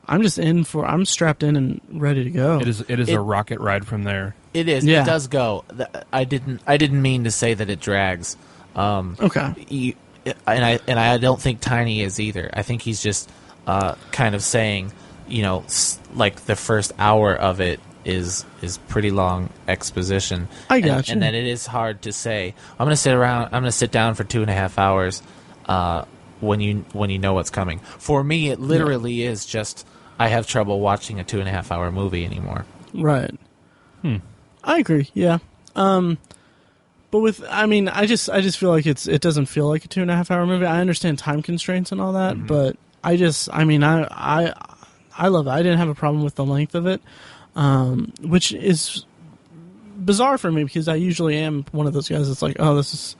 I'm strapped in and ready to go. It is a rocket ride from there. It is. Yeah. It does go. I didn't mean to say that it drags. Okay. And I don't think Tiny is either. I think he's just kind of saying, like the first hour of it is pretty long exposition. I got you. And then it is hard to say, I'm going to sit down for 2.5 hours when you know what's coming. For me, it literally is just, I have trouble watching a 2.5 hour movie anymore. Right. I agree. Yeah. But I just feel like it doesn't feel like a 2.5 hour movie. I understand time constraints and all that, but I love it. I didn't have a problem with the length of it, which is bizarre for me because I usually am one of those guys that's like, oh, this is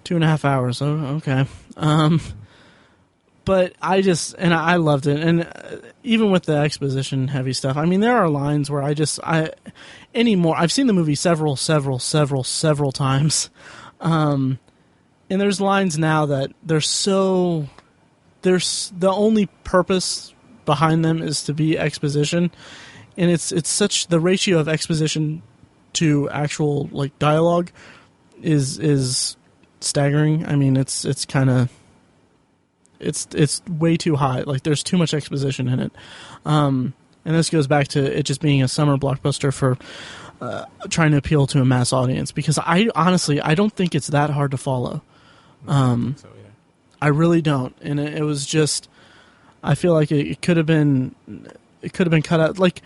2.5 hours. Oh, okay. but I loved it, and even with the exposition heavy stuff, I mean, there are lines where I've seen the movie several times, and there's lines now that there's the only purpose behind them is to be exposition, and it's such, the ratio of exposition to actual like dialogue is staggering. I mean, it's way too high. Like, there's too much exposition in it. And this goes back to it just being a summer blockbuster for trying to appeal to a mass audience, because I don't think it's that hard to follow. I really don't. And it was just, I feel like it could have been cut out. Like,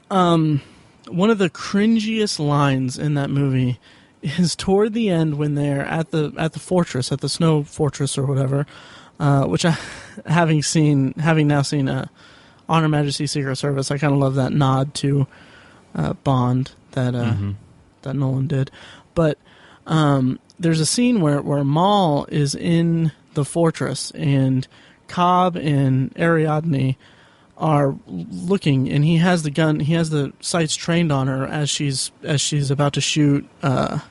one of the cringiest lines in that movie is toward the end when they're at the fortress, at the snow fortress or whatever, which having now seen On Her Majesty's Secret Service, I kind of love that nod to Bond that Nolan did. But there's a scene where Maul is in the fortress and Cobb and Ariadne are looking, and he has the gun. He has the sights trained on her as she's about to shoot Cillian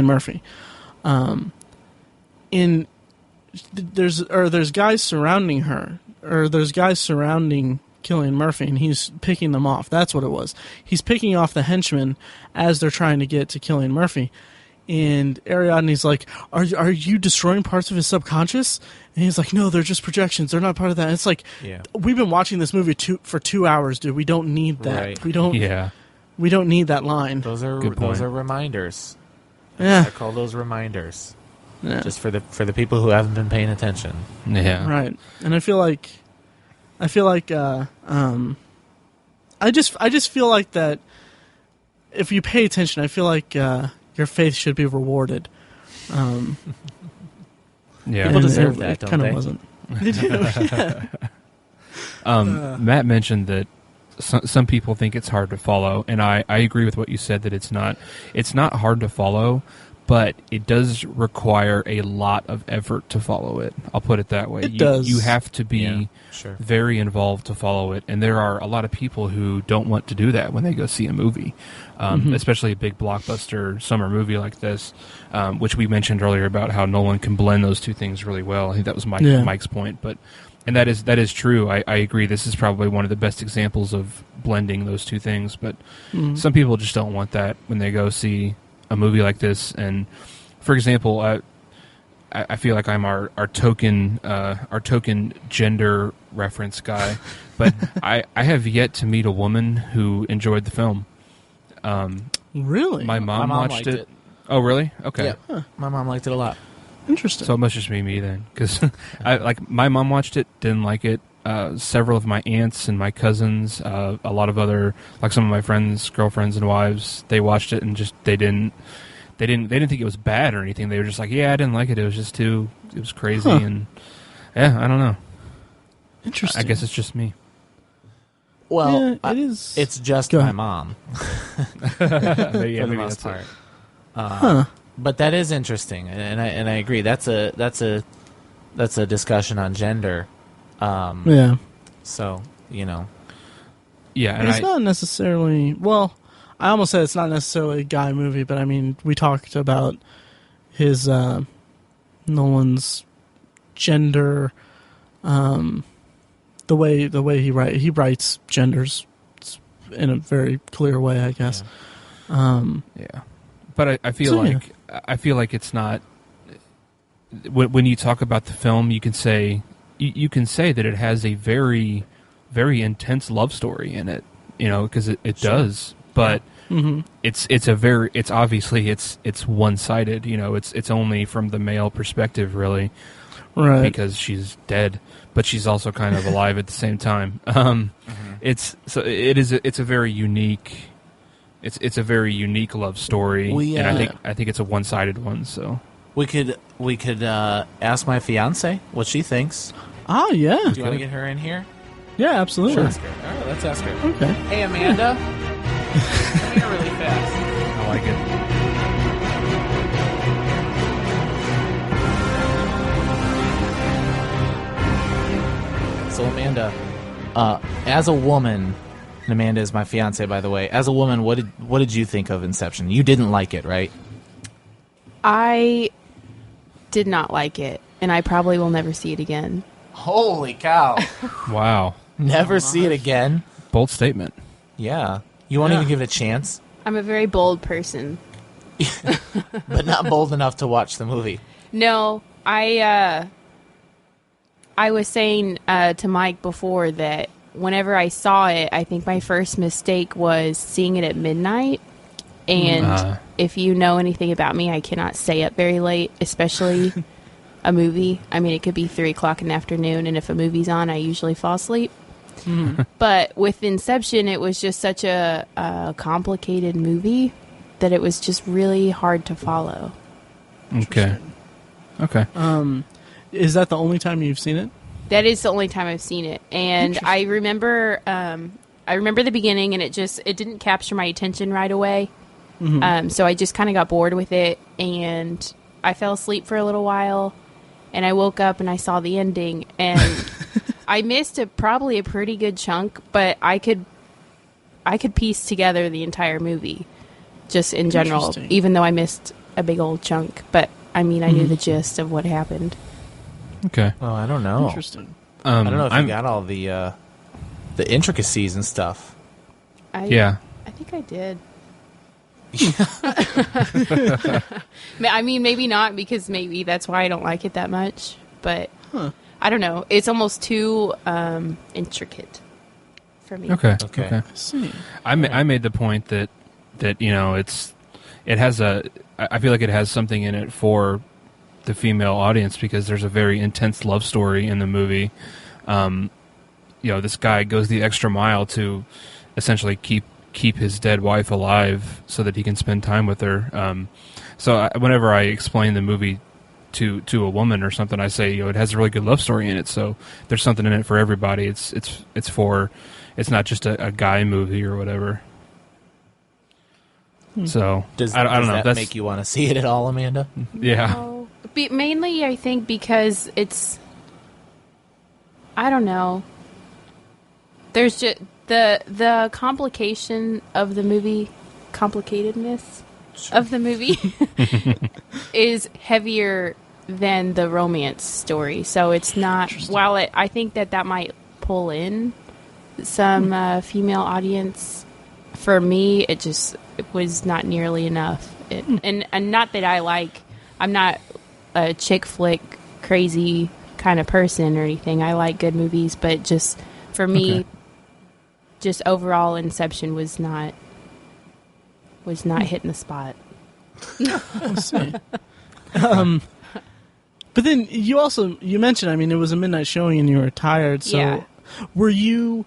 Murphy. There's guys surrounding her, or there's guys surrounding Cillian Murphy, and he's picking them off. That's what it was. He's picking off the henchmen as they're trying to get to Cillian Murphy. And Ariadne's like, are you destroying parts of his subconscious? And he's like, no, they're just projections. They're not part of that. And it's like, we've been watching this movie for 2 hours, dude. We don't need that. Right. We don't need that line. Those are reminders. Yeah. I call those reminders. Yeah. Just for the people who haven't been paying attention. Yeah. Right. And I feel like I just feel like that if you pay attention, I feel like your faith should be rewarded. Yeah. People deserve that, it don't kind they? of wasn't. They do. Yeah. Matt mentioned that some people think it's hard to follow, and I agree with what you said, that it's not hard to follow, but it does require a lot of effort to follow it. I'll put it that way. It does. You have to be very involved to follow it, and there are a lot of people who don't want to do that when they go see a movie, especially a big blockbuster summer movie like this, which we mentioned earlier about how Nolan can blend those two things really well. I think that was Mike's point, and that is true. I agree. This is probably one of the best examples of blending those two things, but some people just don't want that when they go see a movie like this. And for example, I feel like I'm our token gender reference guy, but I have yet to meet a woman who enjoyed the film. Really? My mom watched liked it. Oh, really? Okay. Yeah. Huh. My mom liked it a lot. Interesting. So it must just be me then, because my mom watched it, didn't like it. Several of my aunts and my cousins, a lot of other, like some of my friends' girlfriends and wives, they watched it and just they didn't think it was bad or anything. They were just like, yeah, I didn't like it. It was just it was crazy, and yeah, I don't know. Interesting. I guess it's just me. Well, it is. It's just Go my ahead. mom. For For the most part. But that is interesting, and I agree. That's a discussion on gender. Yeah. So Yeah, But and it's not necessarily. Well, I almost said it's not necessarily a guy movie, but I mean, we talked about his Nolan's gender, the way he writes genders in a very clear way, I guess. yeah. But I feel like it's not. When you talk about the film, you can say that it has a very, very intense love story in it, because it does. But it's obviously it's one-sided. It's only from the male perspective, really, Right. because she's dead, but she's also kind of alive at the same time. It's a very unique. It's a very unique love story, and I think it's a one-sided one. So we could ask my fiance what she thinks. Ah, yeah. Do you want to get her in here? Yeah, absolutely. Ask her. All right, let's ask her. Okay. Hey, Amanda. Come here really fast. I like it. So Amanda, as a woman, and Amanda is my fiance, by the way. As a woman, what did you think of Inception? You didn't like it, right? I did not like it, and I probably will never see it again. Holy cow! Wow. Never see it again. Bold statement. Yeah, you won't even give it a chance, I'm a very bold person. but not bold enough to watch the movie. No, I was saying to Mike before that whenever I saw it, I think my first mistake was seeing it at midnight. And if you know anything about me, I cannot stay up very late, especially a movie. I mean, it could be 3 o'clock in the afternoon, and if a movie's on, I usually fall asleep. But with Inception, it was just such a complicated movie that it was just really hard to follow. Okay. Is that the only time you've seen it? That is the only time I've seen it, and I remember the beginning, and it didn't capture my attention right away. So I just kind of got bored with it, and I fell asleep for a little while, and I woke up and I saw the ending, and I missed probably a pretty good chunk, but I could piece together the entire movie, just in general, even though I missed a big old chunk. But I mean, I knew the gist of what happened. Okay. Oh, I don't know. Interesting. I don't know if you got all the intricacies and stuff. I think I did. I mean, maybe not, because maybe that's why I don't like it that much. But I don't know. It's almost too intricate for me. Okay. I see. I made the point that you know I feel like it has something in it for the female audience, because there's a very intense love story in the movie. This guy goes the extra mile to essentially keep his dead wife alive so that he can spend time with her. Whenever I explain the movie to a woman or something, I say, it has a really good love story in it. So there's something in it for everybody. It's not just a guy movie or whatever. So Does I don't know. That make you want to see it at all, Amanda? Yeah. No. Mainly, I think because I don't know. There's just the complication of the movie, complicatedness of the movie is heavier than the romance story. So it's not. While I think that might pull in some female audience, for me, it was not nearly enough. And not that I'm not a chick flick crazy kind of person or anything. I like good movies, but just for me, just overall, Inception was not hitting the spot. I see. But then you mentioned, I mean, it was a midnight showing and you were tired. So were you?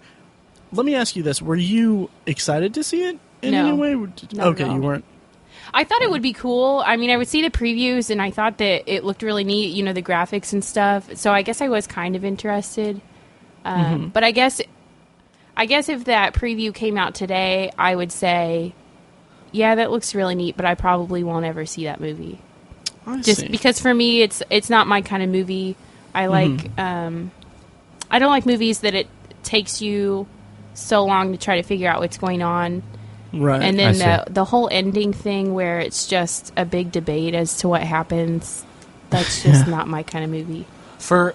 Let me ask you this: were you excited to see it in any way? Okay, you weren't. I thought it would be cool. I mean, I would see the previews, and I thought that it looked really neat, the graphics and stuff. So I guess I was kind of interested. But I guess if that preview came out today, I would say, yeah, that looks really neat, but I probably won't ever see that movie. Because for me, it's not my kind of movie. I like, I don't like movies that it takes you so long to try to figure out what's going on. Right. And then the whole ending thing where it's just a big debate as to what happens, that's just not my kind of movie. For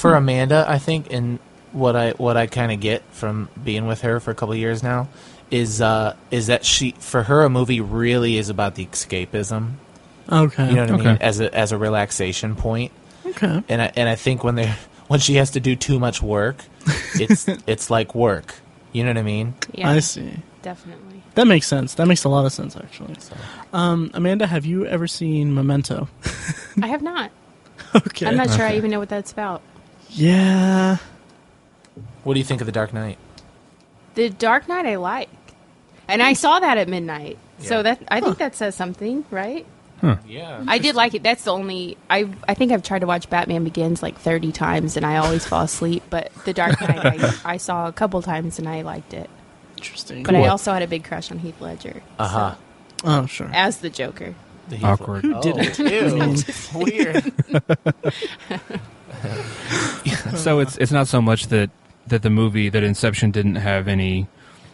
Amanda, I think, and what I kind of get from being with her for a couple of years now is that for her, a movie really is about the escapism. Okay. You know what I mean? As a relaxation point. Okay. And I think when she has to do too much work, it's like work. You know what I mean? Yeah. I see. Definitely. That makes sense. That makes a lot of sense, actually. Amanda, have you ever seen Memento? I have not. Okay. I'm not sure I even know what that's about. Yeah. What do you think of The Dark Knight? The Dark Knight I like. And I saw that at midnight. Yeah. So I think that says something, right? Yeah. I did like it. That's the only... I think I've tried to watch Batman Begins like 30 times, and I always fall asleep. But The Dark Knight I saw a couple times, and I liked it. Interesting. But I also had a big crush on Heath Ledger. Uh-huh. Oh, sure. As the Joker. Awkward. Who didn't? Ew. Weird. So it's not so much that the movie, that Inception didn't have any.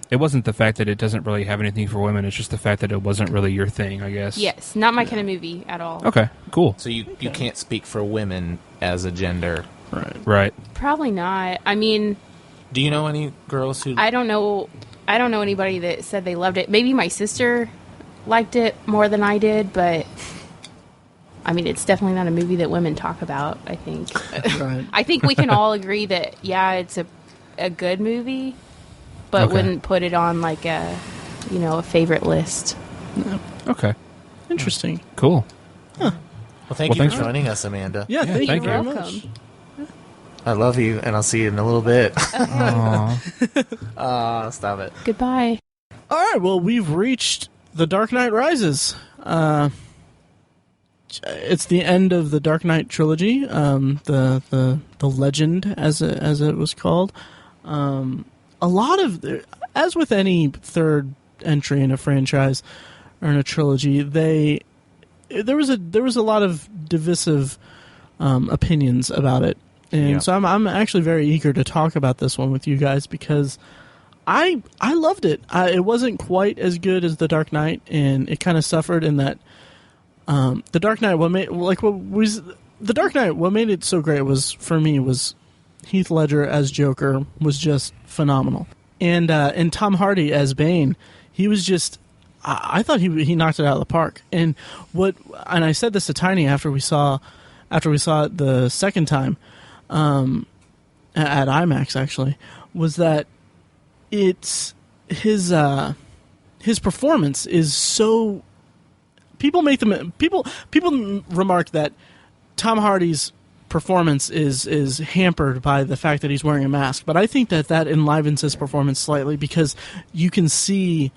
It wasn't the fact that it doesn't really have anything for women. It's just the fact that it wasn't really your thing, I guess. Yes, not my kind of movie at all. Okay, cool. So you can't speak for women as a gender. Right. Probably not. I mean, Do you know any girls who... I don't know anybody that said they loved it. Maybe my sister liked it more than I did, but I mean, it's definitely not a movie that women talk about, I think. Right. I think we can all agree that, yeah, it's a good movie, but Okay. wouldn't put it on like a favorite list. Okay, Interesting. cool. Well, thank you thanks for joining us, Amanda. Yeah, thank thank you you. very much. Welcome. I love you, and I'll see you in a little bit. Aw. Stop it. Goodbye. All right, well, we've reached The Dark Knight Rises. It's the end of the Dark Knight trilogy, the legend, as it was called. A lot of, as with any third entry in a franchise or in a trilogy, there was a lot of divisive opinions about it, and Yeah. so I'm actually very eager to talk about this one with you guys because I loved it. It wasn't quite as good as The Dark Knight, and it kind of suffered in that The Dark Knight. What made it so great was Heath Ledger as Joker was just phenomenal, and Tom Hardy as Bane, he was just. I thought he knocked it out of the park. And I said this to Tiny after we saw it the second time at IMAX actually, was that it's his performance is so people remark that Tom Hardy's performance is hampered by the fact that he's wearing a mask, but I think that enlivens his performance slightly because you can see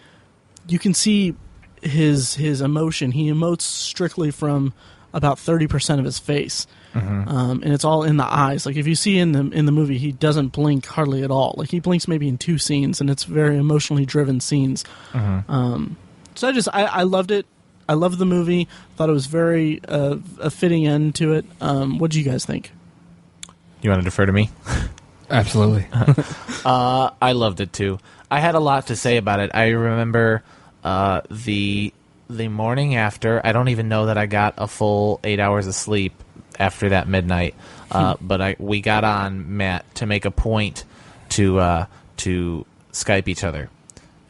his emotion. He emotes strictly from about 30% of his face, and it's all in the eyes. Like if you see in the movie, he doesn't blink hardly at all. Like he blinks maybe in 2 scenes, and it's very emotionally driven scenes. So I loved it. I loved the movie. Thought it was very a fitting end to it. What did you guys think? You want to defer to me? Absolutely. I loved it too. I had a lot to say about it. I remember the morning after. I don't even know that I got a full 8 hours of sleep after that midnight. But we got on, Matt, to make a point to Skype each other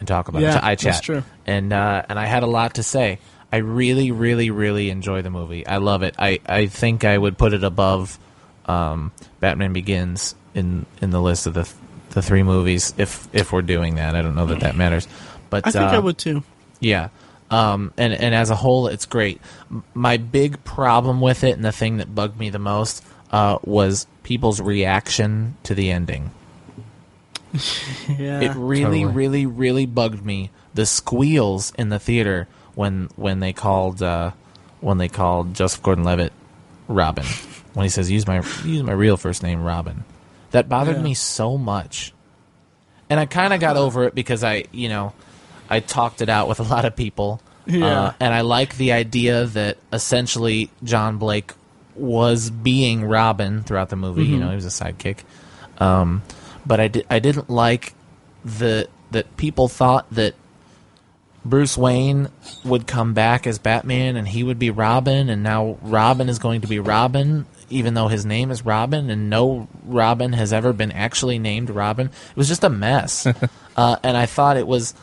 and talk about it. To iChat. That's true. And I had a lot to say. I really, really, really enjoy the movie. I love it. I think I would put it above Batman Begins in the list of the 3 movies if we're doing that. I don't know that matters, but I think I would too. Yeah, and as a whole, it's great. My big problem with it, and the thing that bugged me the most, was people's reaction to the ending. Yeah, It really, totally. really, really bugged me. The squeals in the theater when they called Joseph Gordon-Levitt Robin, when he says use my real first name, Robin. That bothered me so much, and I kind of got over it because I talked it out with a lot of people, and I like the idea that essentially John Blake was being Robin throughout the movie. He was a sidekick, but I didn't like that people thought that Bruce Wayne would come back as Batman and he would be Robin, and now Robin is going to be Robin, even though his name is Robin, and no Robin has ever been actually named Robin. It was just a mess. And I thought it was,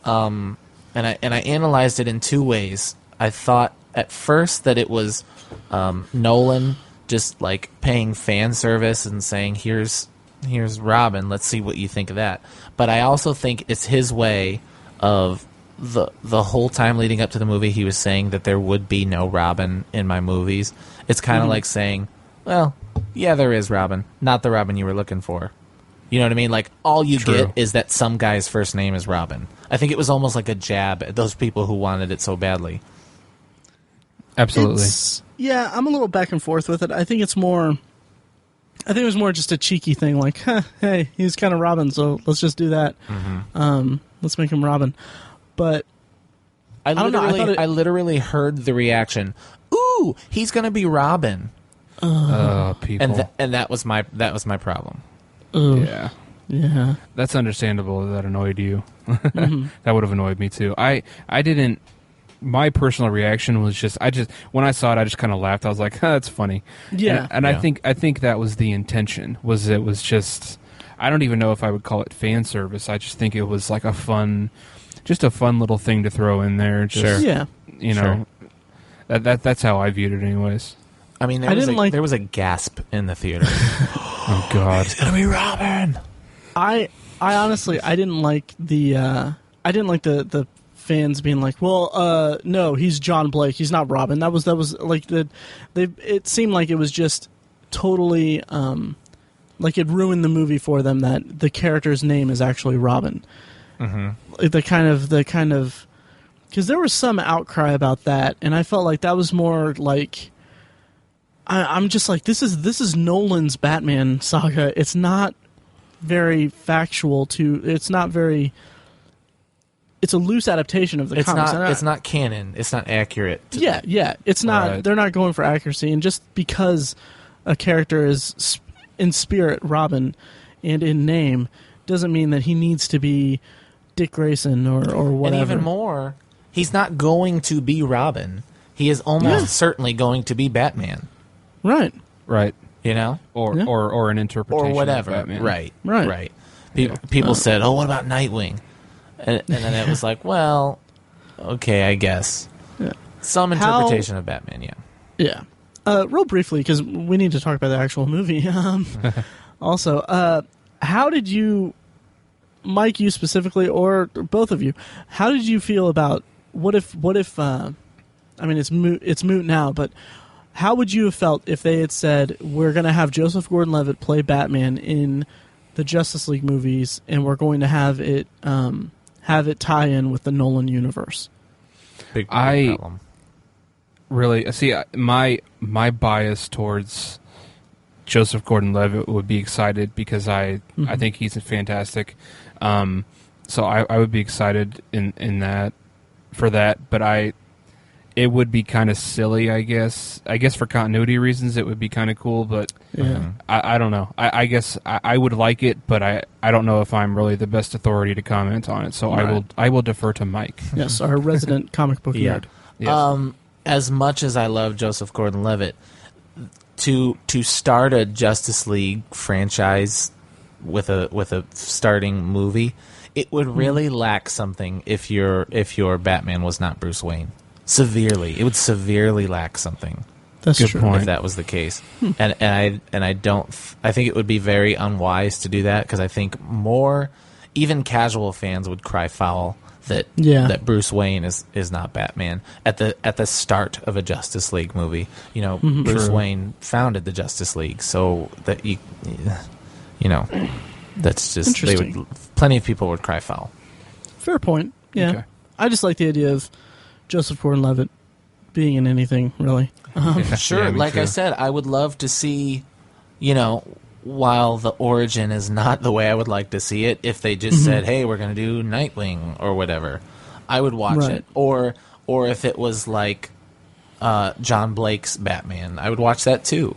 and I analyzed it in 2 ways. I thought at first that it was Nolan just like paying fan service and saying, here's Robin, let's see what you think of that. But I also think it's his way of the whole time leading up to the movie, he was saying that there would be no Robin in my movies. It's kind of like saying, well, yeah, there is Robin, not the Robin you were looking for. You know what I mean? Like, all you get is that some guy's first name is Robin. I think it was almost like a jab at those people who wanted it so badly. Absolutely. Yeah, I'm a little back and forth with it. I think it was more just a cheeky thing, like, hey, he's kind of Robin, so let's just do that. Let's make him Robin. But I don't know, I thought literally heard the reaction, ooh, he's going to be Robin. People. And that was my problem. Yeah. Yeah. That's understandable that annoyed you. That would have annoyed me too. I didn't. My personal reaction was just when I saw it, I just kind of laughed. I was like, "That's funny." Yeah. And I think that was the intention. It was just. I don't even know if I would call it fan service. I just think it was like a fun little thing to throw in there. Just, Yeah. You know, that's how I viewed it, anyways. I mean, there was a gasp in the theater. Oh God, It's gonna be Robin. I honestly I didn't like the fans being like, well, no, he's John Blake, he's not Robin. That was like it seemed like it was just totally like it ruined the movie for them that the character's name is actually Robin. Mm-hmm. The kind of because there was some outcry about that, and I felt like that was more like I'm just like this is Nolan's Batman saga. It's not very factual it's not very. It's a loose adaptation of the comics. It's not canon. It's not accurate. Yeah. It's not. Right. They're not going for accuracy, and just because a character is in spirit Robin and in name doesn't mean that he needs to be Dick Grayson or whatever. And even more, he's not going to be Robin. He is almost certainly going to be Batman. Right. You know, or an interpretation or whatever. of Batman. Right. People said, "Oh, what about Nightwing?" And then it was like, well, okay, I guess. Yeah. Some interpretation of Batman, yeah. Yeah. Real briefly, because we need to talk about the actual movie. Also, how did you, Mike, you specifically, or both of you, how did you feel about what if? I mean, it's moot now, but how would you have felt if they had said we're going to have Joseph Gordon-Levitt play Batman in the Justice League movies, and we're going to have it tie in with the Nolan universe? Big problem. Really, see, my bias towards Joseph Gordon-Levitt would be excited because I think he's fantastic. So I would be excited in that for that, but it would be kind of silly, I guess. I guess for continuity reasons, it would be kind of cool, but I don't know. I guess I would like it, but I don't know if I'm really the best authority to comment on it. So I will defer to Mike. Yes, our resident comic book nerd. Yes. As much as I love Joseph Gordon-Levitt, to start a Justice League franchise with a starting movie, it would really lack something if your Batman was not Bruce Wayne. Severely, it would severely lack something. That's Good true. point. If that was the case, and I don't. I think it would be very unwise to do that because I think even casual fans would cry foul that Bruce Wayne is not Batman at the start of a Justice League movie. You know, Bruce Wayne founded the Justice League, so that you know, that's just Interesting. Plenty of people would cry foul. Fair point. Yeah, Okay. I just like the idea of Joseph Gordon-Levitt being in anything, really. Sure, Yeah, me like I too. said, I would love to see, while the origin is not the way I would like to see it, if they just said, hey, we're going to do Nightwing or whatever, I would watch it. Or if it was like John Blake's Batman, I would watch that too.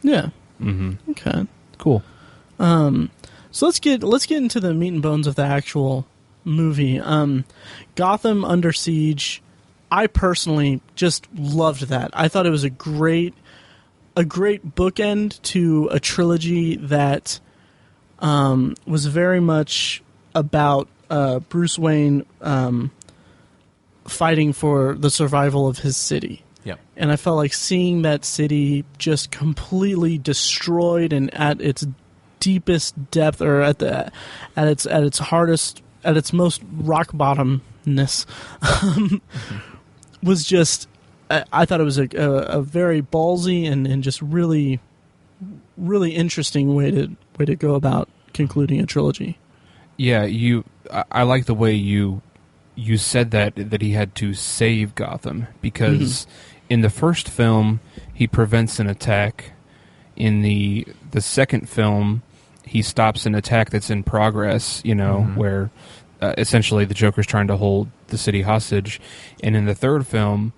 Yeah. Mm-hmm. Okay. Cool. So let's get into the meat and bones of the actual movie. Gotham Under Siege. I personally just loved that. I thought it was a great bookend to a trilogy that was very much about Bruce Wayne fighting for the survival of his city. Yep. And I felt like seeing that city just completely destroyed and at its deepest depth, or at its hardest, at its most rock bottomness, was just. I thought it was a very ballsy and just really, really interesting way to go about concluding a trilogy. Yeah, I like the way you said that he had to save Gotham, because in the first film he prevents an attack. In the second film, he stops an attack that's in progress. Where essentially the Joker's trying to hold the city hostage, and in the third film,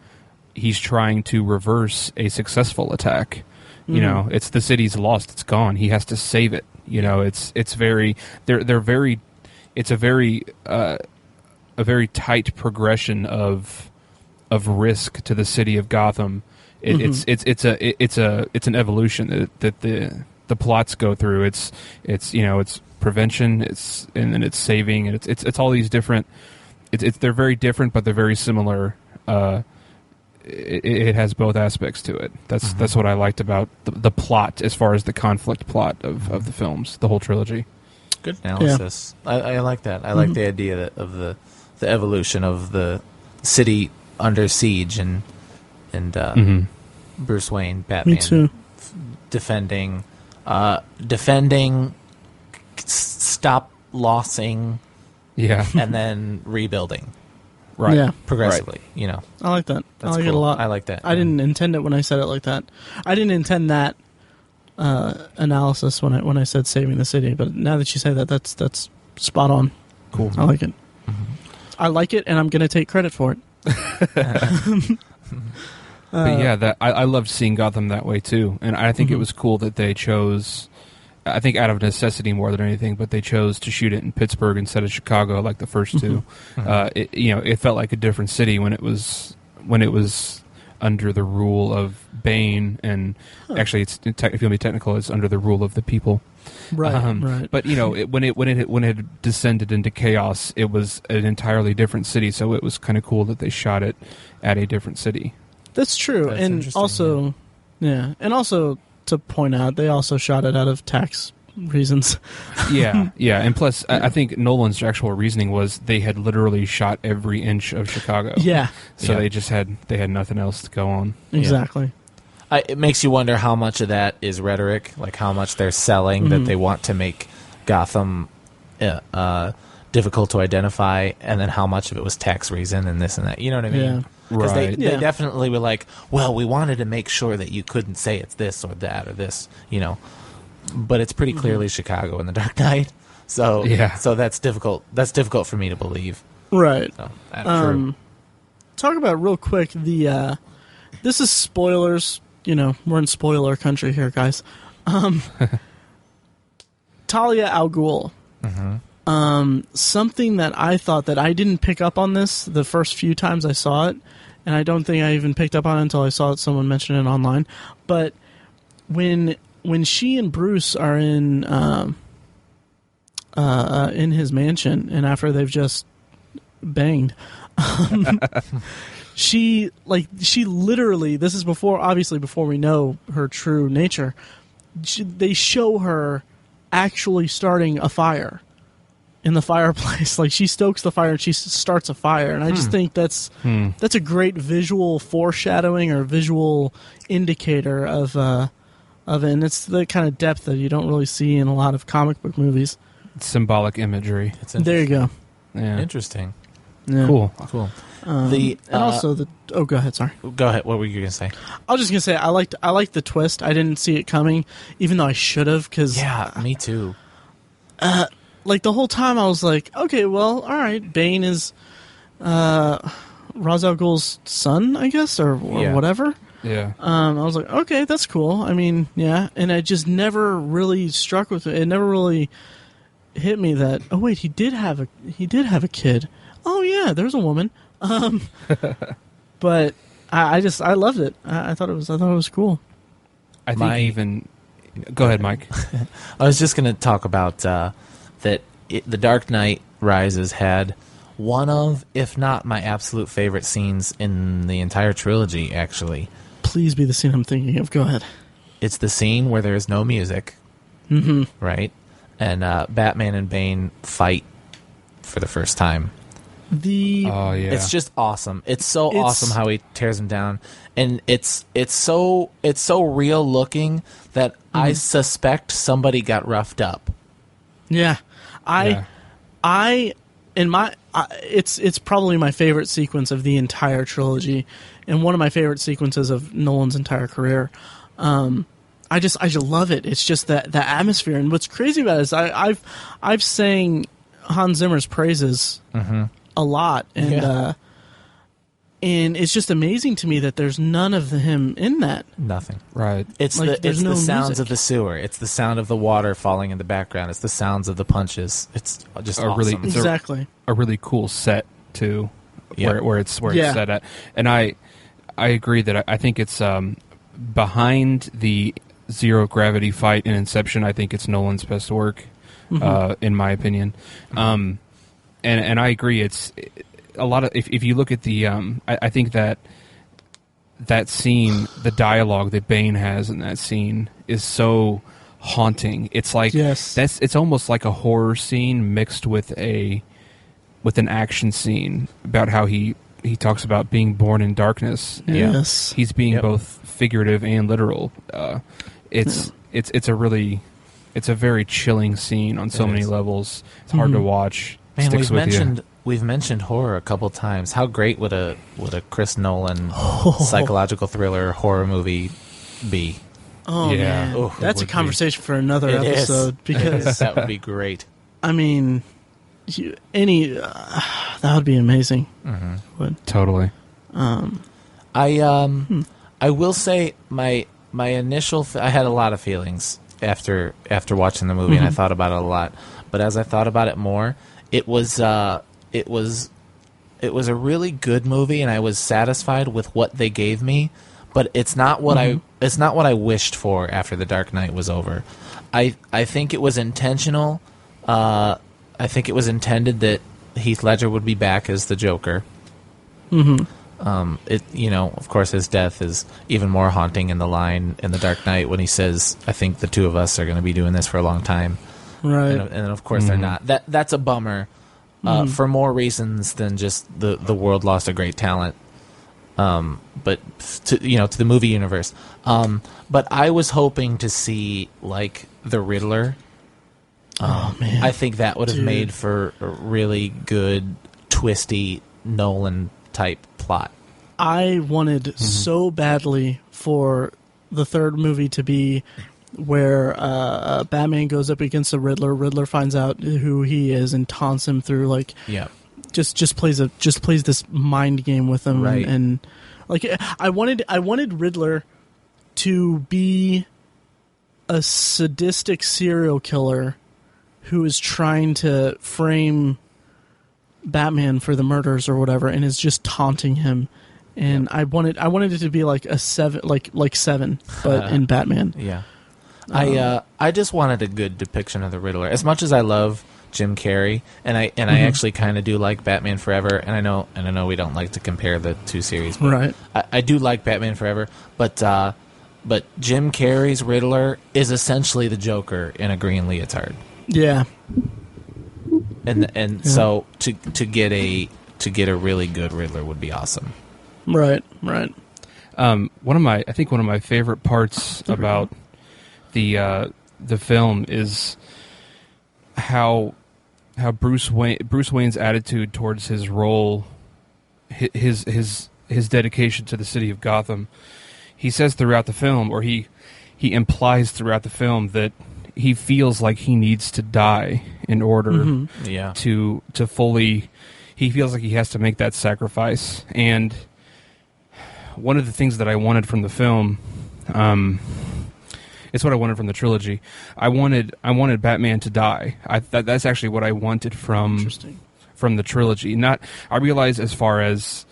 he's trying to reverse a successful attack. You know, it's the city's lost, it's gone. He has to save it. You know, it's very they're very it's a very tight progression of risk to the city of Gotham. It's an evolution that the plots go through. It's prevention, and then it's saving, and it's all these different. They're very different, but they're very similar. It has both aspects to it. That's what I liked about the plot, as far as the conflict plot of the films, the whole trilogy. Good analysis. Yeah. I like that. I like the idea of the evolution of the city under siege and Bruce Wayne, Batman, Me too. defending, stop lossing, and then rebuilding. Right. Yeah. Progressively, you know. I like that. That's I like cool. it a lot. I like that. I didn't intend it when I said it like that. I didn't intend that analysis when I said saving the city, but now that you say that, that's spot on. Cool. I like it. I like it, and I'm going to take credit for it. But yeah, I loved seeing Gotham that way too, and I think it was cool that they chose. I think out of necessity more than anything, but they chose to shoot it in Pittsburgh instead of Chicago, like the first two. It felt like a different city when it was under the rule of Bane, and actually, if you want to be technical, it's under the rule of the people. Right. Right. But when it descended into chaos, it was an entirely different city. So it was kind of cool that they shot it at a different city. That's true, That's and also, and also to point out, they also shot it out of tax reasons. Yeah, and plus, I think Nolan's actual reasoning was they had literally shot every inch of Chicago. Yeah. So they had nothing else to go on. Exactly. It makes you wonder how much of that is rhetoric, like how much they're selling that they want to make Gotham difficult to identify, and then how much of it was tax reason and this and that. You know what I mean? Yeah. Because Right. they definitely were like, well, we wanted to make sure that you couldn't say it's this or that or this, you know. But it's pretty clearly Chicago in The Dark Knight. So so that's difficult. That's difficult for me to believe. Right. So, true. Talk about real quick the this is spoilers. You know, we're in spoiler country here, guys. Talia al Ghul. Something that I thought that I didn't pick up on this the first few times I saw it, and I don't think I even picked up on it until I saw someone mention it online. But when she and Bruce are in his mansion, and after they've just banged, she literally, this is before we know her true nature, they show her actually starting a fire in the fireplace. Like, she stokes the fire and she starts a fire, and I just think that's a great visual foreshadowing or visual indicator of it, and it's the kind of depth that you don't really see in a lot of comic book movies. Symbolic imagery. There you go. Yeah. Interesting. Yeah. Cool. And also go ahead. Sorry. Go ahead. What were you gonna say? I was just gonna say I liked the twist. I didn't see it coming, even though I should have. Because me too. Like, the whole time I was like, okay, well, all right, Bane is Ra's al Ghul's son, I guess, or whatever. Yeah. I was like, okay, that's cool. I mean, yeah, and it just never really struck with me. It never really hit me that, oh wait, he did have a kid. Oh yeah, there's a woman. But I loved it. I thought it was cool. I think go ahead, Mike. I was just going to talk about that The Dark Knight Rises had one of, if not my absolute favorite scenes in the entire trilogy, actually. Please be the scene I'm thinking of. Go ahead. It's the scene where there is no music, right? And Batman and Bane fight for the first time. It's just awesome. It's awesome how he tears him down, and it's so real looking that I suspect somebody got roughed up. Yeah, it's probably my favorite sequence of the entire trilogy, and one of my favorite sequences of Nolan's entire career. I just love it. It's just the atmosphere, and what's crazy about it is I've sang Hans Zimmer's praises a lot, and And it's just amazing to me that there's none of him in that. Nothing. Right. It's Like, the no sounds music. of the sewer. It's the sound of the water falling in the background. It's the sounds of the punches. It's just A really- awesome. it's Exactly. A really cool set too, Yeah. where it's Yeah. set at. And I agree that I think it's behind the zero gravity fight in Inception. I think it's Nolan's best work, in my opinion. And I agree. It's a lot of if you look at the I think that scene, the dialogue that Bane has in that scene is so haunting. It's like Yes. it's almost like a horror scene mixed with an action scene about how he talks about being born in darkness. Yes. He's being Yep. both figurative and literal. It's a very chilling scene on so It many is. levels. It's hard to watch. Man, Sticks with we've mentioned horror a couple times. How great would a Chris Nolan psychological thriller horror movie be? Oh, Yeah. man. Oh, That's a would be. conversation for another It is. episode. Because, That would be great. I mean, that would be amazing. Would. you. Totally. I will say my initial I had a lot of feelings after watching the movie, and I thought about it a lot. But as I thought about it more, it was a really good movie, and I was satisfied with what they gave me. But it's not what I wished for after The Dark Knight was over. I think it was intentional. I think it was intended that Heath Ledger would be back as the Joker. Of course, his death is even more haunting in the line in The Dark Knight when he says, "I think the two of us are going to be doing this for a long time." Right. And of course they're not. That's a bummer for more reasons than just the world lost a great talent. But to the movie universe. But I was hoping to see like the Riddler. Oh, man. I think that would have Dude. made for a really good, twisty Nolan type plot. I wanted so badly for the third movie to be where Batman goes up against the Riddler. Riddler finds out who he is and taunts him through like Yeah. just plays this mind game with him. Right. And like I wanted Riddler to be a sadistic serial killer who is trying to frame Batman for the murders or whatever, and is just taunting him. And I wanted it to be like a Seven, like Seven, but in Batman. Yeah. I just wanted a good depiction of the Riddler. As much as I love Jim Carrey, and I actually kind of do like Batman Forever, and I know we don't like to compare the two series, but Right. I do like Batman Forever, but Jim Carrey's Riddler is essentially the Joker in a green leotard, Yeah. and so to get a really good Riddler would be awesome. Right. One of my favorite parts about the film is how Bruce Wayne's attitude towards his role, his dedication to the city of Gotham. He says throughout the film, or he implies throughout the film, that he feels like he needs to die in order Yeah. to fully. He feels like he has to make that sacrifice. And one of the things that I wanted from the film, it's what I wanted from the trilogy. I wanted Batman to die. That's actually what I wanted from the trilogy. I realize as far as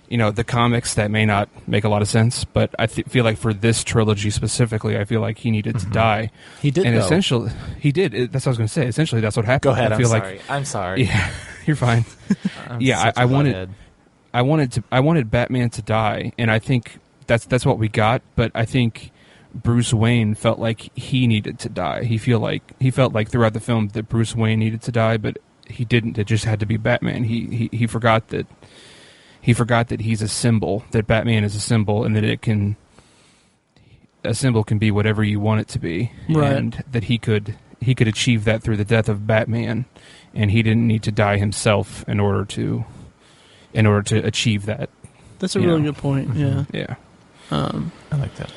the comics, that may not make a lot of sense, but I feel like for this trilogy specifically, I feel like he needed to die. He did, and though. essentially he did. That's what I was going to say. Essentially, that's what happened. Go ahead. I feel I'm sorry. Yeah, you're fine. Yeah, I wanted Batman to die, and I think that's what we got. But I think Bruce Wayne felt like he needed to die. He felt like throughout the film that Bruce Wayne needed to die, but he didn't. It just had to be Batman. He forgot that. He forgot that he's a symbol. That Batman is a symbol, and that a symbol can be whatever you want it to be, Right. and that he could achieve that through the death of Batman, and he didn't need to die himself in order to achieve that. That's a You really know. good point. Yeah. Yeah. I like that.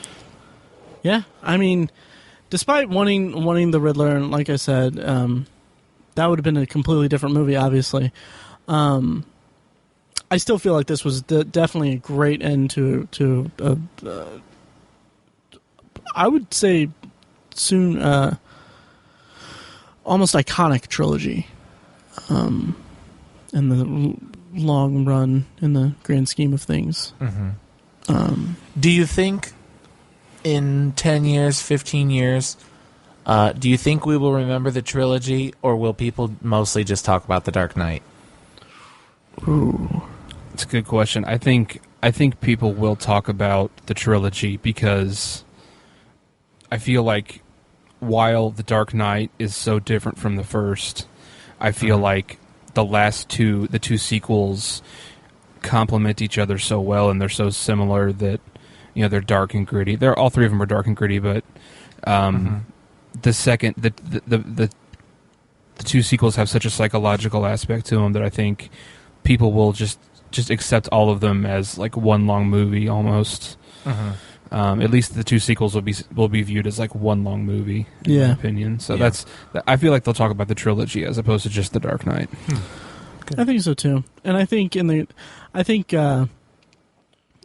Yeah. I mean, despite wanting the Riddler, and like I said, that would have been a completely different movie, obviously. I still feel like this was definitely a great end to I would say soon almost iconic trilogy in the long run, in the grand scheme of things. Do you think in 10 years, 15 years, do you think we will remember the trilogy, or will people mostly just talk about The Dark Knight? Ooh. It's a good question. I think people will talk about the trilogy because I feel like while The Dark Knight is so different from the first, I feel like the two sequels complement each other so well, and they're so similar that, you know, they're dark and gritty. All three of them are dark and gritty, but the two sequels have such a psychological aspect to them that I think people will just accept all of them as like one long movie almost. At least the two sequels will be viewed as like one long movie, in my opinion. So I feel like they'll talk about the trilogy as opposed to just The Dark Knight. I think so too, and I think in the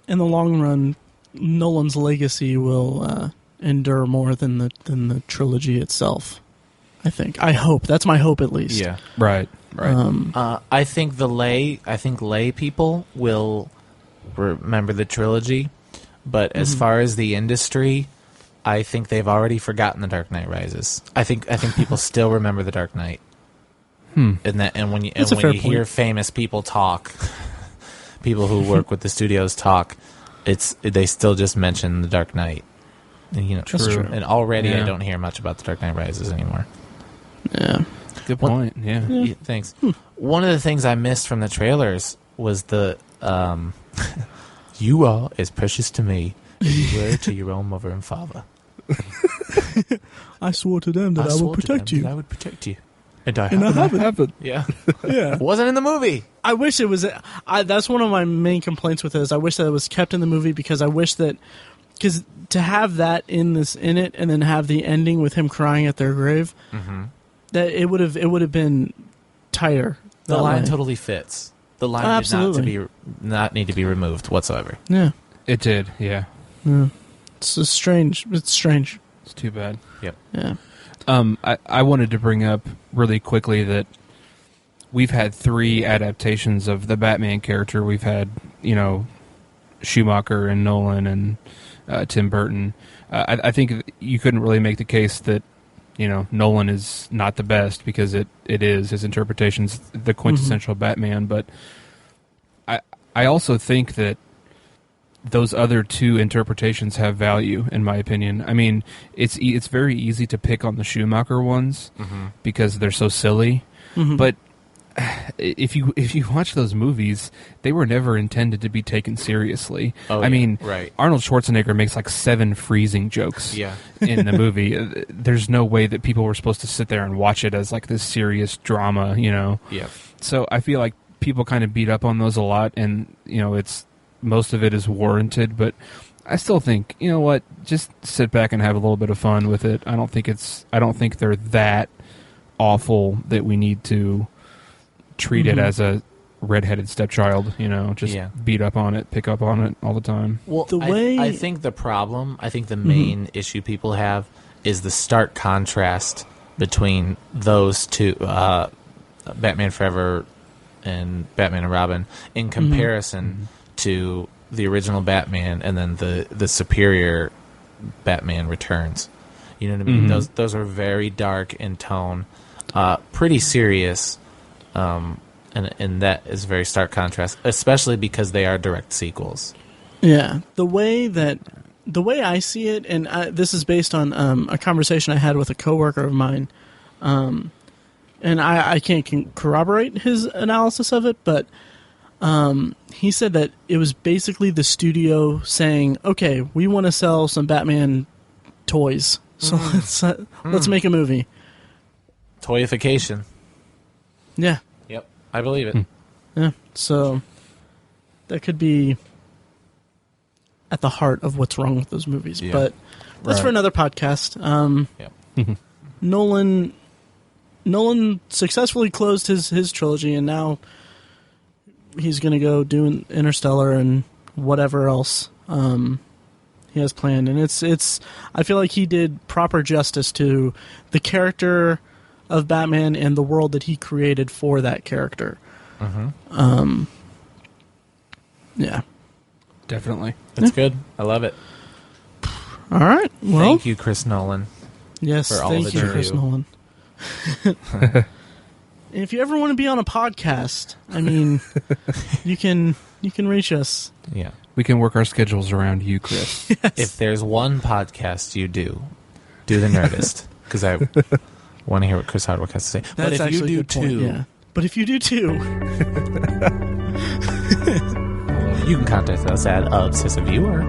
long run, Nolan's legacy will endure more than the trilogy itself. I hope that's my hope, at least. Yeah, right. I think lay people will remember the trilogy, but as far as the industry, I think they've already forgotten The Dark Knight Rises. I think people still remember The Dark Knight. And when you hear famous people talk, people who work with the studios talk, they still just mention The Dark Knight. And, you know, true. And already I don't hear much about The Dark Knight Rises anymore. Yeah. Good point. Yeah. Thanks. One of the things I missed from the trailers was the you are as precious to me as you were to your own mother and father. I swore to them that I would protect you. I would protect you. And I haven't. Yeah. Yeah. It wasn't in the movie. I wish it was. That's one of my main complaints with it. Is I wish that it was kept in the movie, because I wish that, because to have that in it and then have the ending with him crying at their grave, that it would have been tighter. The line totally fits. The line absolutely did not need to be removed whatsoever. Yeah, it did. Yeah. It's strange. It's too bad. Yep. Yeah. I wanted to bring up really quickly that we've had 3 adaptations of the Batman character. We've had, you know, Schumacher and Nolan and Tim Burton. I think you couldn't really make the case that, you know, Nolan is not the best, because it is. His interpretation's the quintessential Batman. But I also think that those other 2 interpretations have value, in my opinion. I mean, it's very easy to pick on the Schumacher ones because they're so silly. But if you watch those movies, they were never intended to be taken seriously. I mean, Arnold Schwarzenegger makes like 7 freezing jokes in the movie. There's no way that people were supposed to sit there and watch it as like this serious drama, you know? Yeah. So I feel like people kind of beat up on those a lot, and, you know, most of it is warranted, but I still think, you know what, just sit back and have a little bit of fun with it. I don't think they're that awful that we need to treat it as a redheaded stepchild, you know, just beat up on it, pick up on it all the time. Well, I think the main issue people have is the stark contrast between those two, Batman Forever and Batman and Robin, in comparison to the original Batman and then the superior Batman Returns. You know what I mean? Those are very dark in tone, pretty serious, and that is a very stark contrast, especially because they are direct sequels. Yeah, the way I see it, and this is based on a conversation I had with a coworker of mine, and I can't corroborate his analysis of it, but he said that it was basically the studio saying, "Okay, we want to sell some Batman toys, so let's make a movie." Toyification. Yeah. Yep, I believe it. Yeah, so that could be at the heart of what's wrong with those movies, but that's for another podcast. Nolan successfully closed his trilogy, and now he's going to go do Interstellar and whatever else he has planned. And it's I feel like he did proper justice to the character of Batman and the world that he created for that character. Yeah. Definitely. That's good. I love it. All right. Well, Thank you, Chris Nolan. yes, for all thank that you, you Chris do. Nolan. If you ever want to be on a podcast, I mean, you can reach us. Yeah. We can work our schedules around you, Chris. If there's one podcast you do the Nerdist, because I want to hear what Chris Hardwick has to say. That's But if you actually do a good point, two, yeah. But if you do two, you can contact us at Obsessiveviewer.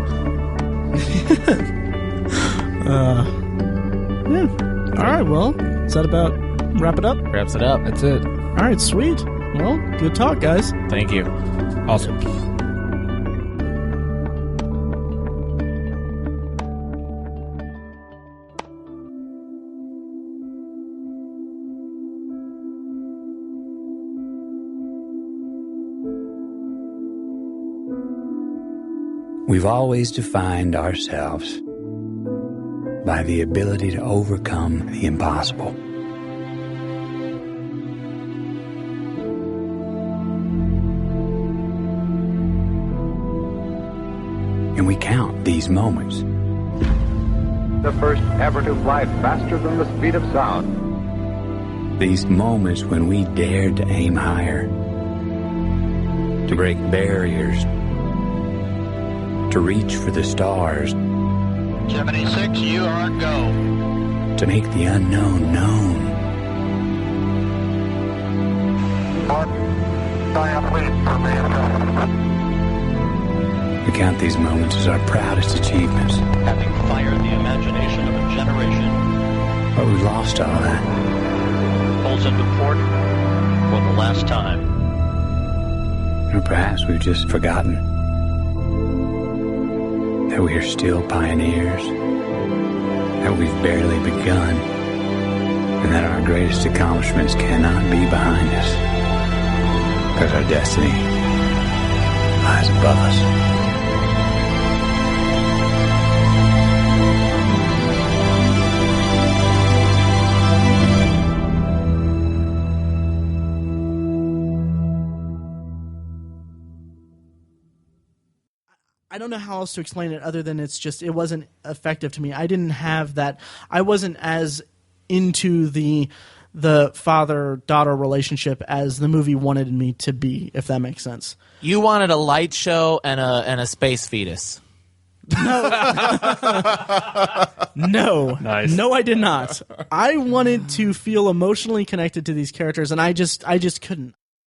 yeah. All right. Well, is that about wrap it up? Wraps it up. That's it. All right. Sweet. Well, good talk, guys. Thank you. Awesome. We've always defined ourselves by the ability to overcome the impossible. And we count these moments. The first ever to fly faster than the speed of sound. These moments when we dared to aim higher, to break barriers, to reach for the stars, 76, you are go. to make the unknown known. We count these moments as our proudest achievements. Having fired the imagination of a generation, But we've lost all that. pulls into port for the last time. Or perhaps we've just forgotten that we are still pioneers, that we've barely begun, and that our greatest accomplishments cannot be behind us, because our destiny lies above us. I don't know how else to explain it other than it wasn't effective to me. I didn't have that. I wasn't as into the father-daughter relationship as the movie wanted me to be, if that makes sense. You wanted a light show and a space fetus. No, Nice. no, I did not. I wanted to feel emotionally connected to these characters, and I just couldn't.